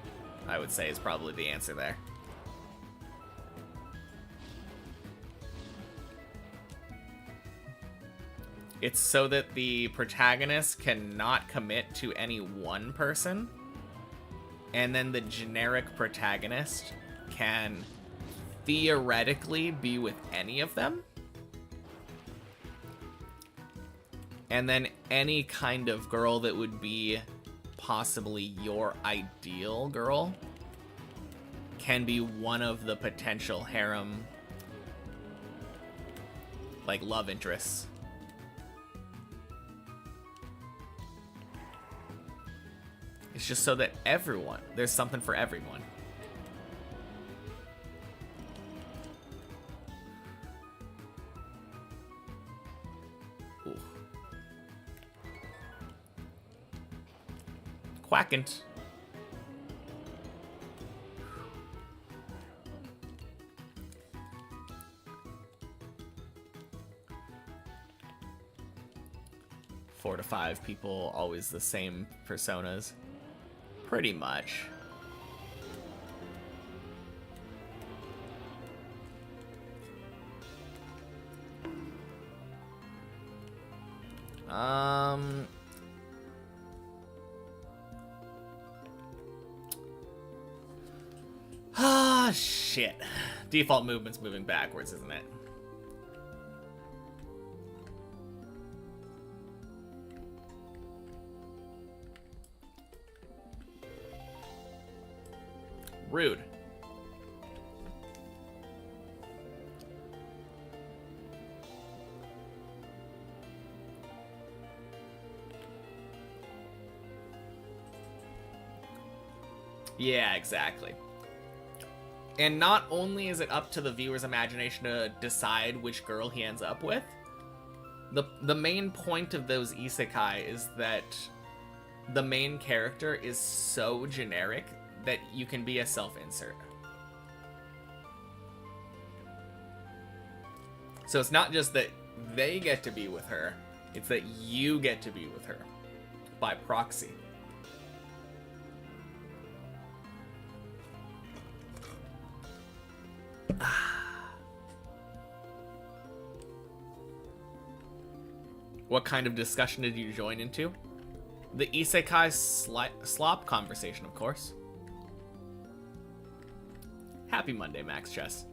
I would say, is probably the answer there. It's so that the protagonist cannot commit to any one person, and then the generic protagonist can theoretically be with any of them. And then any kind of girl that would be possibly your ideal girl can be one of the potential harem, like, love interests. It's just so that everyone, there's something for everyone. Ooh. Quackant. Four to five people, always the same personas. Pretty much. Shit. Default movement's moving backwards, isn't it? Rude. Yeah, exactly. And not only is it up to the viewer's imagination to decide which girl he ends up with, The main point of those isekai is that the main character is so generic that you can be a self-insert. So it's not just that they get to be with her, it's that you get to be with her by proxy. What kind of discussion did you join into? The isekai slop conversation, of course. Happy Monday, Max Chess.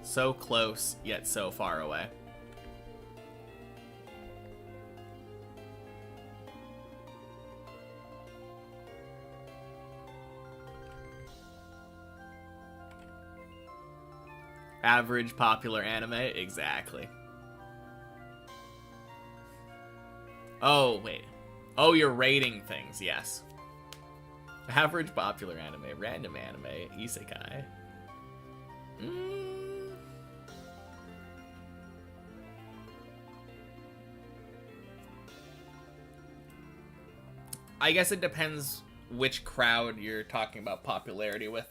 So close, yet so far away. Average popular anime? Exactly. Oh, wait. Oh, you're rating things, yes. Average popular anime, random anime, isekai. I guess it depends which crowd you're talking about popularity with.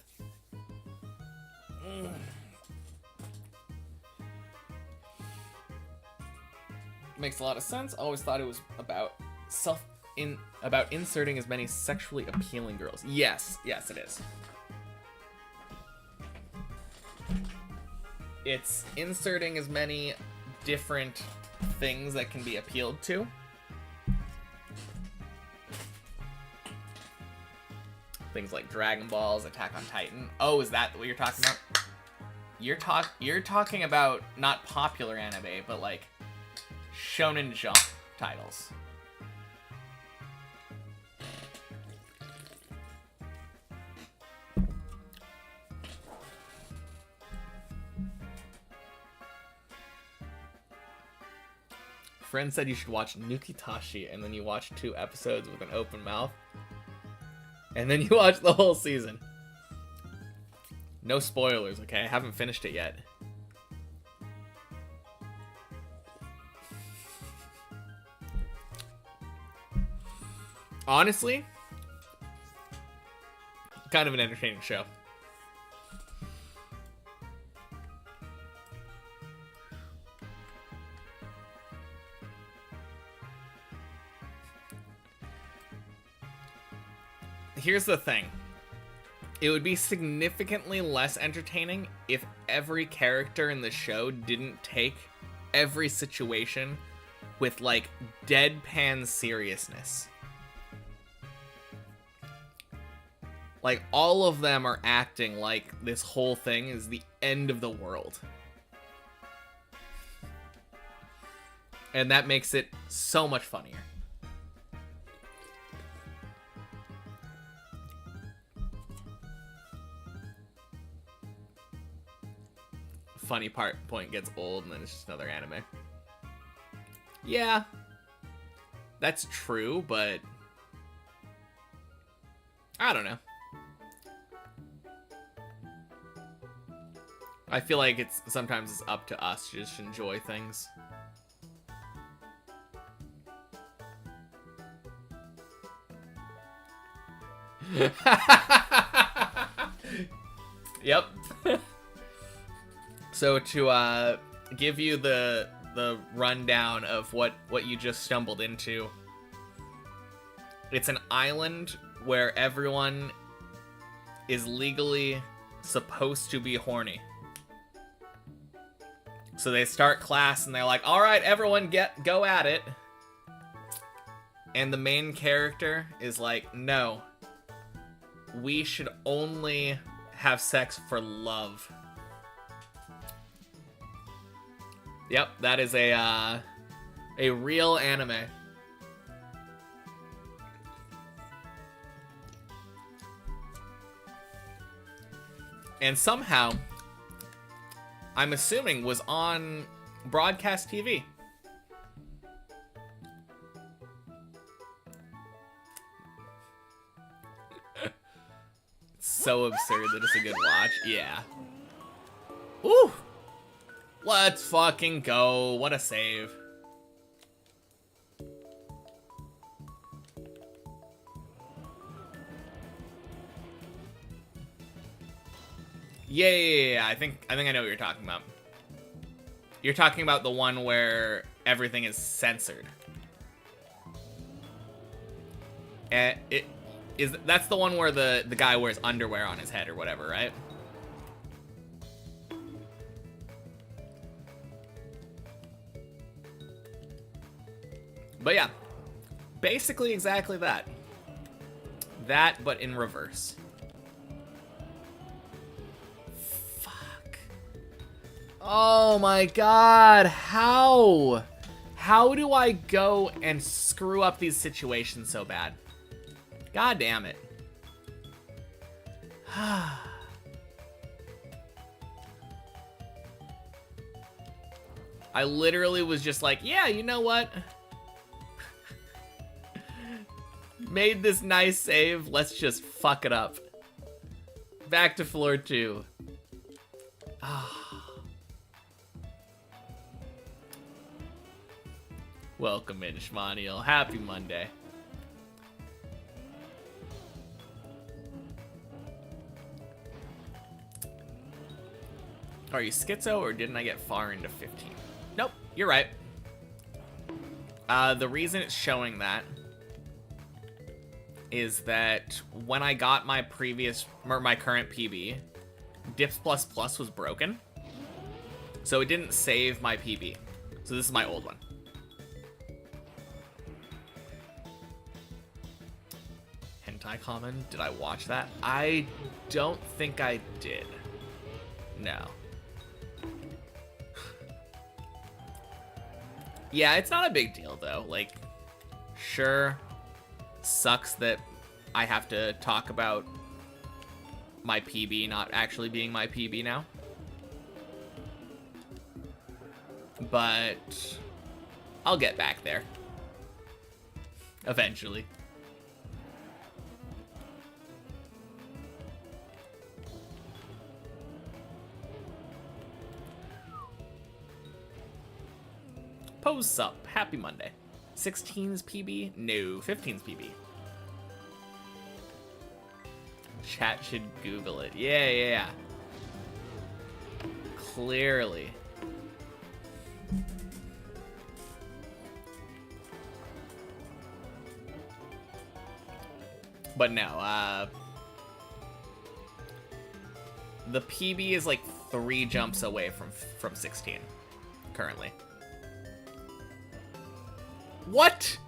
Makes a lot of sense. Always thought it was about about inserting as many sexually appealing girls. Yes, yes it is. It's inserting as many different things that can be appealed to. Things like Dragon Balls, Attack on Titan. Oh, is that what you're talking about? You're talking about not popular anime, but like Shonen Jump titles. Friend said you should watch Nukitashi, and then you watch 2 episodes with an open mouth. And then you watch the whole season. No spoilers, okay? I haven't finished it yet. Honestly, kind of an entertaining show. Here's the thing. It would be significantly less entertaining if every character in the show didn't take every situation with, like, deadpan seriousness. Like, all of them are acting like this whole thing is the end of the world. And that makes it so much funnier. Funny point gets old and then it's just another anime. Yeah, that's true, but I don't know. I feel like sometimes it's up to us to just enjoy things. Yep. So to give you the rundown of what you just stumbled into, it's an island where everyone is legally supposed to be horny. So they start class and they're like, all right, everyone go at it. And the main character is like, no, we should only have sex for love. Yep, that is a real anime. And somehow, I'm assuming, was on broadcast TV. so absurd that it's a good watch. Yeah. Ooh. Let's fucking go. What a save. Yeah. I think I know what you're talking about. You're talking about the one where everything is censored. And that's the one where the guy wears underwear on his head or whatever, right? But yeah, basically exactly that. That, but in reverse. Fuck. Oh my god, how? How do I go and screw up these situations so bad? God damn it. I literally was just like, yeah, you know what? Made this nice save, let's just fuck it up. Back to floor 2. Welcome in, Shmaniel. Happy Monday. Are you schizo, or didn't I get far into 15? Nope, you're right. The reason it's showing that is that when I got my current PB, Dips++ was broken. So it didn't save my PB. So this is my old one. Hentai Common, did I watch that? I don't think I did. No. Yeah, it's not a big deal though. Like, sure, sucks that I have to talk about my PB not actually being my PB now. But I'll get back there. Eventually. Pose sup. Happy Monday. 16's PB? No, 15's PB. Chat should Google it. Yeah. Clearly. But no, the PB is like 3 jumps away from 16 currently. What?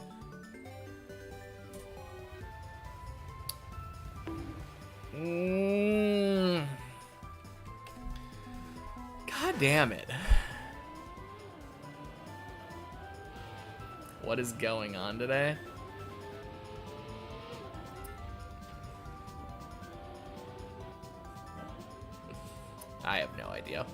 God damn it. What is going on today? I have no idea.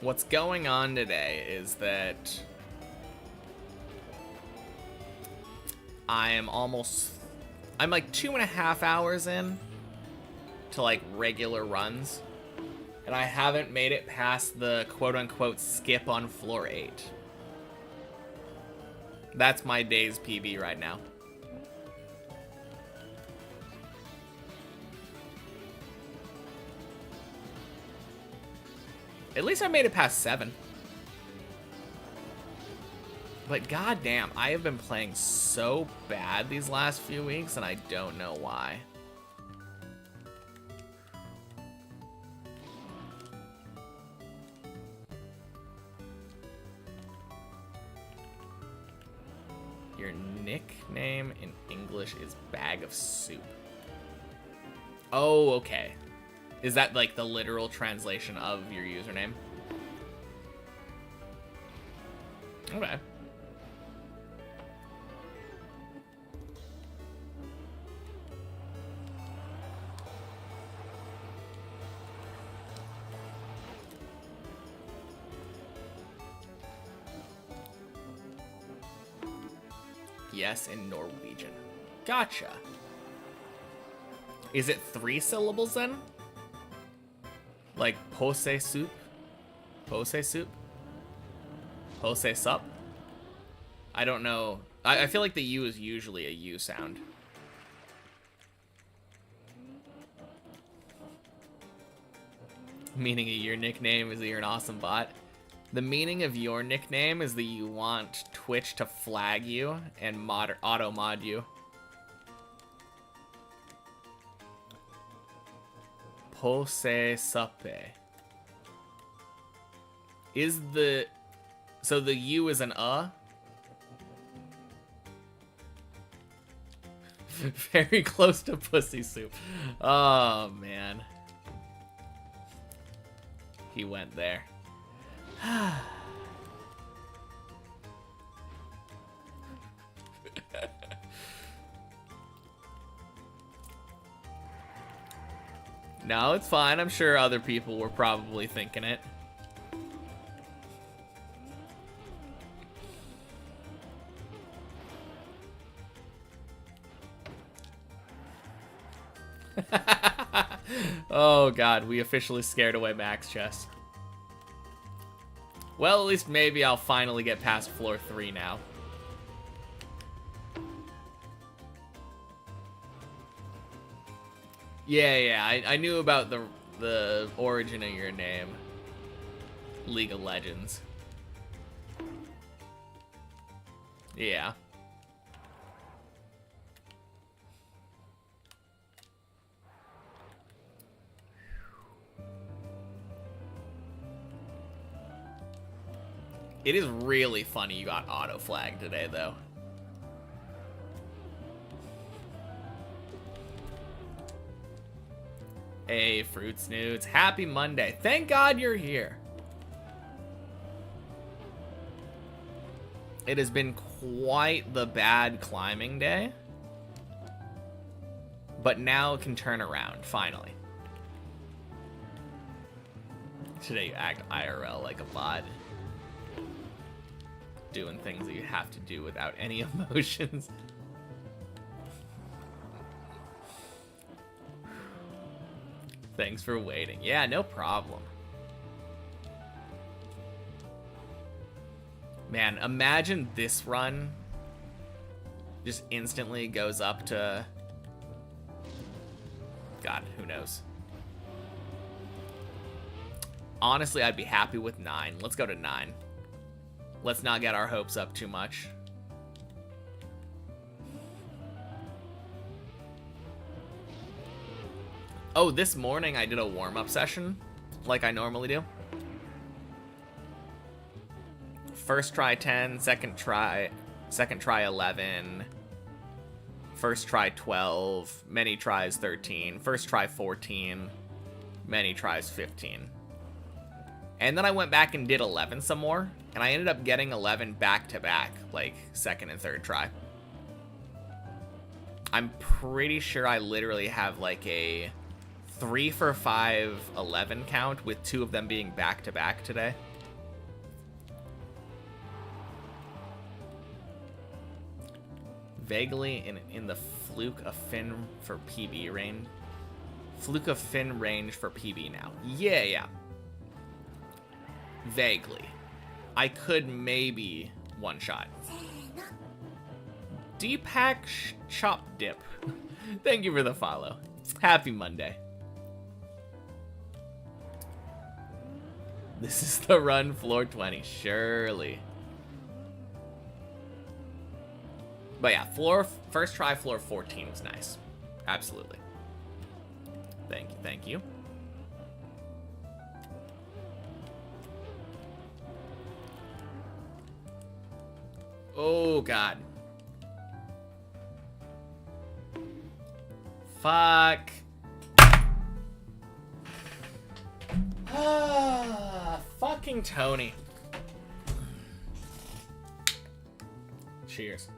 What's going on today is that I'm like 2.5 hours in to like regular runs, and I haven't made it past the quote-unquote skip on floor 8. That's my day's PB right now. At least I made it past 7. But goddamn, I have been playing so bad these last few weeks, and I don't know why. Your nickname in English is Bag of Soup. Oh, okay. Is that like the literal translation of your username? Okay. Yes, in Norwegian. Gotcha. Is it 3 syllables then? Like pose soup? Pose soup? Pose sup? I don't know. I feel like the U is usually a U sound. Meaning of your nickname is that you're an awesome bot. The meaning of your nickname is that you want Twitch to flag you and auto-mod you. Pose suppe. Is the... So the U is an Very close to pussy soup. Oh, man. He went there. No, it's fine. I'm sure other people were probably thinking it. Oh god, we officially scared away Max Chess. Well, at least maybe I'll finally get past floor 3 now. Yeah, I knew about the origin of your name. League of Legends. Yeah. It is really funny you got auto-flagged today, though. Hey, Fruit Snoots. Happy Monday. Thank God you're here. It has been quite the bad climbing day. But now it can turn around, finally. Today you act IRL like a bot. Doing things that you have to do without any emotions. Thanks for waiting. Yeah, no problem. Man, imagine this run just instantly goes up to... God, who knows? Honestly, I'd be happy with 9. Let's go to 9. Let's not get our hopes up too much. Oh, this morning I did a warm-up session, like I normally do. First try 10, second try 11, first try 12, many tries 13, first try 14, many tries 15. And then I went back and did 11 some more, and I ended up getting 11 back-to-back, like second and third try. I'm pretty sure I literally have like a 3 for 5 11 count, with 2 of them being back-to-back today. Vaguely in the fluke of Fin for PB range. Fluke of Fin range for PB now. Yeah. Vaguely. I could maybe one-shot. Deepak Chop Dip. Thank you for the follow. Happy Monday. This is the run, floor 20. Surely. But yeah, first try, floor 14 was nice. Absolutely. Thank you. Oh, God. Fuck. Fucking Tony. Cheers.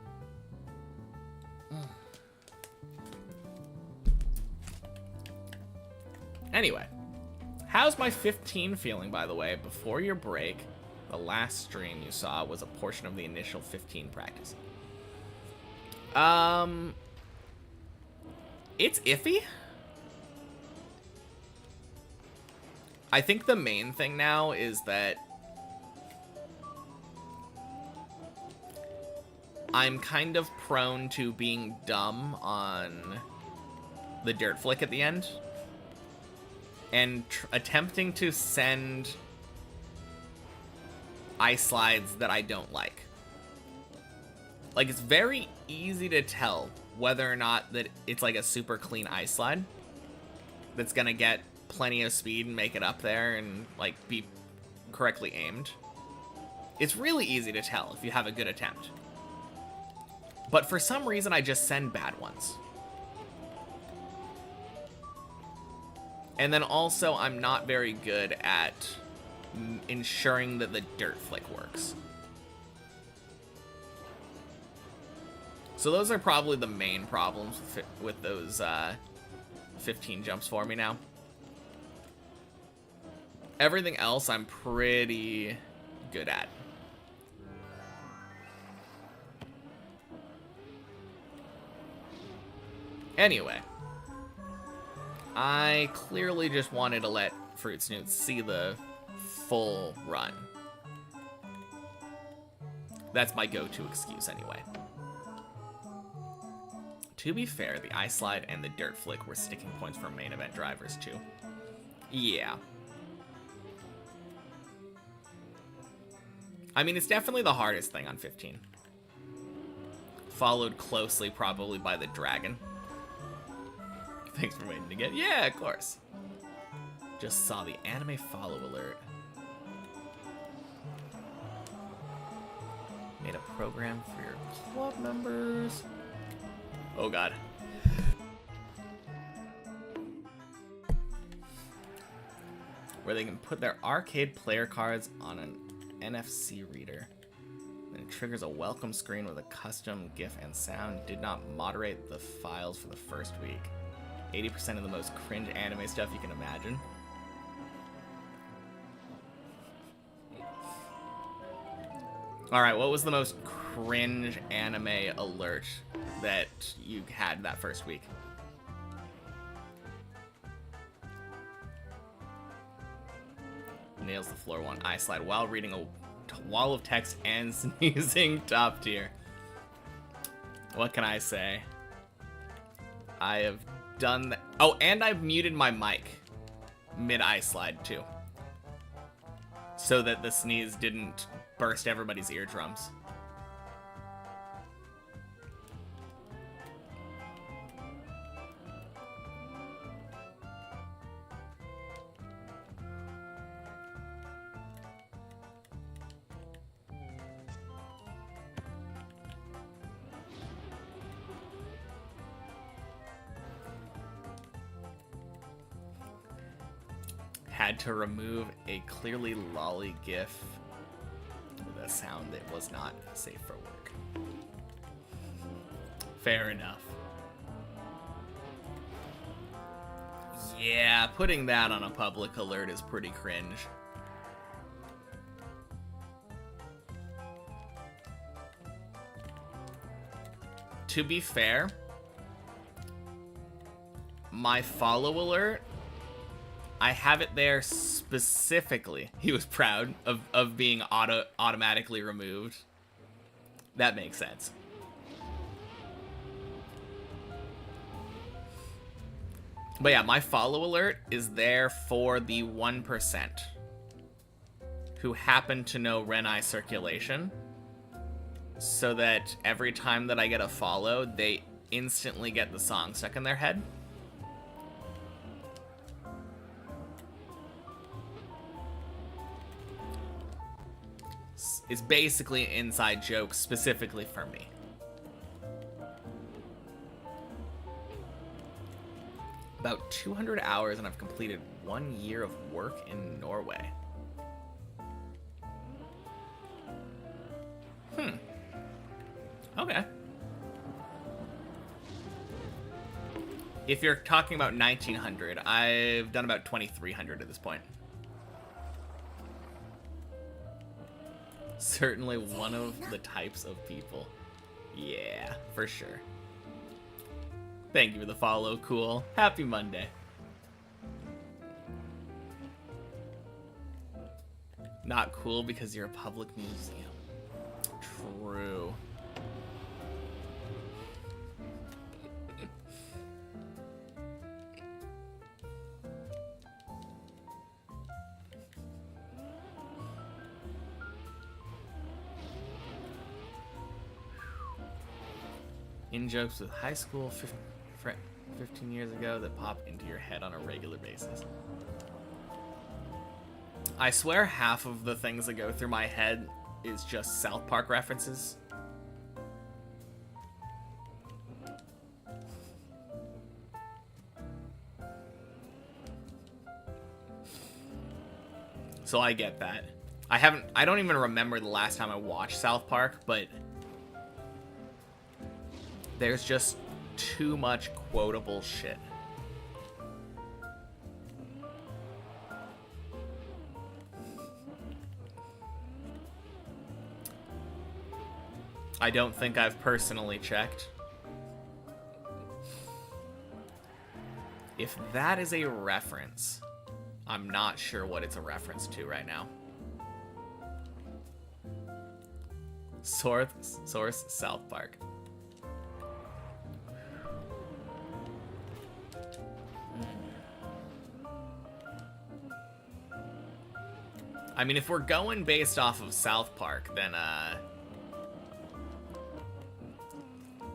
Anyway, how's my 15 feeling, by the way? Before your break, the last stream you saw was a portion of the initial 15 practice. It's iffy. I think the main thing now is that I'm kind of prone to being dumb on the dirt flick at the end and attempting to send ice slides that I don't like. Like, it's very easy to tell whether or not that it's like a super clean ice slide that's gonna get plenty of speed and make it up there and like be correctly aimed. It's really easy to tell if you have a good attempt. But for some reason, I just send bad ones. And then also, I'm not very good at ensuring that the dirt flick works. So those are probably the main problems with those 15 jumps for me now. Everything else I'm pretty good at. Anyway, I clearly just wanted to let Fruit Snoots see the full run. That's my go-to excuse anyway. To be fair, the ice slide and the dirt flick were sticking points for main event drivers too. Yeah. I mean, it's definitely the hardest thing on 15. Followed closely probably by the dragon. Thanks for waiting to get... Yeah, of course. Just saw the anime follow alert. Made a program for your club members. Oh, God. Where they can put their arcade player cards on an NFC reader. Then it triggers a welcome screen with a custom GIF and sound. Did not moderate the files for the first week. 80% of the most cringe anime stuff you can imagine. Alright, what was the most cringe anime alert that you had that first week? Nails the floor one eye slide while reading a wall of text and sneezing. Top tier. What can I say? I have done that. Oh, and I've muted my mic mid eye slide too, so that the sneeze didn't burst everybody's eardrums. Had to remove a clearly lolly gif with a sound that was not safe for work. Fair enough. Yeah, putting that on a public alert is pretty cringe. To be fair, my follow alert, I have it there specifically. He was proud of being automatically removed. That makes sense. But yeah, my follow alert is there for the 1% who happen to know Renai circulation, so that every time that I get a follow, they instantly get the song stuck in their head. It's basically an inside joke specifically for me. About 200 hours and I've completed 1 year of work in Norway. Okay. If you're talking about 1900, I've done about 2300 at this point. Certainly one of the types of people. Yeah, for sure. Thank you for the follow, cool. Happy Monday. Not cool because you're a public museum. True. In jokes with high school 15 years ago that pop into your head on a regular basis. I swear half of the things that go through my head is just South Park references. So I get that. I don't even remember the last time I watched South Park, but there's just too much quotable shit. I don't think I've personally checked. If that is a reference, I'm not sure what it's a reference to right now. Source South Park. I mean, if we're going based off of South Park, then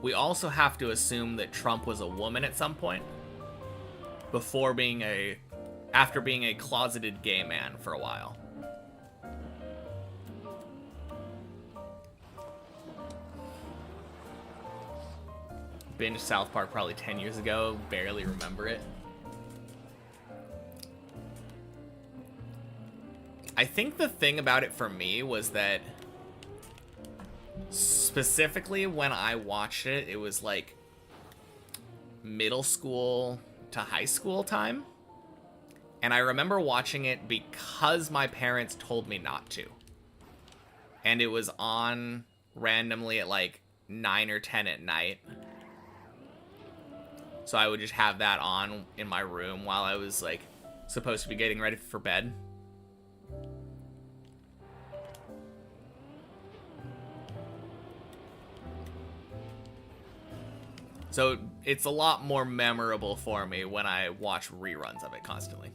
we also have to assume that Trump was a woman at some point after being a closeted gay man for a while. Binged South Park probably 10 years ago, barely remember it. I think the thing about it for me was that specifically when I watched it, it was like middle school to high school time. And I remember watching it because my parents told me not to. And it was on randomly at like 9 or 10 at night. So I would just have that on in my room while I was like supposed to be getting ready for bed. So it's a lot more memorable for me when I watch reruns of it constantly.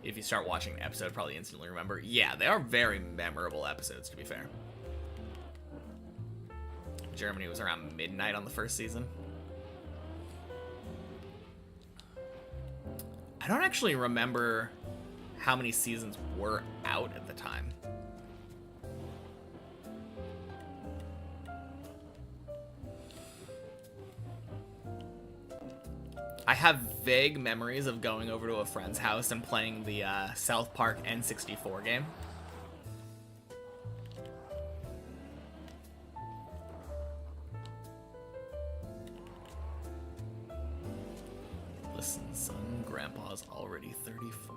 If you start watching an episode, probably instantly remember. Yeah, they are very memorable episodes, to be fair. Germany was around midnight on the first season. I don't actually remember how many seasons were out at the time. I have vague memories of going over to a friend's house and playing the South Park N64 game. Listen, son, Grandpa's already 34.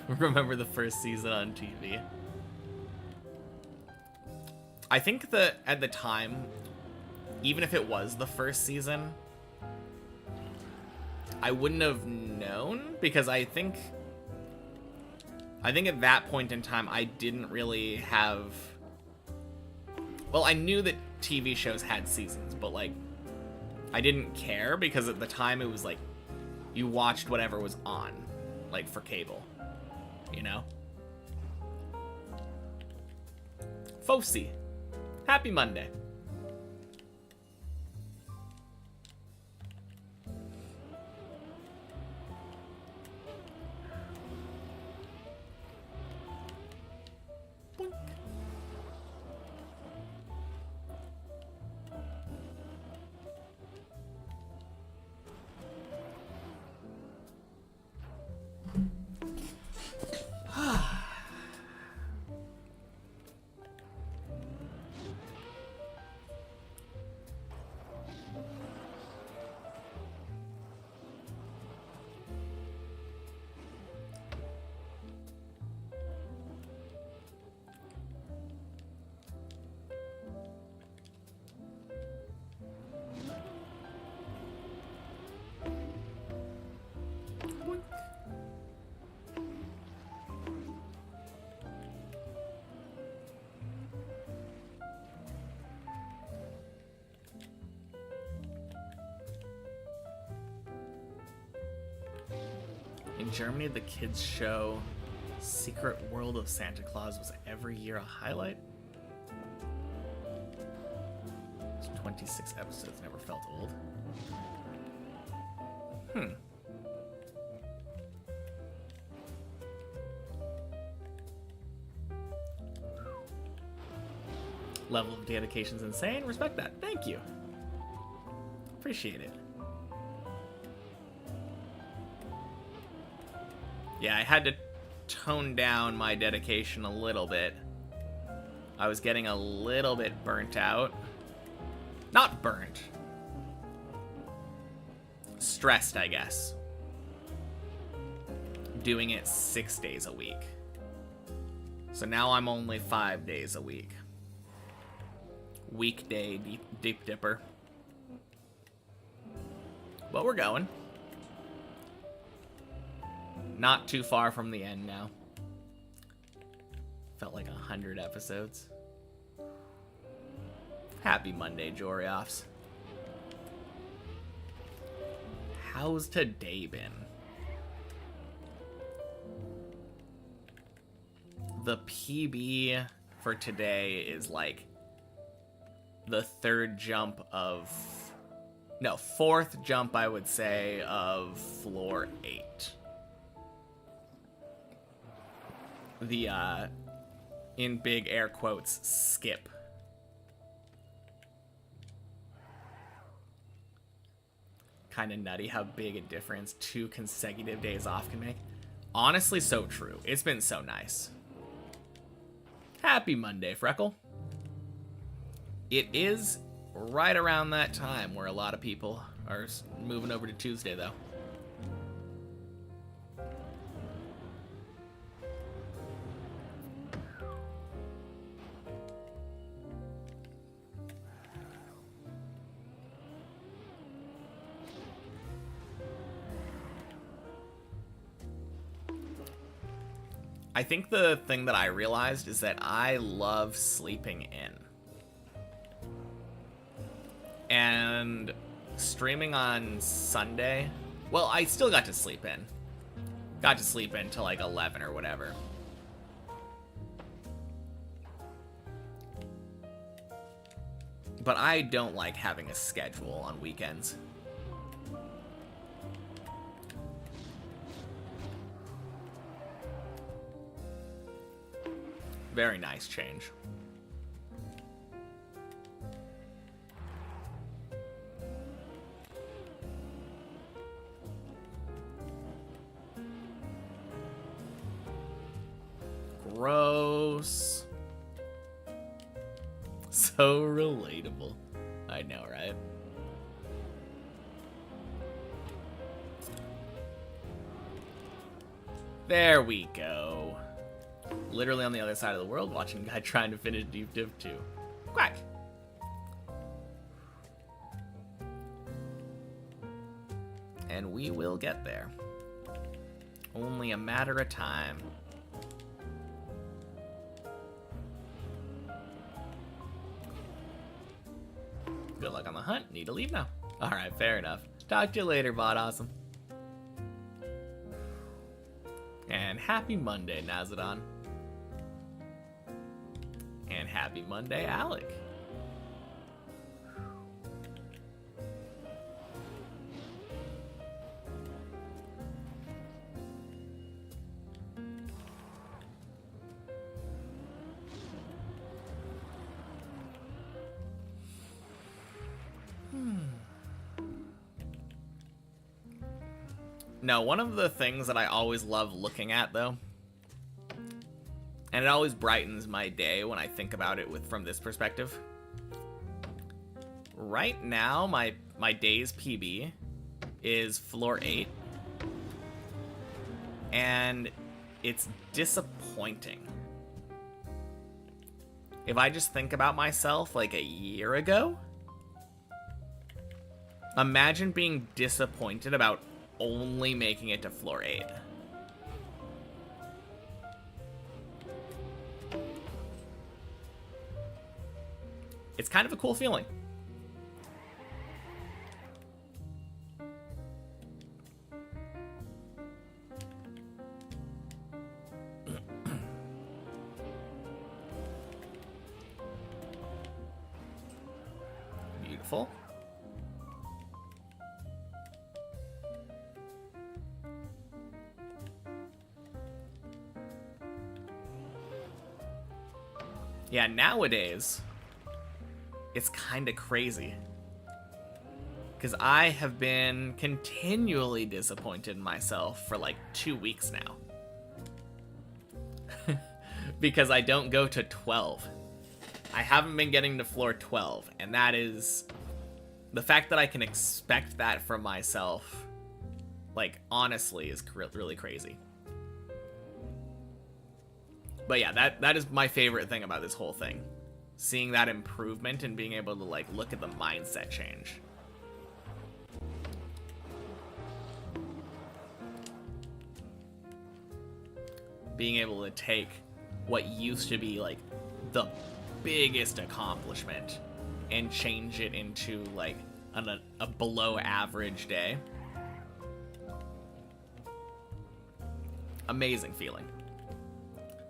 Remember the first season on TV? I think that at the time, even if it was the first season, I wouldn't have known because I think at that point in time I didn't really have, well, I knew that TV shows had seasons, but like I didn't care because at the time it was like you watched whatever was on, like for cable, you know? Fosi, happy Monday. In Germany, the kids show Secret World of Santa Claus was every year a highlight. It's 26 episodes, never felt old. Level of dedication's insane. Respect that. Thank you. Appreciate it. Yeah, I had to tone down my dedication a little bit. I was getting a little bit burnt out. Not burnt. Stressed, I guess. Doing it 6 days a week. So now I'm only 5 days a week. Weekday deep dipper. But we're going. Not too far from the end now. Felt like 100 episodes. Happy Monday, Jorioffs. How's today been? The PB for today is like the third jump of... No, fourth jump, I would say, of floor 8. The, in big air quotes, skip. Kind of nutty how big a difference 2 consecutive days off can make. Honestly, so true. It's been so nice. Happy Monday, Freckle. It is right around that time where a lot of people are moving over to Tuesday, though. I think the thing that I realized is that I love sleeping in. And streaming on Sunday, well, I still got to sleep in. Got to sleep in till like 11 or whatever. But I don't like having a schedule on weekends. Very nice change. Gross. So relatable. I know, right? There we go. Literally on the other side of the world, watching a guy trying to finish Deep Div 2. Quack! And we will get there. Only a matter of time. Good luck on the hunt. Need to leave now. Alright, fair enough. Talk to you later, Bot Awesome. And happy Monday, Nazadon. And happy Monday, Alec. No, one of the things that I always love looking at, though, and it always brightens my day when I think about it from this perspective. Right now, my day's PB is floor 8. And it's disappointing. If I just think about myself like a year ago, imagine being disappointed about only making it to floor 8. It's kind of a cool feeling. Beautiful. Yeah, nowadays, it's kind of crazy. Because I have been continually disappointed in myself for like 2 weeks now. Because I don't go to 12. I haven't been getting to floor 12, and that is... The fact that I can expect that from myself, like, honestly, is really crazy. But yeah, that is my favorite thing about this whole thing. Seeing that improvement and being able to, like, look at the mindset change. Being able to take what used to be, like, the biggest accomplishment and change it into, like, a below average day. Amazing feeling.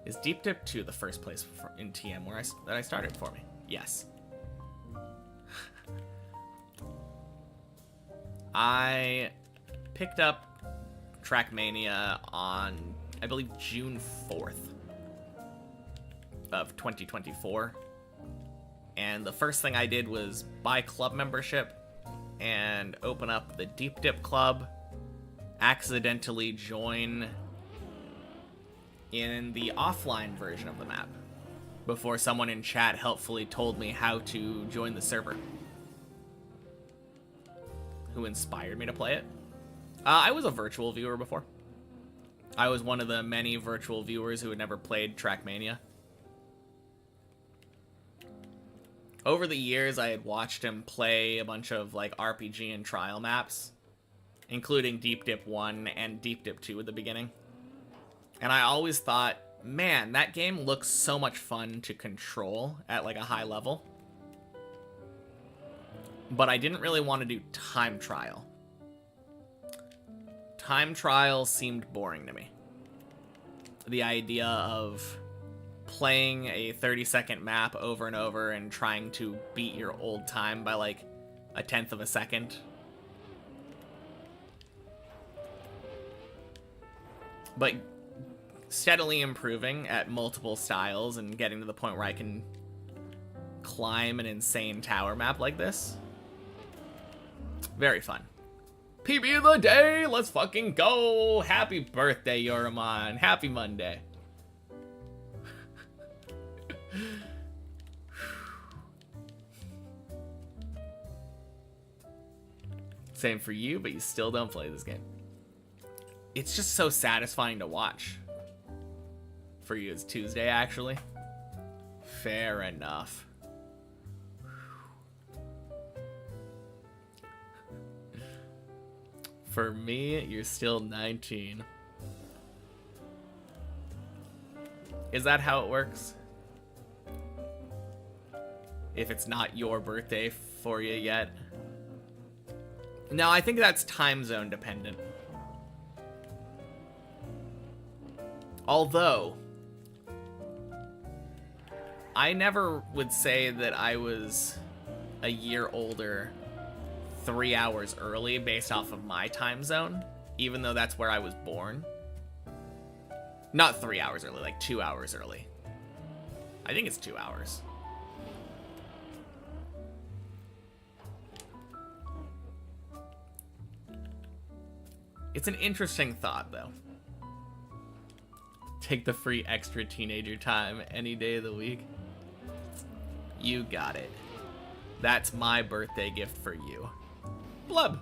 Is Deep Dip 2 the first place in TM that I started for me? Yes. I picked up Trackmania on, I believe, June 4th of 2024. And the first thing I did was buy club membership and open up the Deep Dip Club, accidentally join in the offline version of the map before someone in chat helpfully told me how to join the server. Who inspired me to play it? I was a virtual viewer before. I was one of the many virtual viewers who had never played Trackmania. Over the years, I had watched him play a bunch of like RPG and trial maps, including Deep Dip 1 and Deep Dip 2 at the beginning. And I always thought, man, that game looks so much fun to control at like a high level. But I didn't really want to do time trial. Time trial seemed boring to me. The idea of playing a 30-second map over and over and trying to beat your old time by like 1/10 of a second. But steadily improving at multiple styles and getting to the point where I can climb an insane tower map like this. Very fun. PB of the day, let's fucking go! Happy birthday, Yoramon. Happy Monday. Same for you, but you still don't play this game. It's just so satisfying to watch. For you, it's Tuesday, actually. Fair enough. For me, you're still 19. Is that how it works? If it's not your birthday for you yet? No, I think that's time zone dependent. Although, I never would say that I was a year older 3 hours early based off of my time zone, even though that's where I was born. Not 3 hours early, like 2 hours early. I think it's 2 hours. It's an interesting thought, though. Take the free extra teenager time any day of the week. You got it. That's my birthday gift for you. Blub.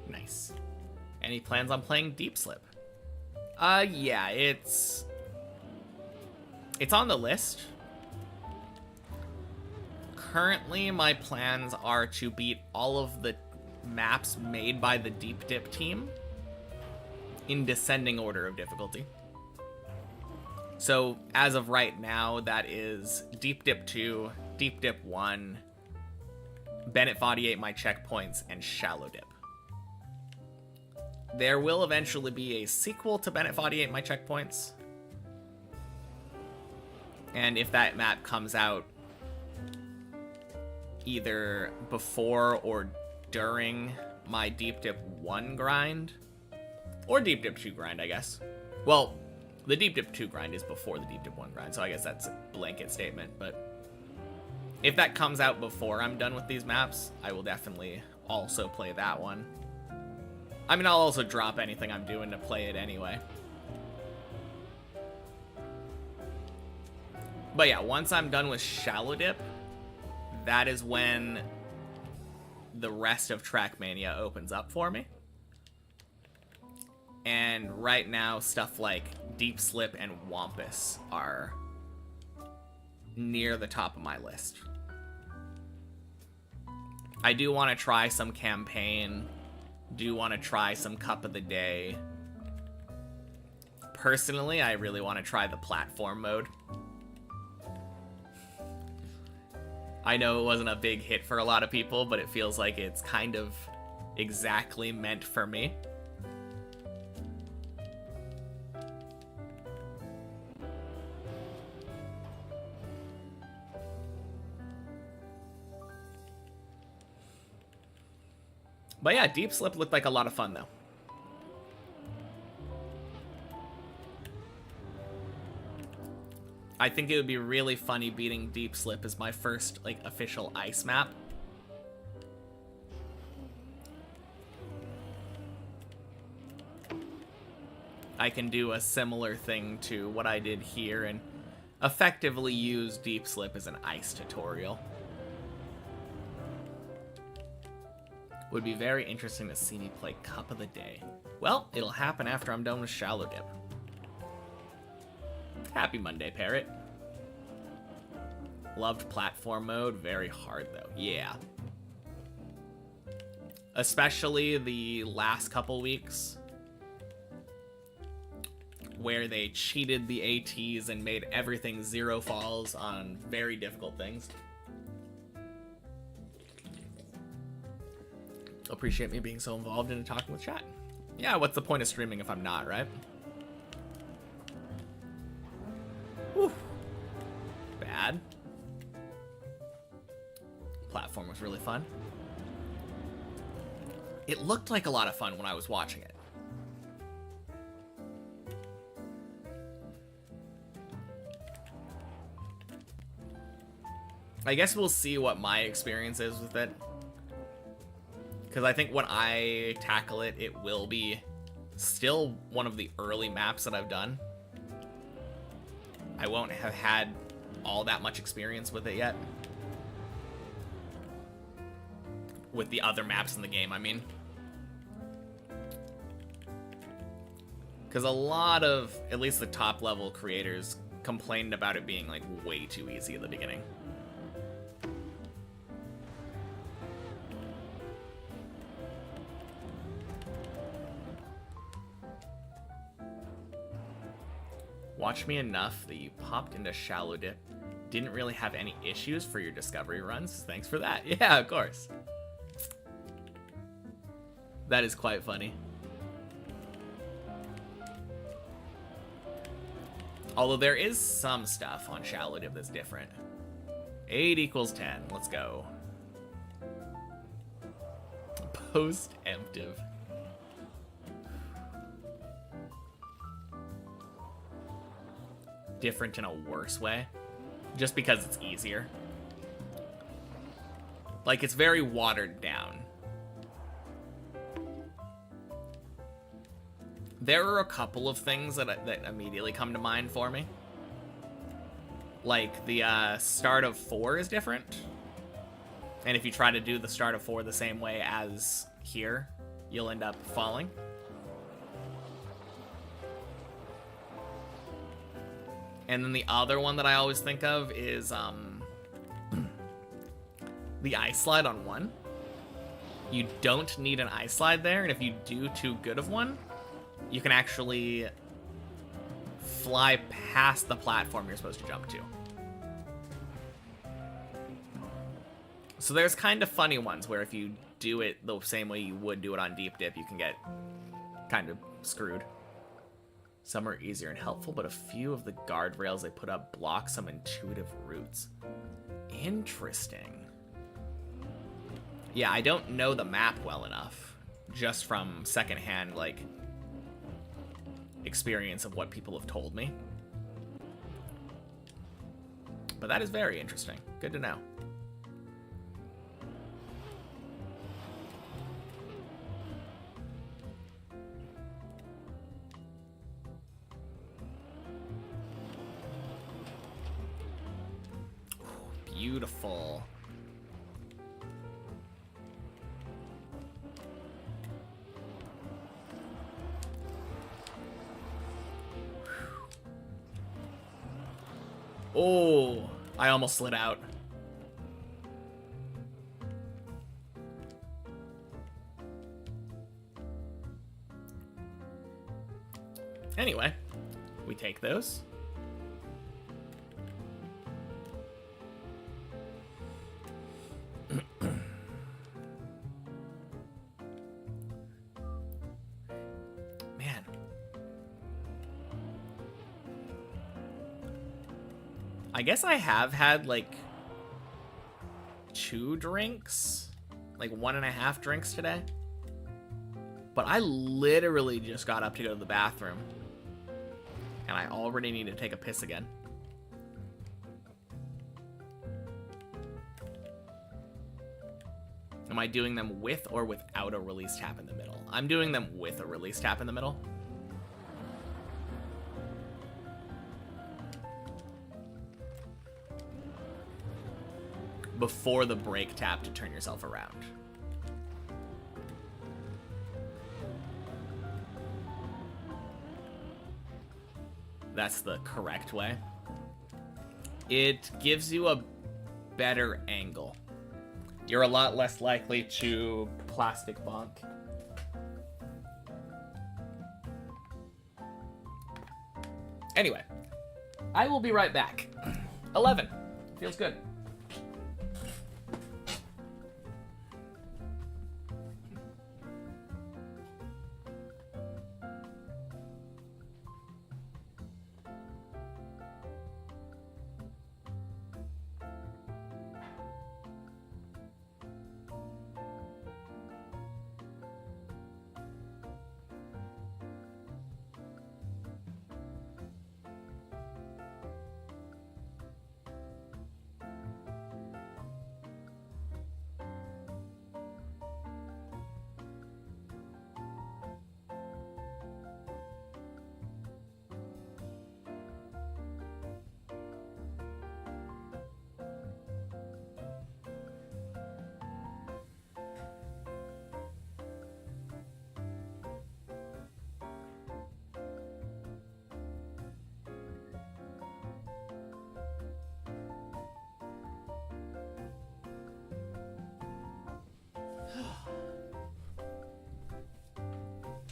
Nice. Any plans on playing Deep Slip? Yeah, it's on the list. Currently, my plans are to beat all of the maps made by the Deep Dip team in descending order of difficulty. So, as of right now, that is Deep Dip 2, Deep Dip 1, Bennett 48 My Checkpoints, and Shallow Dip. There will eventually be a sequel to Bennett 48 My Checkpoints. And if that map comes out either before or during my Deep Dip 1 grind, or Deep Dip 2 grind, I guess. Well, the Deep Dip 2 grind is before the Deep Dip 1 grind, so I guess that's a blanket statement, but if that comes out before I'm done with these maps, I will definitely also play that one. I mean, I'll also drop anything I'm doing to play it anyway. But yeah, once I'm done with Shallow Dip, that is when the rest of Trackmania opens up for me. And right now, stuff like Deep Slip and Wampus are near the top of my list. I do want to try some campaign, do want to try some Cup of the Day. Personally, I really want to try the platform mode. I know it wasn't a big hit for a lot of people, but it feels like it's kind of exactly meant for me. But yeah, Deep Slip looked like a lot of fun, though. I think it would be really funny beating Deep Slip as my first, like, official ice map. I can do a similar thing to what I did here and effectively use Deep Slip as an ice tutorial. Would be very interesting to see me play Cup of the Day. Well, it'll happen after I'm done with Shallow Dip. Happy Monday, Parrot. Loved platform mode. Very hard, though. Yeah. Especially the last couple weeks, where they cheated the ATs and made everything 0 falls on very difficult things. Appreciate me being so involved in talking with chat. Yeah, what's the point of streaming if I'm not, right? Whew. Bad. Platform was really fun. It looked like a lot of fun when I was watching it. I guess we'll see what my experience is with it. Because I think when I tackle it, it will be still one of the early maps that I've done. I won't have had all that much experience with it yet. With the other maps in the game, I mean. Because a lot of, at least the top level creators, complained about it being like way too easy at the beginning. Watched me enough that you popped into Shallow Dip. Didn't really have any issues for your discovery runs. Thanks for that. Yeah, of course. That is quite funny. Although there is some stuff on Shallow Dip that's different. 8 equals 10. Let's go. Post-emptive. Different in a worse way. Just because it's easier. Like, it's very watered down. There are a couple of things that immediately come to mind for me. Like, the start of 4 is different. And if you try to do the start of 4 the same way as here, you'll end up falling. And then the other one that I always think of is the ice slide on 1. You don't need an ice slide there, and if you do too good of one, you can actually fly past the platform you're supposed to jump to. So there's kind of funny ones where if you do it the same way you would do it on Deep Dip, you can get kind of screwed. Some are easier and helpful, but a few of the guardrails they put up block some intuitive routes. Interesting. Yeah, I don't know the map well enough, just from secondhand, like, experience of what people have told me. But that is very interesting. Good to know. Beautiful. Oh, I almost slid out. Anyway, we take those. Man. I guess I have had, like, 2 drinks, like 1.5 drinks today. But I literally just got up to go to the bathroom. And I already need to take a piss again. Am I doing them with or without a release tap in the middle? I'm doing them with a release tap in the middle. Before the brake tap to turn yourself around. That's the correct way. It gives you a better angle. You're a lot less likely to plastic bonk. Anyway, I will be right back. 11. Feels good.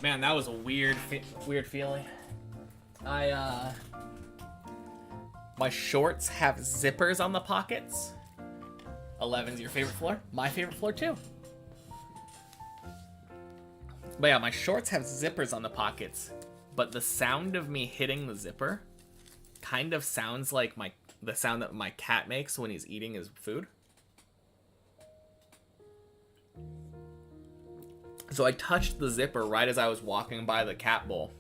Man, that was a weird feeling. My shorts have zippers on the pockets. 11's your favorite floor? My favorite floor too. But yeah, my shorts have zippers on the pockets, but the sound of me hitting the zipper kind of sounds like the sound that my cat makes when he's eating his food. So I touched the zipper right as I was walking by the cat bowl.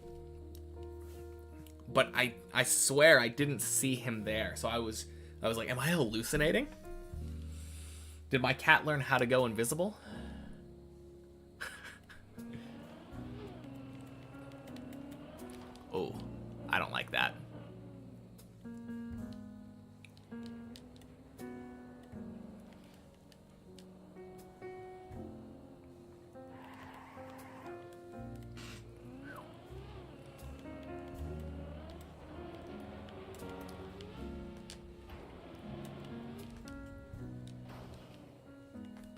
But I swear I didn't see him there. So I was like, am I hallucinating? Did my cat learn how to go invisible? Oh, I don't like that.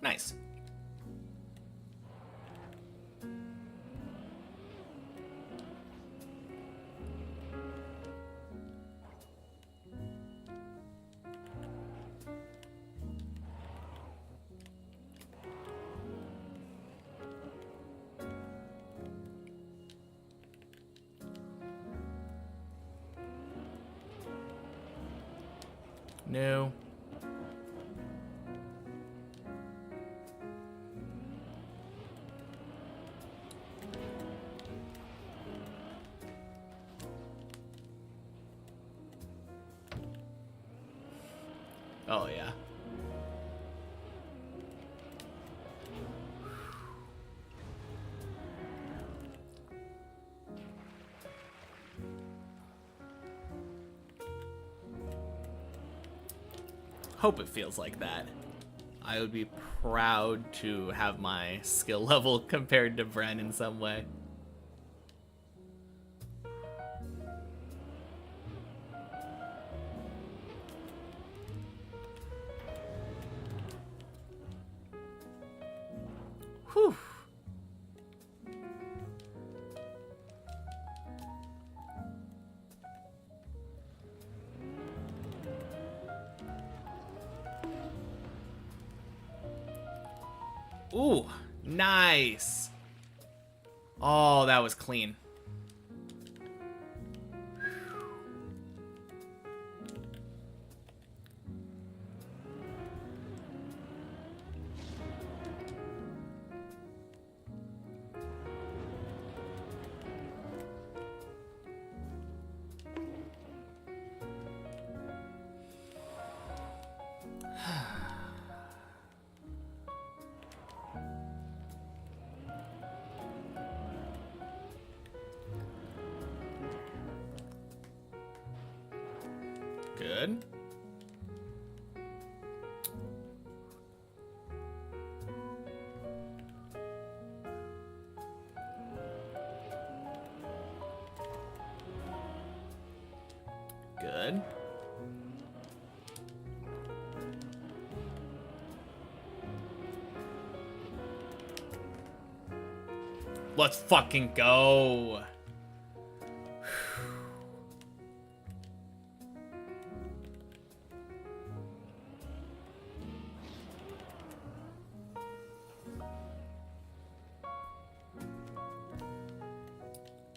Nice. No. Oh, yeah. Hope it feels like that. I would be proud to have my skill level compared to Bren in some way. Whew. Ooh, nice. Oh, that was clean. Good. Good. Let's fucking go.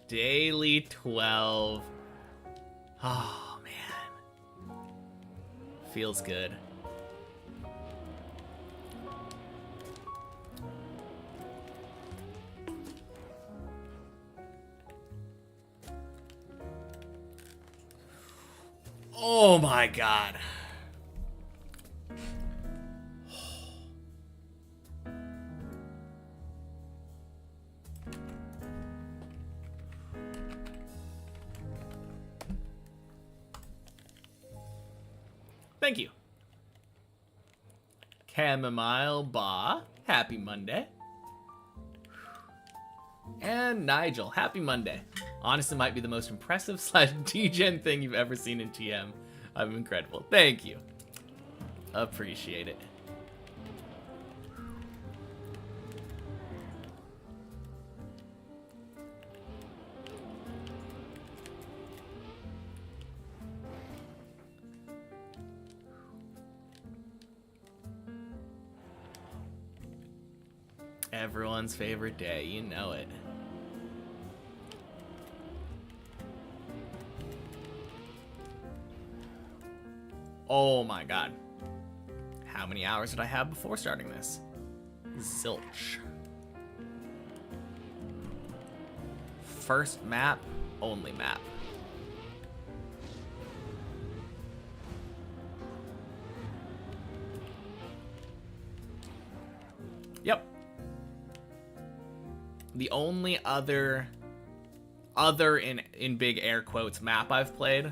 Daily 12. Oh, man. Feels good. Oh my god. Thank you. Chamomile Ba, happy Monday. And Nigel, happy Monday. Honestly, might be the most impressive / degen thing you've ever seen in TM. I'm incredible. Thank you. Appreciate it. Everyone's favorite day, you know it. Oh my god. How many hours did I have before starting this? Zilch. First map, only map. Yep. The only other in big air quotes map I've played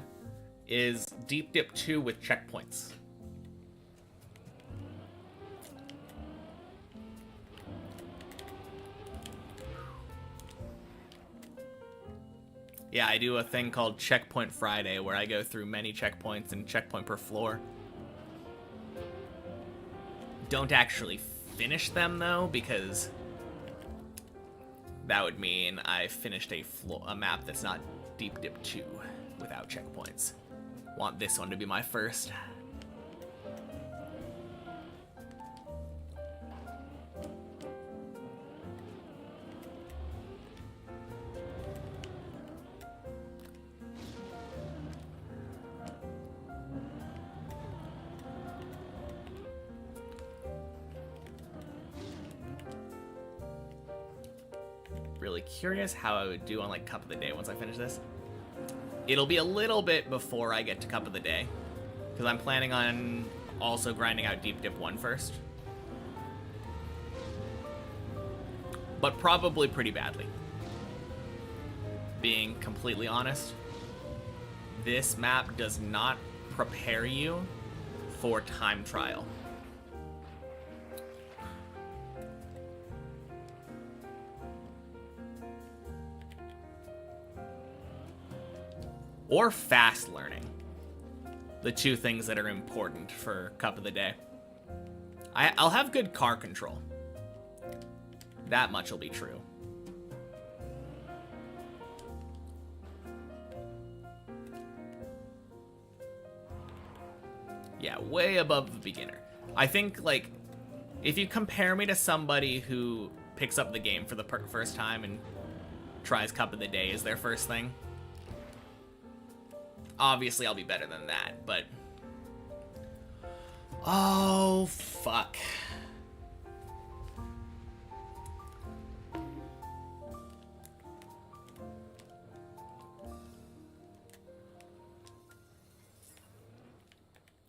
is Deep Dip 2 with checkpoints. Yeah, I do a thing called Checkpoint Friday where I go through many checkpoints and checkpoint per floor. Don't actually finish them, though, because that would mean I finished a map that's not Deep Dip 2 without checkpoints. Want this one to be my first. Really curious how I would do on like Cup of the Day once I finish this. It'll be a little bit before I get to Cup of the Day, because I'm planning on also grinding out Deep Dip 1 first. But probably pretty badly. Being completely honest, this map does not prepare you for time trial. Or fast learning. The two things that are important for Cup of the Day. I'll have good car control. That much will be true. Yeah, way above the beginner. I think, like, if you compare me to somebody who picks up the game for the first time and tries Cup of the Day as their first thing, obviously I'll be better than that, but... Oh, fuck.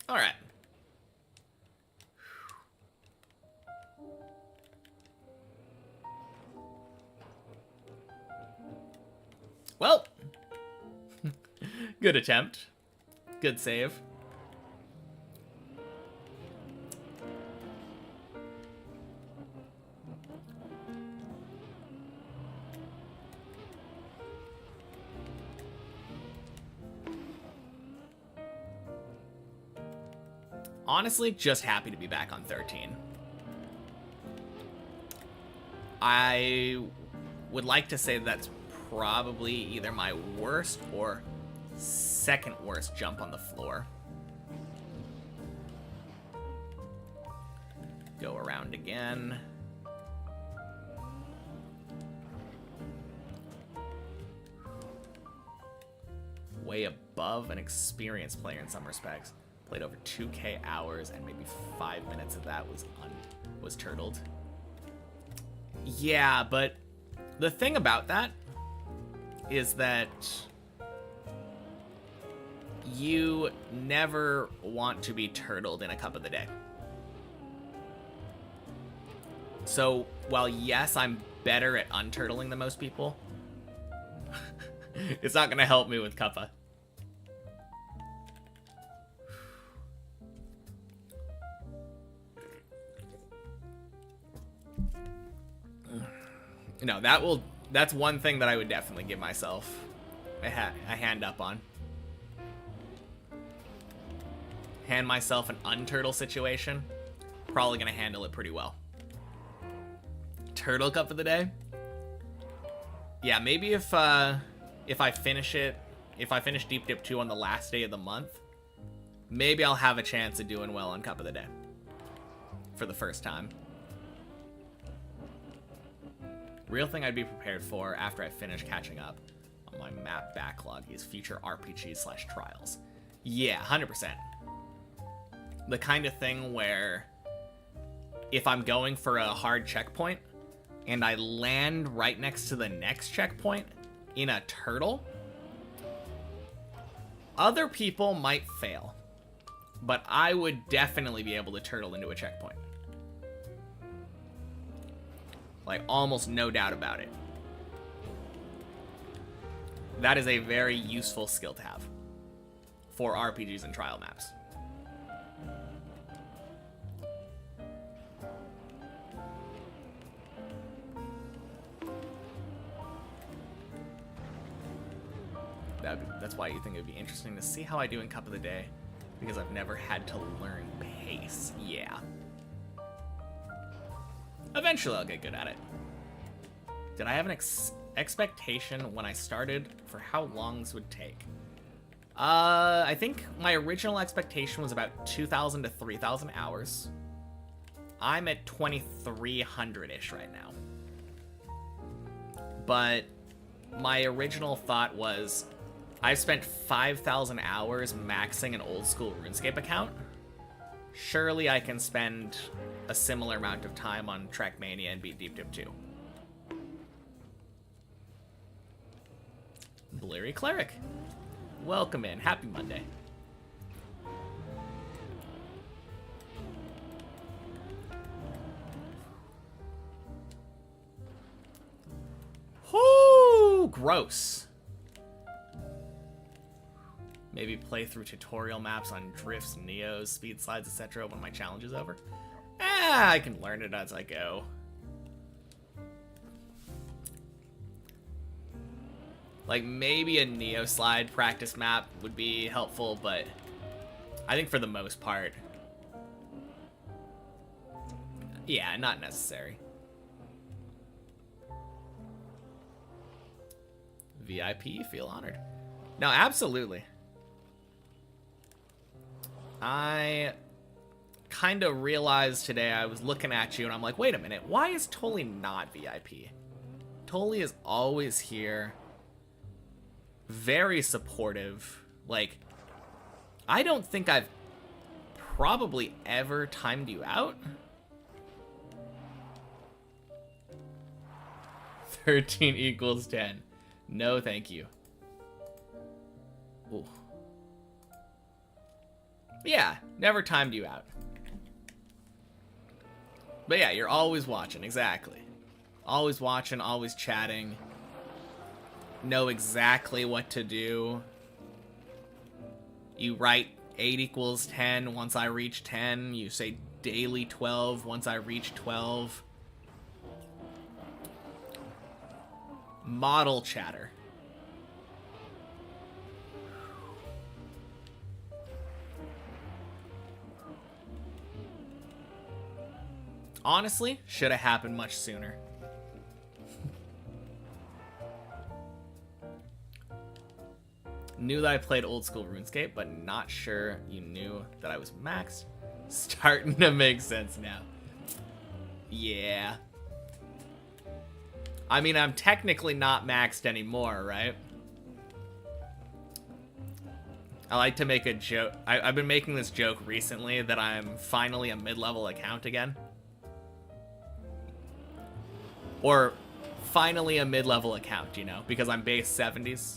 Alright. Well... Good attempt. Good save. Honestly, just happy to be back on 13. I would like to say that's probably either my worst or second worst jump on the floor. Go around again. Way above an experienced player in some respects. Played over 2K hours, and maybe 5 minutes of that was turtled. Yeah, but the thing about that is that you never want to be turtled in a Cup of the Day. So, while yes, I'm better at unturtling than most people, it's not going to help me with Cuppa. No, that's one thing that I would definitely give myself a hand up on. Hand myself an unturtle situation. Probably gonna handle it pretty well. Turtle Cup of the Day? Yeah, maybe if I finish Deep Dip 2 on the last day of the month, maybe I'll have a chance of doing well on Cup of the Day. For the first time. Real thing I'd be prepared for after I finish catching up on my map backlog is future RPGs/trials. Yeah, 100%. The kind of thing where if I'm going for a hard checkpoint and I land right next to the next checkpoint in a turtle, other people might fail, but I would definitely be able to turtle into a checkpoint. Like, almost no doubt about it. That is a very useful skill to have for RPGs and trial maps. That's why you think it would be interesting to see how I do in Cup of the Day, because I've never had to learn pace. Yeah. Eventually I'll get good at it. Did I have an expectation when I started for how long this would take? I think my original expectation was about 2,000 to 3,000 hours. I'm at 2,300-ish right now. But my original thought was, I've spent 5,000 hours maxing an old school RuneScape account. Surely I can spend a similar amount of time on Trackmania and beat Deep Dip 2. Bleary Cleric. Welcome in. Happy Monday. Whoo! Gross. Maybe play through tutorial maps on drifts, neos, speed slides, etc. when my challenge is over. I can learn it as I go. Like, maybe a neo slide practice map would be helpful, but I think for the most part, yeah, not necessary. VIP, feel honored. No, absolutely. I kind of realized today, I was looking at you and I'm like, wait a minute, why is Tolly not VIP? Tolly is always here. Very supportive. Like, I don't think I've probably ever timed you out. 13 equals 10. No, thank you. Ooh. Yeah, never timed you out. But yeah, you're always watching, exactly. Always watching, always chatting. Know exactly what to do. You write 8 equals 10 once I reach 10. You say daily 12 once I reach 12. Model chatter. Honestly, should have happened much sooner. Knew that I played old school RuneScape, but not sure you knew that I was maxed. Starting to make sense now. Yeah. I mean, I'm technically not maxed anymore, right? I like to make a joke. I've been making this joke recently that I'm finally a mid-level account again. Or finally a mid-level account, you know, because I'm base 70s.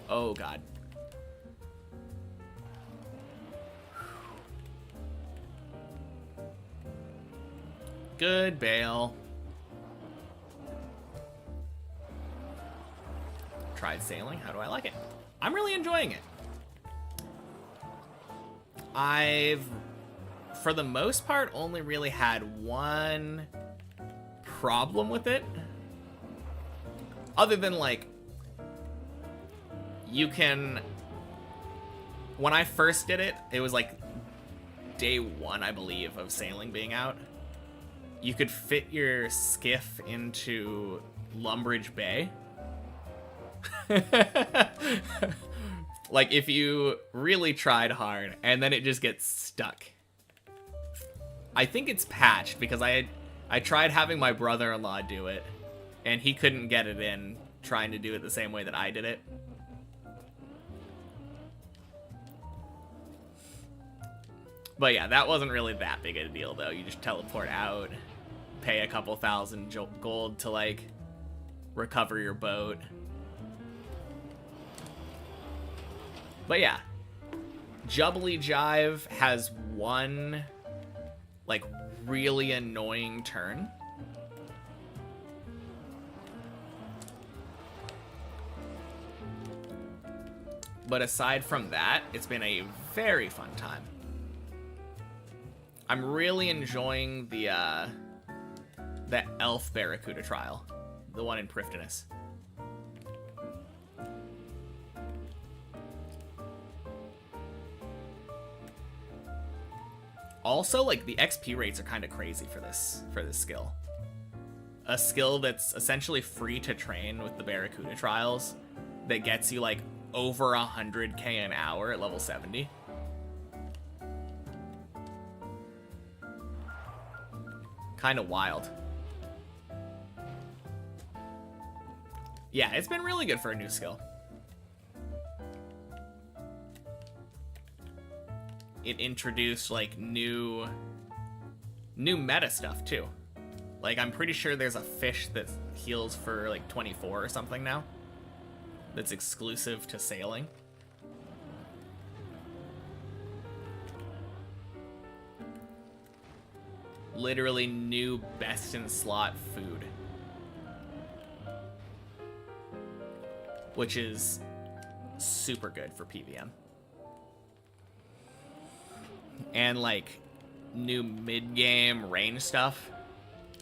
Oh, God. Good bail. Tried sailing. How do I like it? I'm really enjoying it. I've, for the most part, only really had one problem with it. Other than, like, you can... When I first did it, it was like day 1, I believe, of sailing being out. You could fit your skiff into Lumbridge Bay. Like, if you really tried hard, and then it just gets stuck. I think it's patched, because I tried having my brother-in-law do it, and he couldn't get it in, trying to do it the same way that I did it. But yeah, that wasn't really that big a deal, though. You just teleport out, pay a couple thousand gold to, like, recover your boat. But yeah, Jubbly Jive has one, like, really annoying turn. But aside from that, it's been a very fun time. I'm really enjoying the Elf Barracuda trial, the one in Prifddinas. Also, like, the XP rates are kind of crazy for this skill. A skill that's essentially free to train with the Barracuda trials that gets you, like, over 100k an hour at level 70. Kind of wild. Yeah, it's been really good for a new skill. It introduced, like, new meta stuff, too. Like, I'm pretty sure there's a fish that heals for, like, 24 or something now. That's exclusive to sailing. Literally new best-in-slot food. Which is super good for PVM. And, like, new mid-game range stuff.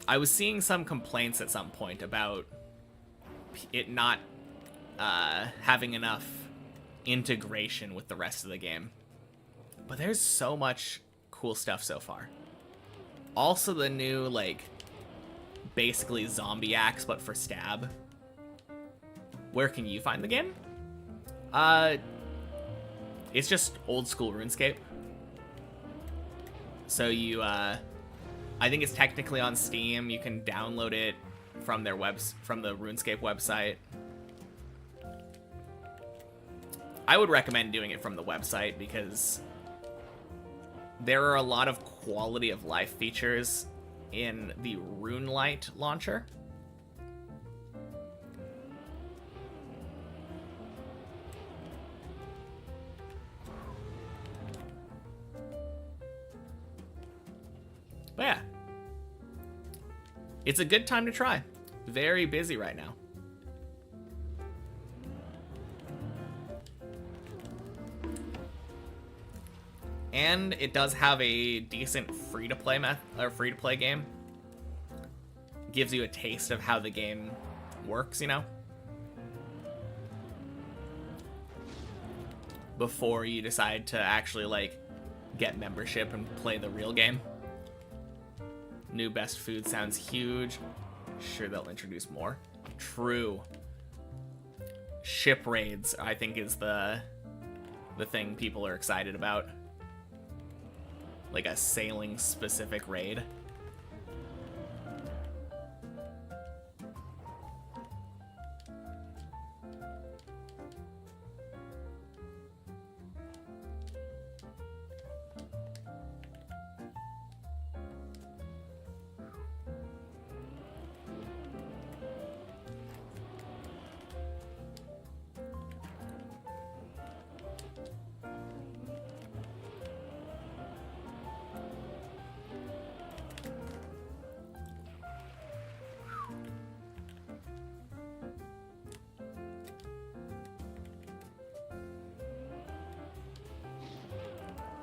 I was seeing some complaints at some point about it not having enough integration with the rest of the game. But there's so much cool stuff so far. Also the new, like, basically zombie axe, but for stab. Where can you find the game? It's just old school RuneScape. So you, I think it's technically on Steam. You can download it from their from the RuneScape website. I would recommend doing it from the website because there are a lot of quality of life features in the RuneLite launcher. But yeah, it's a good time to try. Very busy right now. And it does have a decent free-to-play game. Gives you a taste of how the game works, you know? Before you decide to actually, like, get membership and play the real game. New best food sounds huge. Sure, they'll introduce more. True. Ship raids, I think, is the thing people are excited about. Like a sailing specific raid.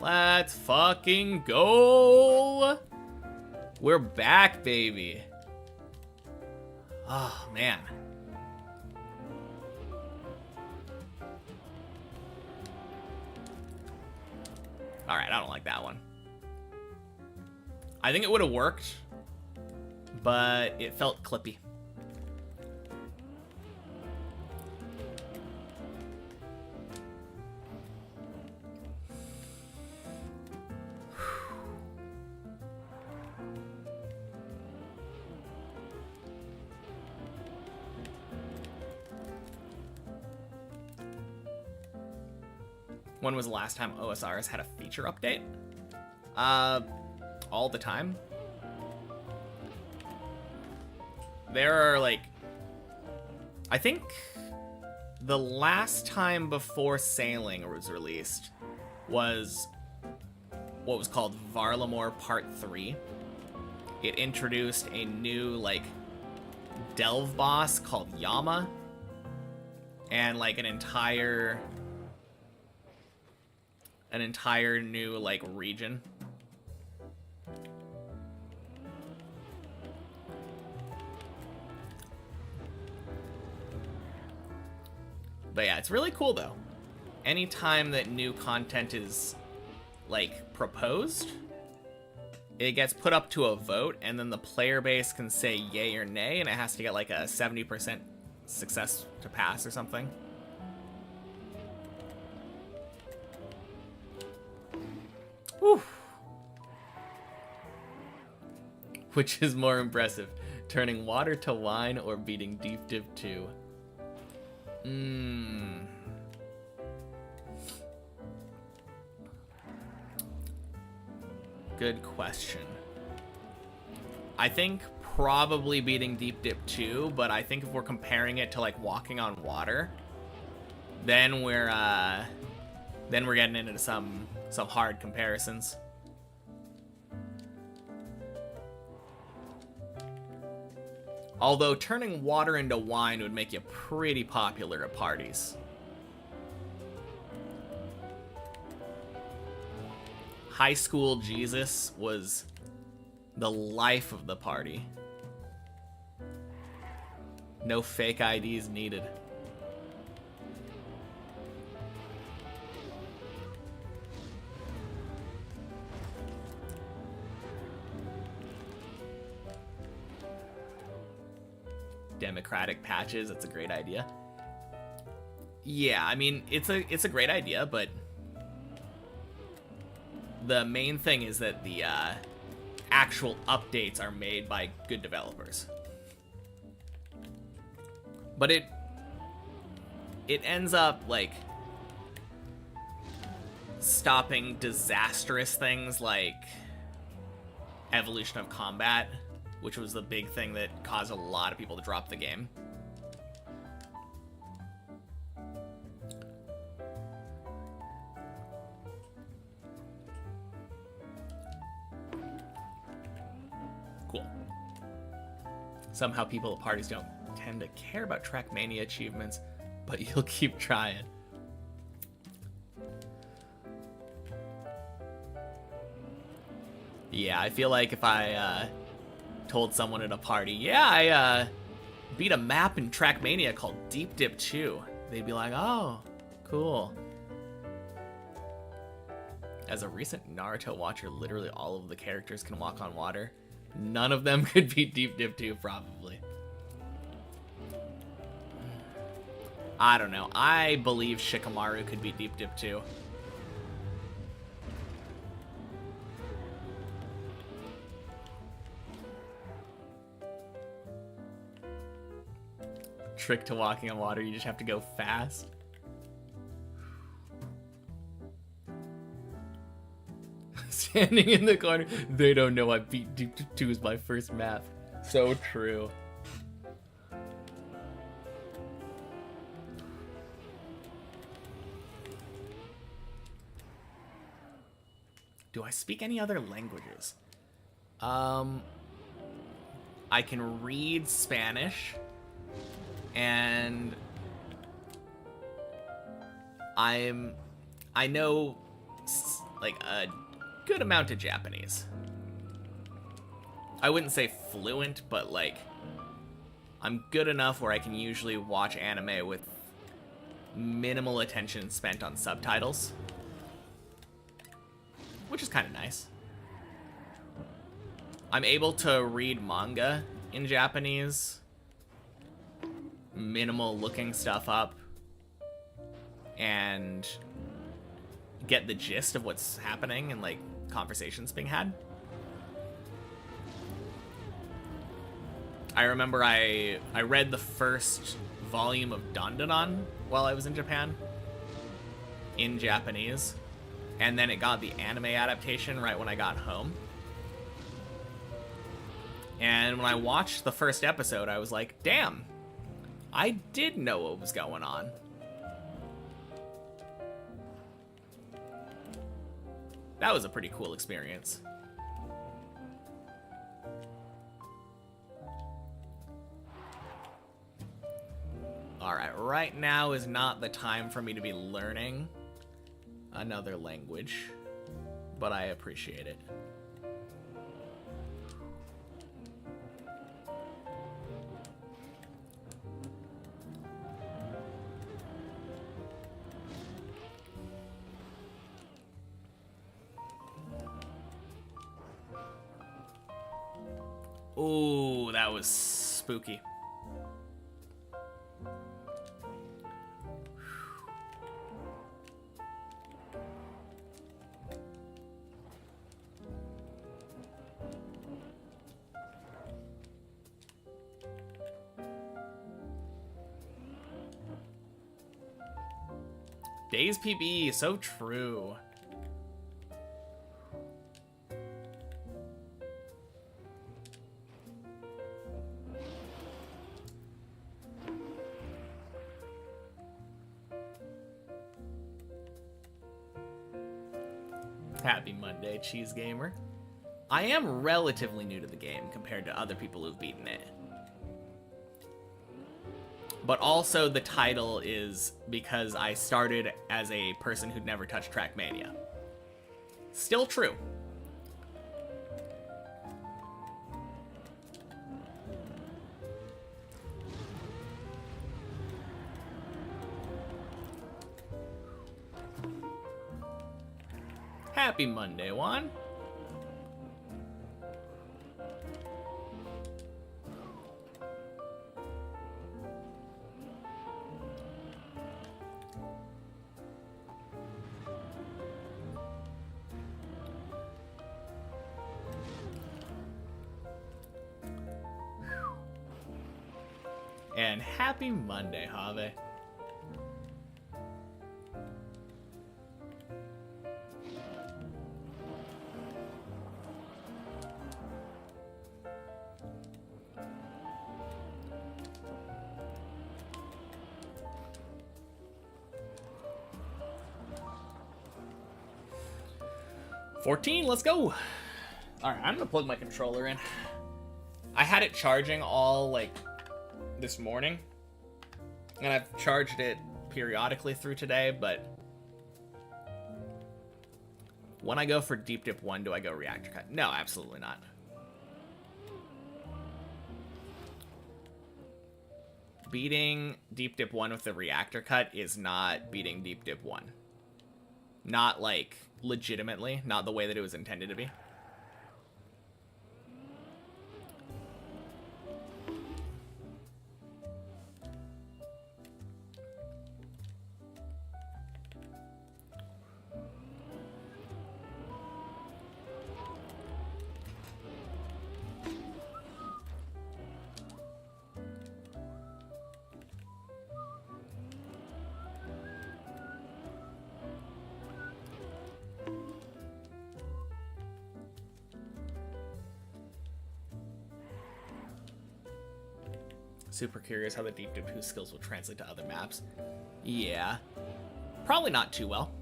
Let's fucking go! We're back, baby. Oh, man. Alright, I don't like that one. I think it would have worked, but it felt clippy. When was the last time OSRs had a feature update? All the time. There are, like, I think the last time before Sailing was released was what was called Varlamore Part 3. It introduced a new, like, delve boss called Yama, and, like, an entire new, like, region. But yeah, it's really cool though. Anytime that new content is, like, proposed, it gets put up to a vote, and then the player base can say yay or nay, and it has to get like a 70% success to pass or something. Whew. Which is more impressive, turning water to wine or beating Deep Dip 2? Good question. I think probably beating Deep Dip 2, but I think if we're comparing it to like walking on water, then we're getting into some hard comparisons. Although turning water into wine would make you pretty popular at parties. High School Jesus was the life of the party. No fake IDs needed. Democratic patches, that's a great idea. Yeah, I mean, it's a great idea, but the main thing is that the actual updates are made by good developers. But it ends up like stopping disastrous things like evolution of combat, which was the big thing that caused a lot of people to drop the game. Cool. Somehow people at parties don't tend to care about Trackmania achievements, but you'll keep trying. Yeah, I feel like if I told someone at a party, yeah, I beat a map in Trackmania called Deep Dip 2, they'd be like, oh, cool. As a recent Naruto watcher, literally all of the characters can walk on water. None of them could beat Deep Dip 2, probably. I don't know. I believe Shikamaru could beat Deep Dip 2. Trick to walking on water, you just have to go fast. Standing in the corner, they don't know I beat Deep Dip 2 as my first map. So true. Do I speak any other languages? I can read Spanish, and I know like a good amount of Japanese. I wouldn't say fluent, but like I'm good enough where I can usually watch anime with minimal attention spent on subtitles, which is kind of nice. I'm able to read manga in Japanese, minimal looking stuff up, and get the gist of what's happening and like conversations being had. I remember I read the first volume of Dandadan while I was in Japan in Japanese, and then it got the anime adaptation right when I got home. And when I watched the first episode, I was like, damn, I did know what was going on. That was a pretty cool experience. Alright, right now is not the time for me to be learning another language, but I appreciate it. Ooh, that was spooky. Days PB, so true. Happy Monday, Cheese Gamer. I am relatively new to the game compared to other people who've beaten it. But also the title is because I started as a person who'd never touched Trackmania. Still true. Happy Monday, Juan. And happy Monday, Have. $14, let's go. All right, I'm gonna plug my controller in. I had it charging all like this morning, and I've charged it periodically through today, but when I go for Deep Dip 1, do I go Reactor Cut? No, absolutely not. Beating Deep Dip 1 with the Reactor Cut is not beating Deep Dip 1. Not, like, legitimately. Not the way that it was intended to be. Super curious how the Deep Dip 2 skills will translate to other maps. Yeah. Probably not too well.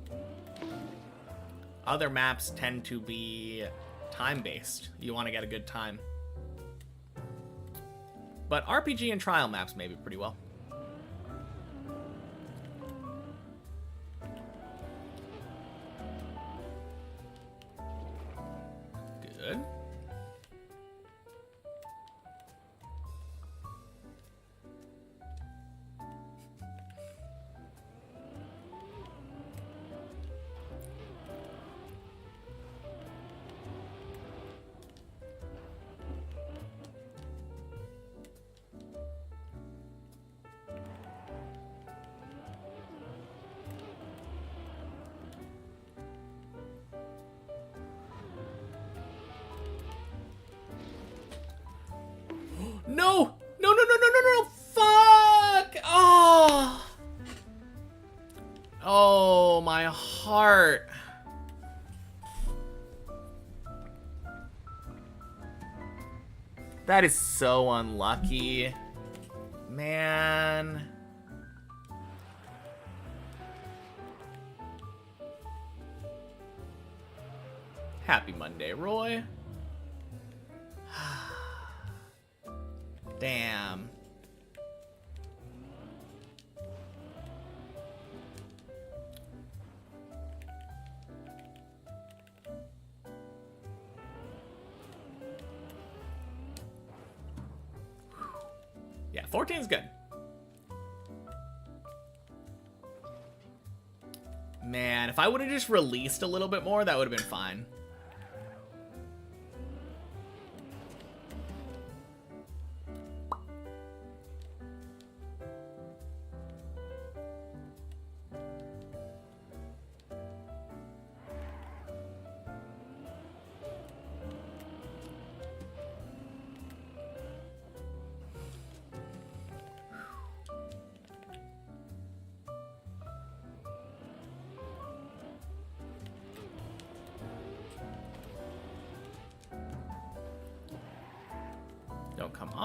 Other maps tend to be time-based. You want to get a good time. But RPG and trial maps maybe pretty well. Good. No! No, no, no, no, no, no! Fuck! Oh! Oh, my heart. That is so unlucky. Man. Happy Monday, Roy. Damn. Yeah, 14's good. Man, if I would have just released a little bit more, that would have been fine.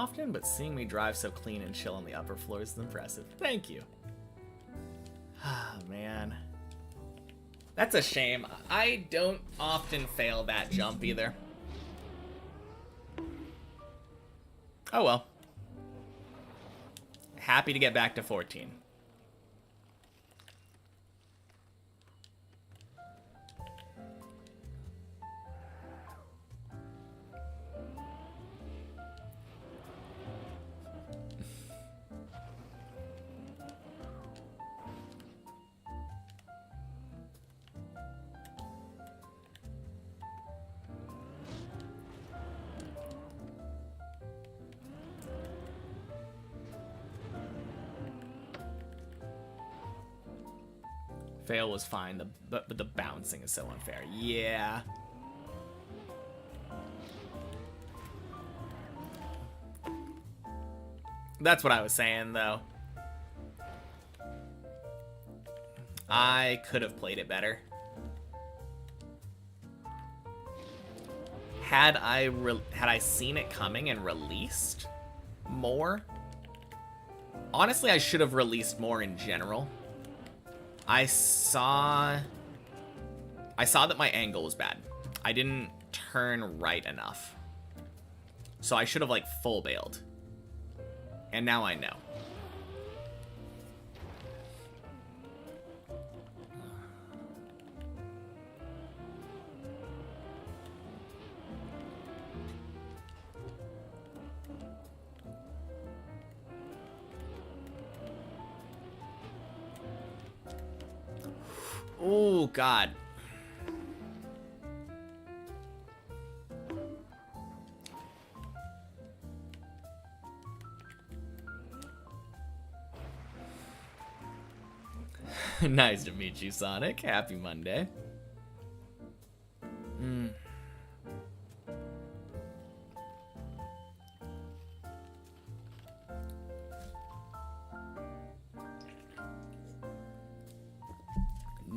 often, but seeing me drive so clean and chill on the upper floors is impressive. Thank you. Ah, man. That's a shame. I don't often fail that jump either. Oh well. Happy to get back to 14. Fail was fine, but the bouncing is so unfair. Yeah. That's what I was saying, though. I could have played it better. Had I seen it coming and released more? Honestly, I should have released more in general. I saw that my angle was bad. I didn't turn right enough. So I should have, like, full bailed. And now I know. Oh, God. Nice to meet you, Sonic. Happy Monday.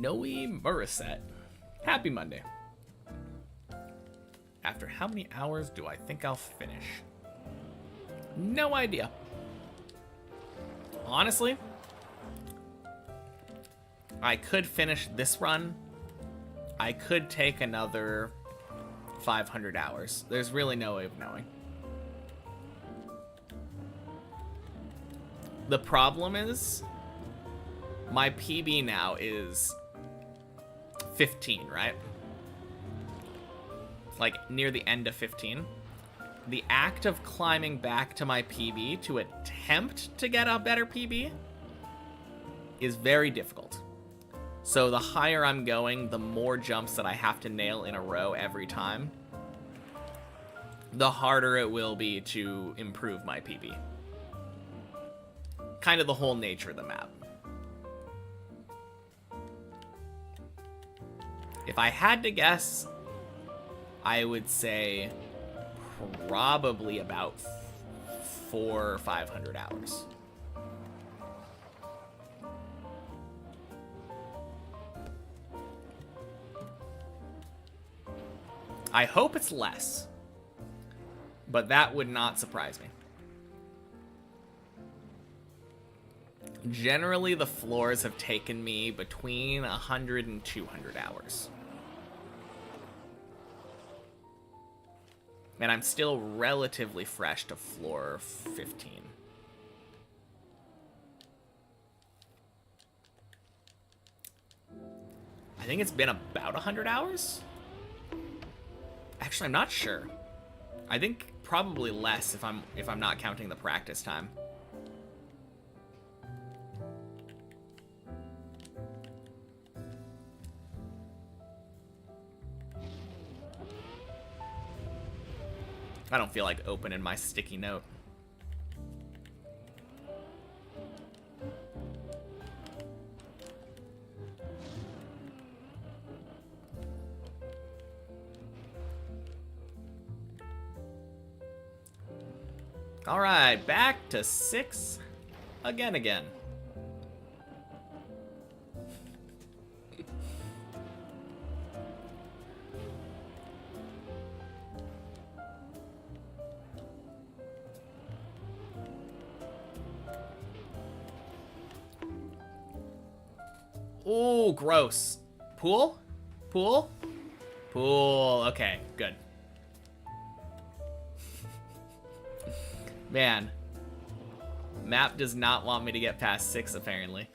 Noe Morissette. Happy Monday. After how many hours do I think I'll finish? No idea. Honestly, I could finish this run. I could take another 500 hours. There's really no way of knowing. The problem is, my PB now is 15, right? Like, near the end of 15. The act of climbing back to my PB to attempt to get a better PB is very difficult. So the higher I'm going, the more jumps that I have to nail in a row every time, the harder it will be to improve my PB. Kind of the whole nature of the map. If I had to guess, I would say probably about 400 or 500 hours. I hope it's less, but that would not surprise me. Generally, the floors have taken me between 100 and 200 hours. And I'm still relatively fresh to floor 15. I think it's been about 100 hours? Actually, I'm not sure. I think probably less if I'm not counting the practice time. I don't feel like opening my sticky note. All right, back to 6 again. Ooh, gross. Pool? Pool? Pool. Okay, good. Man. Map does not want me to get past 6, apparently.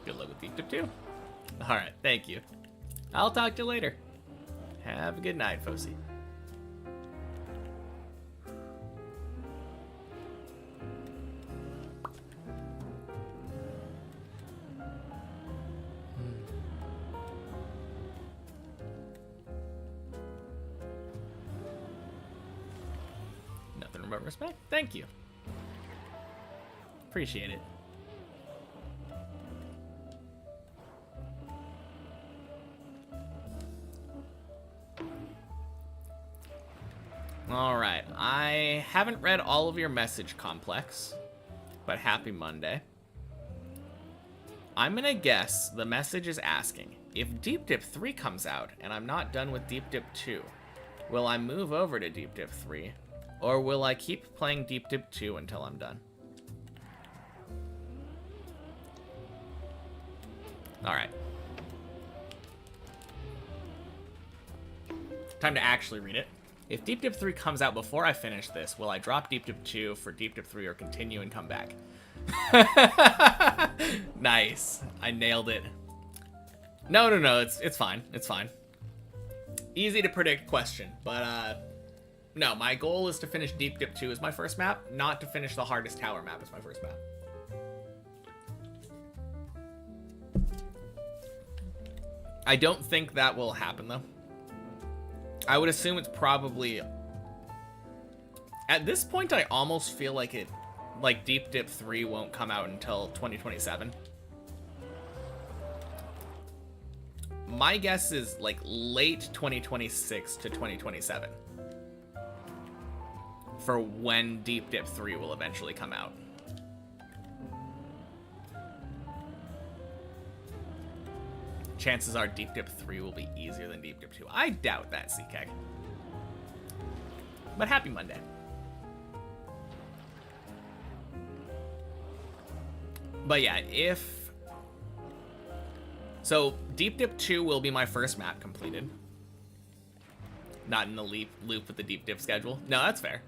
Good luck with Deep Dip 2. Alright, thank you. I'll talk to you later. Have a good night, Fosi. Nothing but respect. Thank you. Appreciate it. Alright, I haven't read all of your message complex, but happy Monday. I'm gonna guess the message is asking, if Deep Dip 3 comes out and I'm not done with Deep Dip 2, will I move over to Deep Dip 3, or will I keep playing Deep Dip 2 until I'm done? Alright. Time to actually read it. If Deep Dip 3 comes out before I finish this, will I drop Deep Dip 2 for Deep Dip 3 or continue and come back? Nice. I nailed it. No, it's fine. It's fine. Easy to predict question, but no, my goal is to finish Deep Dip 2 as my first map, not to finish the hardest tower map as my first map. I don't think that will happen, though. I would assume it's probably... At this point, I almost feel like Deep Dip 3 won't come out until 2027. My guess is, like, late 2026 to 2027. For when Deep Dip 3 will eventually come out. Chances are Deep Dip 3 will be easier than Deep Dip 2. I doubt that, CK. But happy Monday. But yeah, so Deep Dip 2 will be my first map completed. Not in the loop with the Deep Dip schedule. No, that's fair.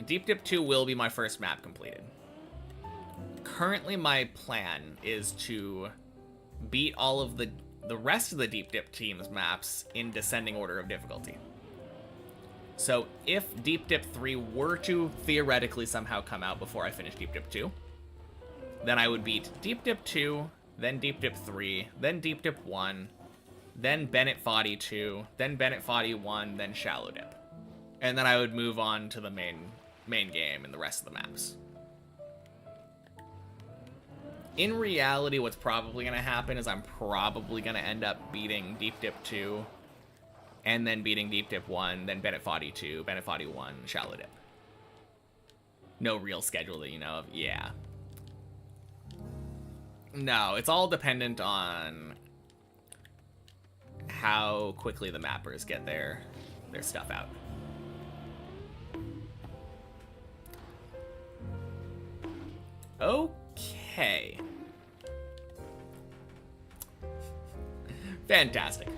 Deep Dip 2 will be my first map completed. Currently, my plan is to beat all of the rest of the Deep Dip team's maps in descending order of difficulty. So if Deep Dip 3 were to theoretically somehow come out before I finish Deep Dip 2, then I would beat Deep Dip 2, then Deep Dip 3, then Deep Dip 1, then Bennett Foddy 2, then Bennett Foddy 1, then Shallow Dip. And then I would move on to the main game and the rest of the maps. In reality, what's probably going to happen is I'm probably going to end up beating Deep Dip 2, and then beating Deep Dip 1, then Bennett Foddy 2, Bennett Foddy 1, Shallow Dip. No real schedule that you know of. Yeah. No, it's all dependent on how quickly the mappers get their stuff out. Okay. Fantastic.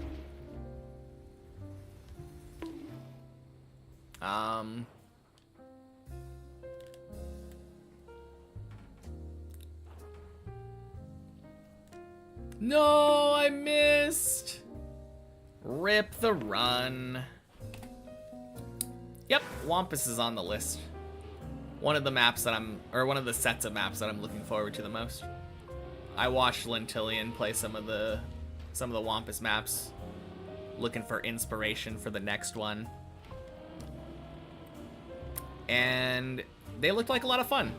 No, I missed. Rip the run. Yep, Wampus is on the list. One of the maps that one of the sets of maps that I'm looking forward to the most. I watched Lentillion play some of the Wampus maps, looking for inspiration for the next one. And they looked like a lot of fun.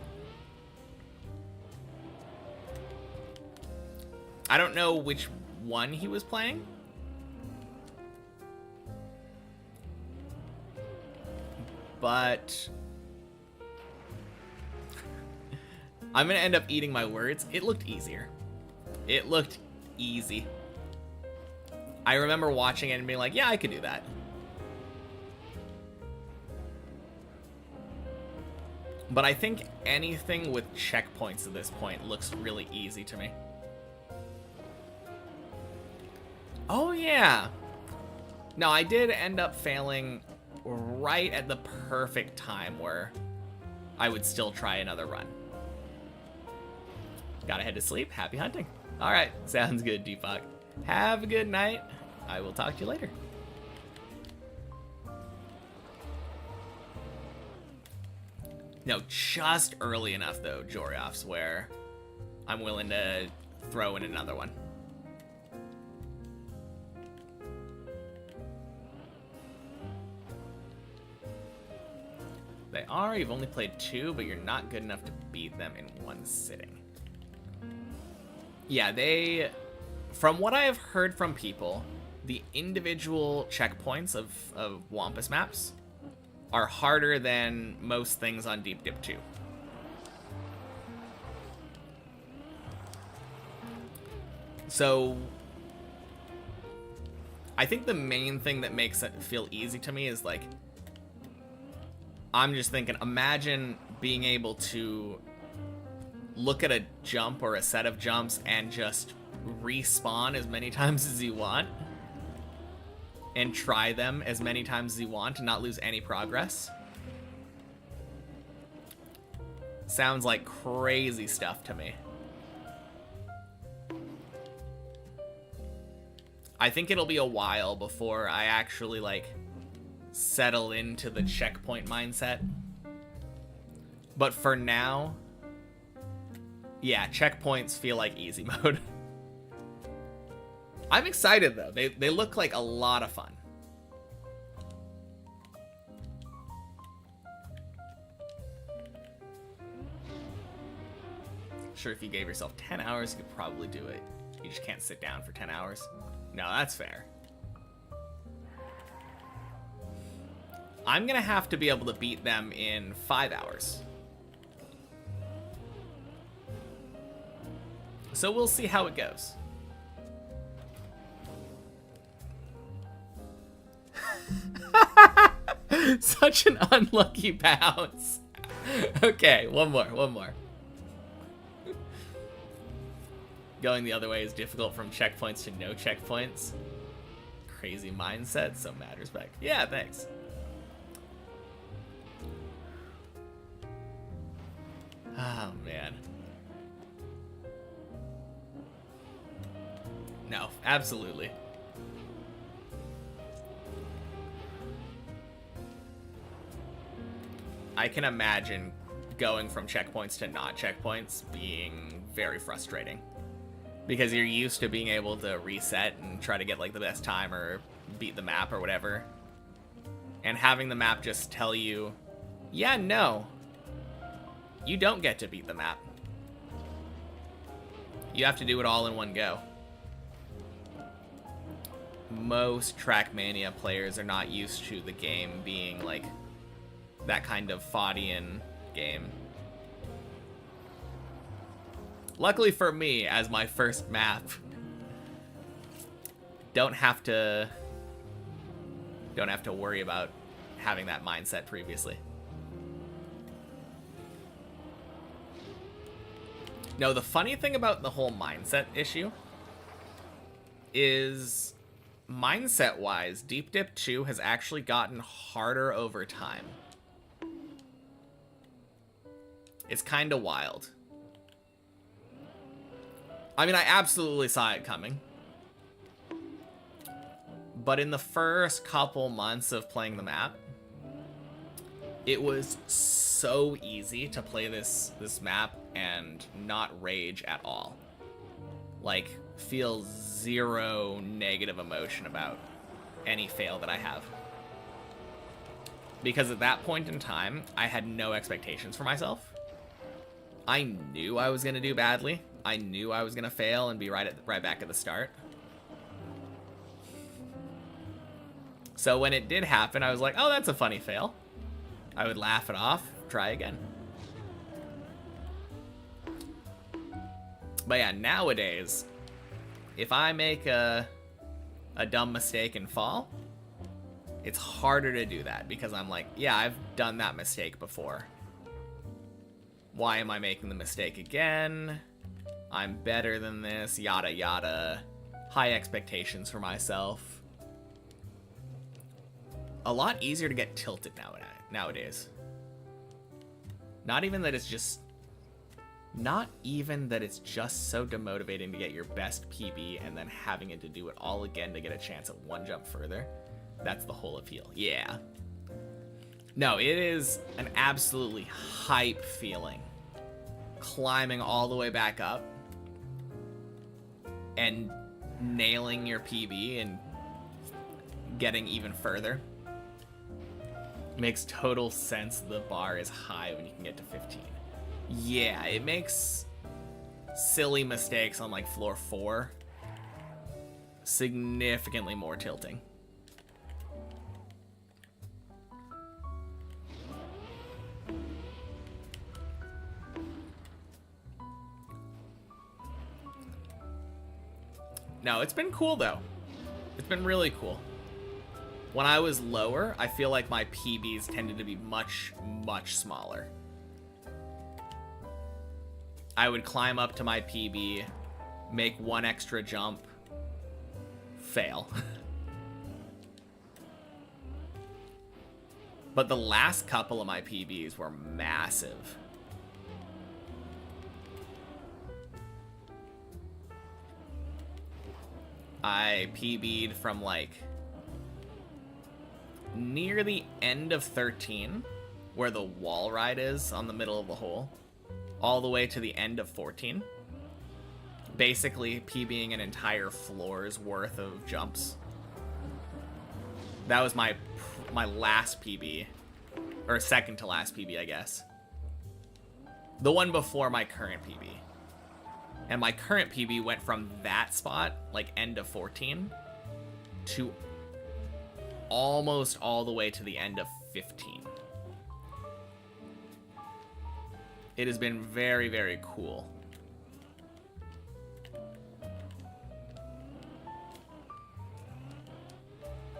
I don't know which one he was playing. But I'm gonna end up eating my words. It looked easier. It looked easy. I remember watching it and being like, yeah, I could do that. But I think anything with checkpoints at this point looks really easy to me. Oh, yeah. No, I did end up failing right at the perfect time where I would still try another run. Gotta head to sleep. Happy hunting. All right. Sounds good, Deepak. Have a good night. I will talk to you later. No, just early enough, though, Jorioffs, where I'm willing to throw in another one. They are. You've only played 2, but you're not good enough to beat them in one sitting. Yeah, they... From what I have heard from people, the individual checkpoints of Wampus maps are harder than most things on Deep Dip 2. So, I think the main thing that makes it feel easy to me is, like, I'm just thinking, imagine being able to look at a jump or a set of jumps and just respawn as many times as you want. And try them as many times as you want and not lose any progress. Sounds like crazy stuff to me. I think it'll be a while before I actually, like, settle into the checkpoint mindset. But for now, yeah, checkpoints feel like easy mode. I'm excited, though. They look like a lot of fun. Sure, if you gave yourself 10 hours, you could probably do it. You just can't sit down for 10 hours. No, that's fair. I'm gonna have to be able to beat them in 5 hours. So we'll see how it goes. Such an unlucky bounce. Okay, one more. Going the other way is difficult from checkpoints to no checkpoints. Crazy mindset, so matters back. Yeah, thanks. Oh, man. No, absolutely. I can imagine going from checkpoints to not checkpoints being very frustrating. Because you're used to being able to reset and try to get, like, the best time or beat the map or whatever. And having the map just tell you, yeah, no, you don't get to beat the map. You have to do it all in one go. Most Trackmania players are not used to the game being, like, that kind of Fodian game. Luckily for me, as my first map, don't have to worry about having that mindset previously. No, the funny thing about the whole mindset issue is, mindset-wise, Deep Dip 2 has actually gotten harder over time. It's kind of wild. I mean, I absolutely saw it coming. But in the first couple months of playing the map, it was so easy to play this map and not rage at all. Like, feel zero negative emotion about any fail that I have. Because at that point in time, I had no expectations for myself. I knew I was going to do badly. I knew I was going to fail and be right back at the start. So when it did happen, I was like, oh, that's a funny fail. I would laugh it off, try again. But yeah, nowadays, if I make a dumb mistake and fall, it's harder to do that because I'm like, yeah, I've done that mistake before. Why am I making the mistake again? I'm better than this, yada yada. High expectations for myself. A lot easier to get tilted nowadays. Not even that it's just so demotivating to get your best PB and then having it to do it all again to get a chance at one jump further. That's the whole appeal. Yeah. No, it is an absolutely hype feeling. Climbing all the way back up and nailing your PB and getting even further. Makes total sense the bar is high when you can get to 15. Yeah, it makes silly mistakes on like floor 4 significantly more tilting. No, it's been cool though. It's been really cool. When I was lower, I feel like my PBs tended to be much, much smaller. I would climb up to my PB, make one extra jump, fail. But the last couple of my PBs were massive. I PB'd from like near the end of 13, where the wall ride is on the middle of the hole, all the way to the end of 14. Basically PBing an entire floor's worth of jumps. That was my last PB, or second to last PB, I guess. The one before my current PB. And my current PB went from that spot, like end of 14, to almost all the way to the end of 15. It has been very, very cool.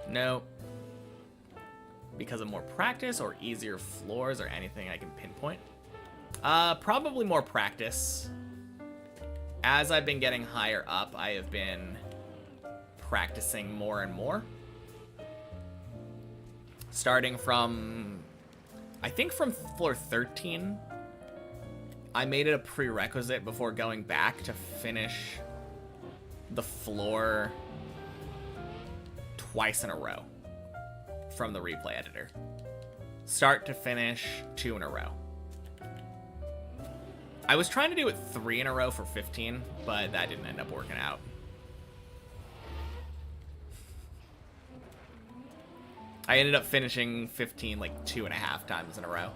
No. Because of more practice or easier floors or anything I can pinpoint? Probably more practice. As I've been getting higher up, I have been practicing more and more. Starting from, I think from floor 13, I made it a prerequisite before going back to finish the floor twice in a row from the replay editor. Start to finish 2 in a row. I was trying to do it 3 in a row for 15, but that didn't end up working out. I ended up finishing 15 like 2.5 times in a row.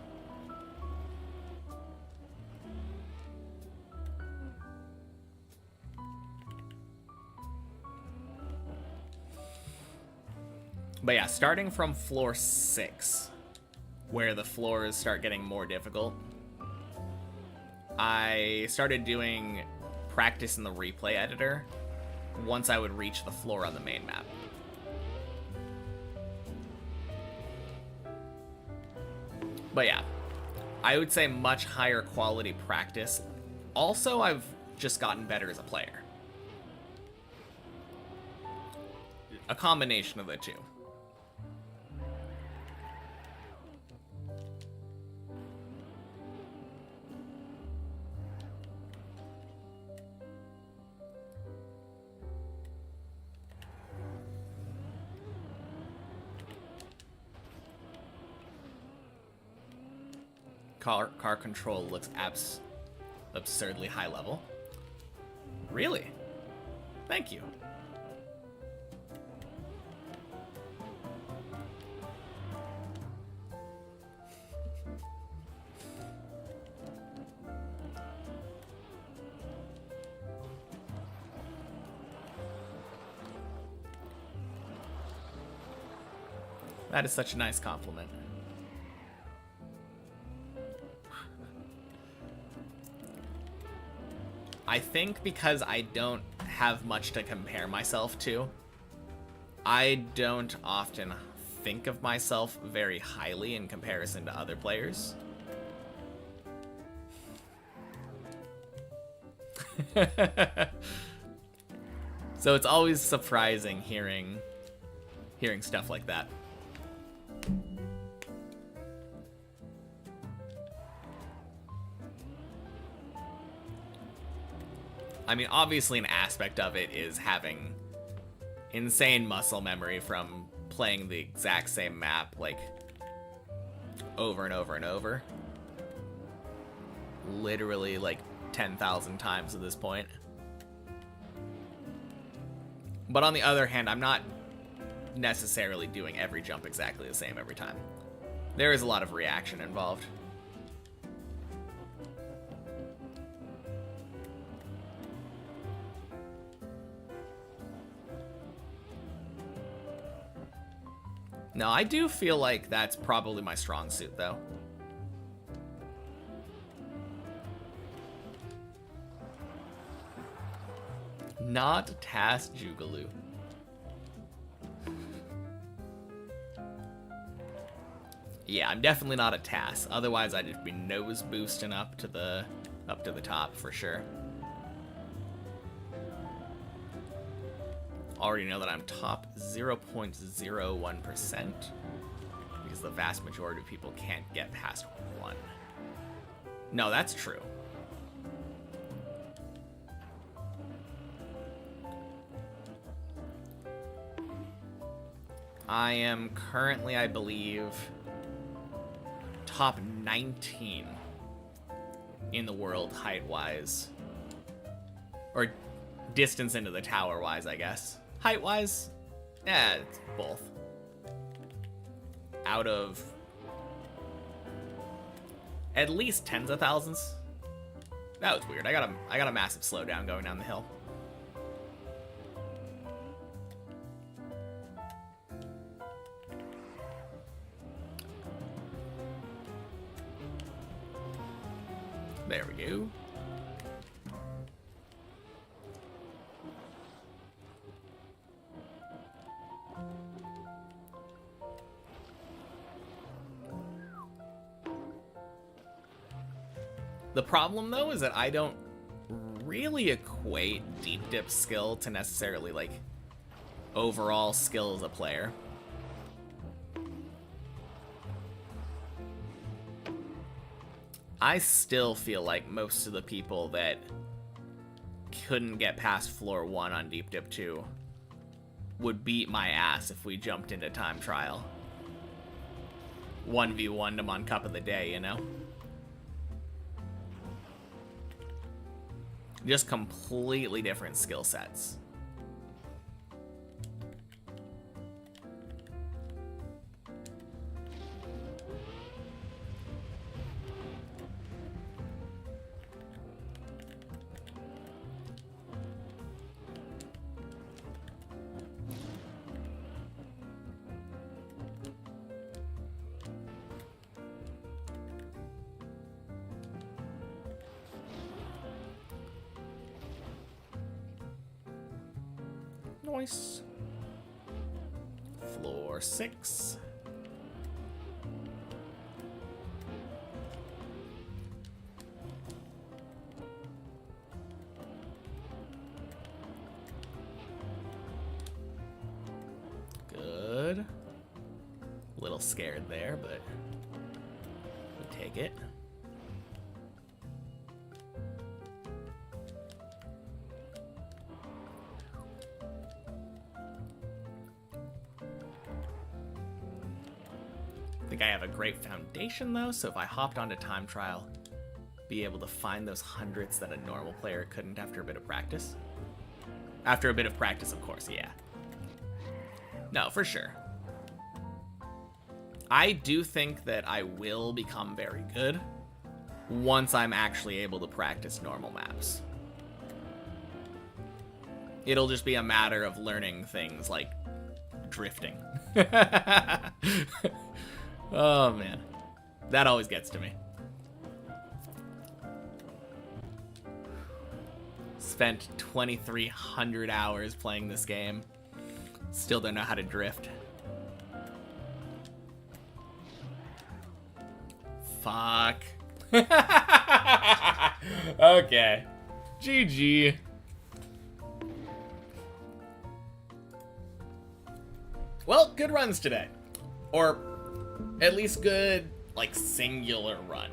But yeah, starting from floor 6, where the floors start getting more difficult, I started doing practice in the replay editor once I would reach the floor on the main map. But yeah, I would say much higher quality practice. Also, I've just gotten better as a player. A combination of the two. Car control looks absurdly high level. Really? Thank you. That is such a nice compliment. I think because I don't have much to compare myself to, I don't often think of myself very highly in comparison to other players. So it's always surprising hearing stuff like that. I mean, obviously an aspect of it is having insane muscle memory from playing the exact same map, like, over and over and over. Literally, like, 10,000 times at this point. But on the other hand, I'm not necessarily doing every jump exactly the same every time. There is a lot of reaction involved. No, I do feel like that's probably my strong suit, though. Not Task Jugaloo. Yeah, I'm definitely not a Task. Otherwise, I'd just be nose boosting up to the top for sure. Already know that I'm top 0.01% because the vast majority of people can't get past 1. No, that's true. I am currently, I believe, top 19 in the world height-wise. Or distance into the tower-wise, I guess. Height-wise? Yeah, it's both. Out of at least tens of thousands. That was weird. I got a massive slowdown going down the hill. There we go. The problem, though, is that I don't really equate deep dip skill to necessarily, like, overall skill as a player. I still feel like most of the people that couldn't get past floor 1 on Deep Dip 2 would beat my ass if we jumped into time trial. 1v1 them on Cup of the Day, you know? Just completely different skill sets. Nice. Floor 6. Good. A little scared there, but we'll take it. I think I have a great foundation, though, so if I hopped onto time trial, be able to find those hundreds that a normal player couldn't after a bit of practice. After a bit of practice, of course, yeah. No, for sure. I do think that I will become very good once I'm actually able to practice normal maps. It'll just be a matter of learning things like drifting. Oh, man. That always gets to me. Spent 2,300 hours playing this game. Still don't know how to drift. Fuck. Okay. GG. Well, good runs today. Or at least good, like, singular run.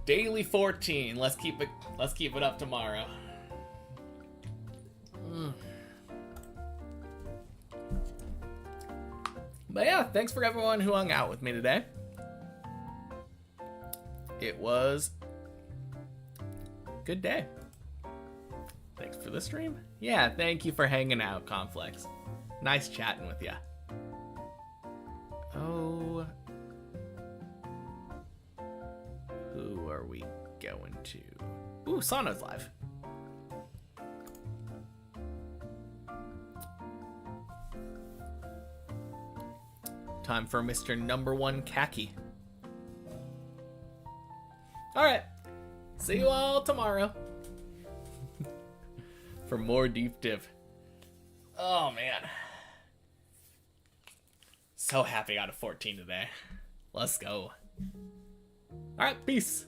Daily 14. Let's keep it up tomorrow. But yeah, thanks for everyone who hung out with me today. It was a good day. Thanks for the stream. Yeah, thank you for hanging out, Conflex. Nice chatting with ya. Oh. Who are we going to? Ooh, Sano's live. Time for Mr. Number One Khaki. Alright. See you all tomorrow. For more Deep Div. Oh, man. So happy I got a 14 today. Let's go. Alright, peace.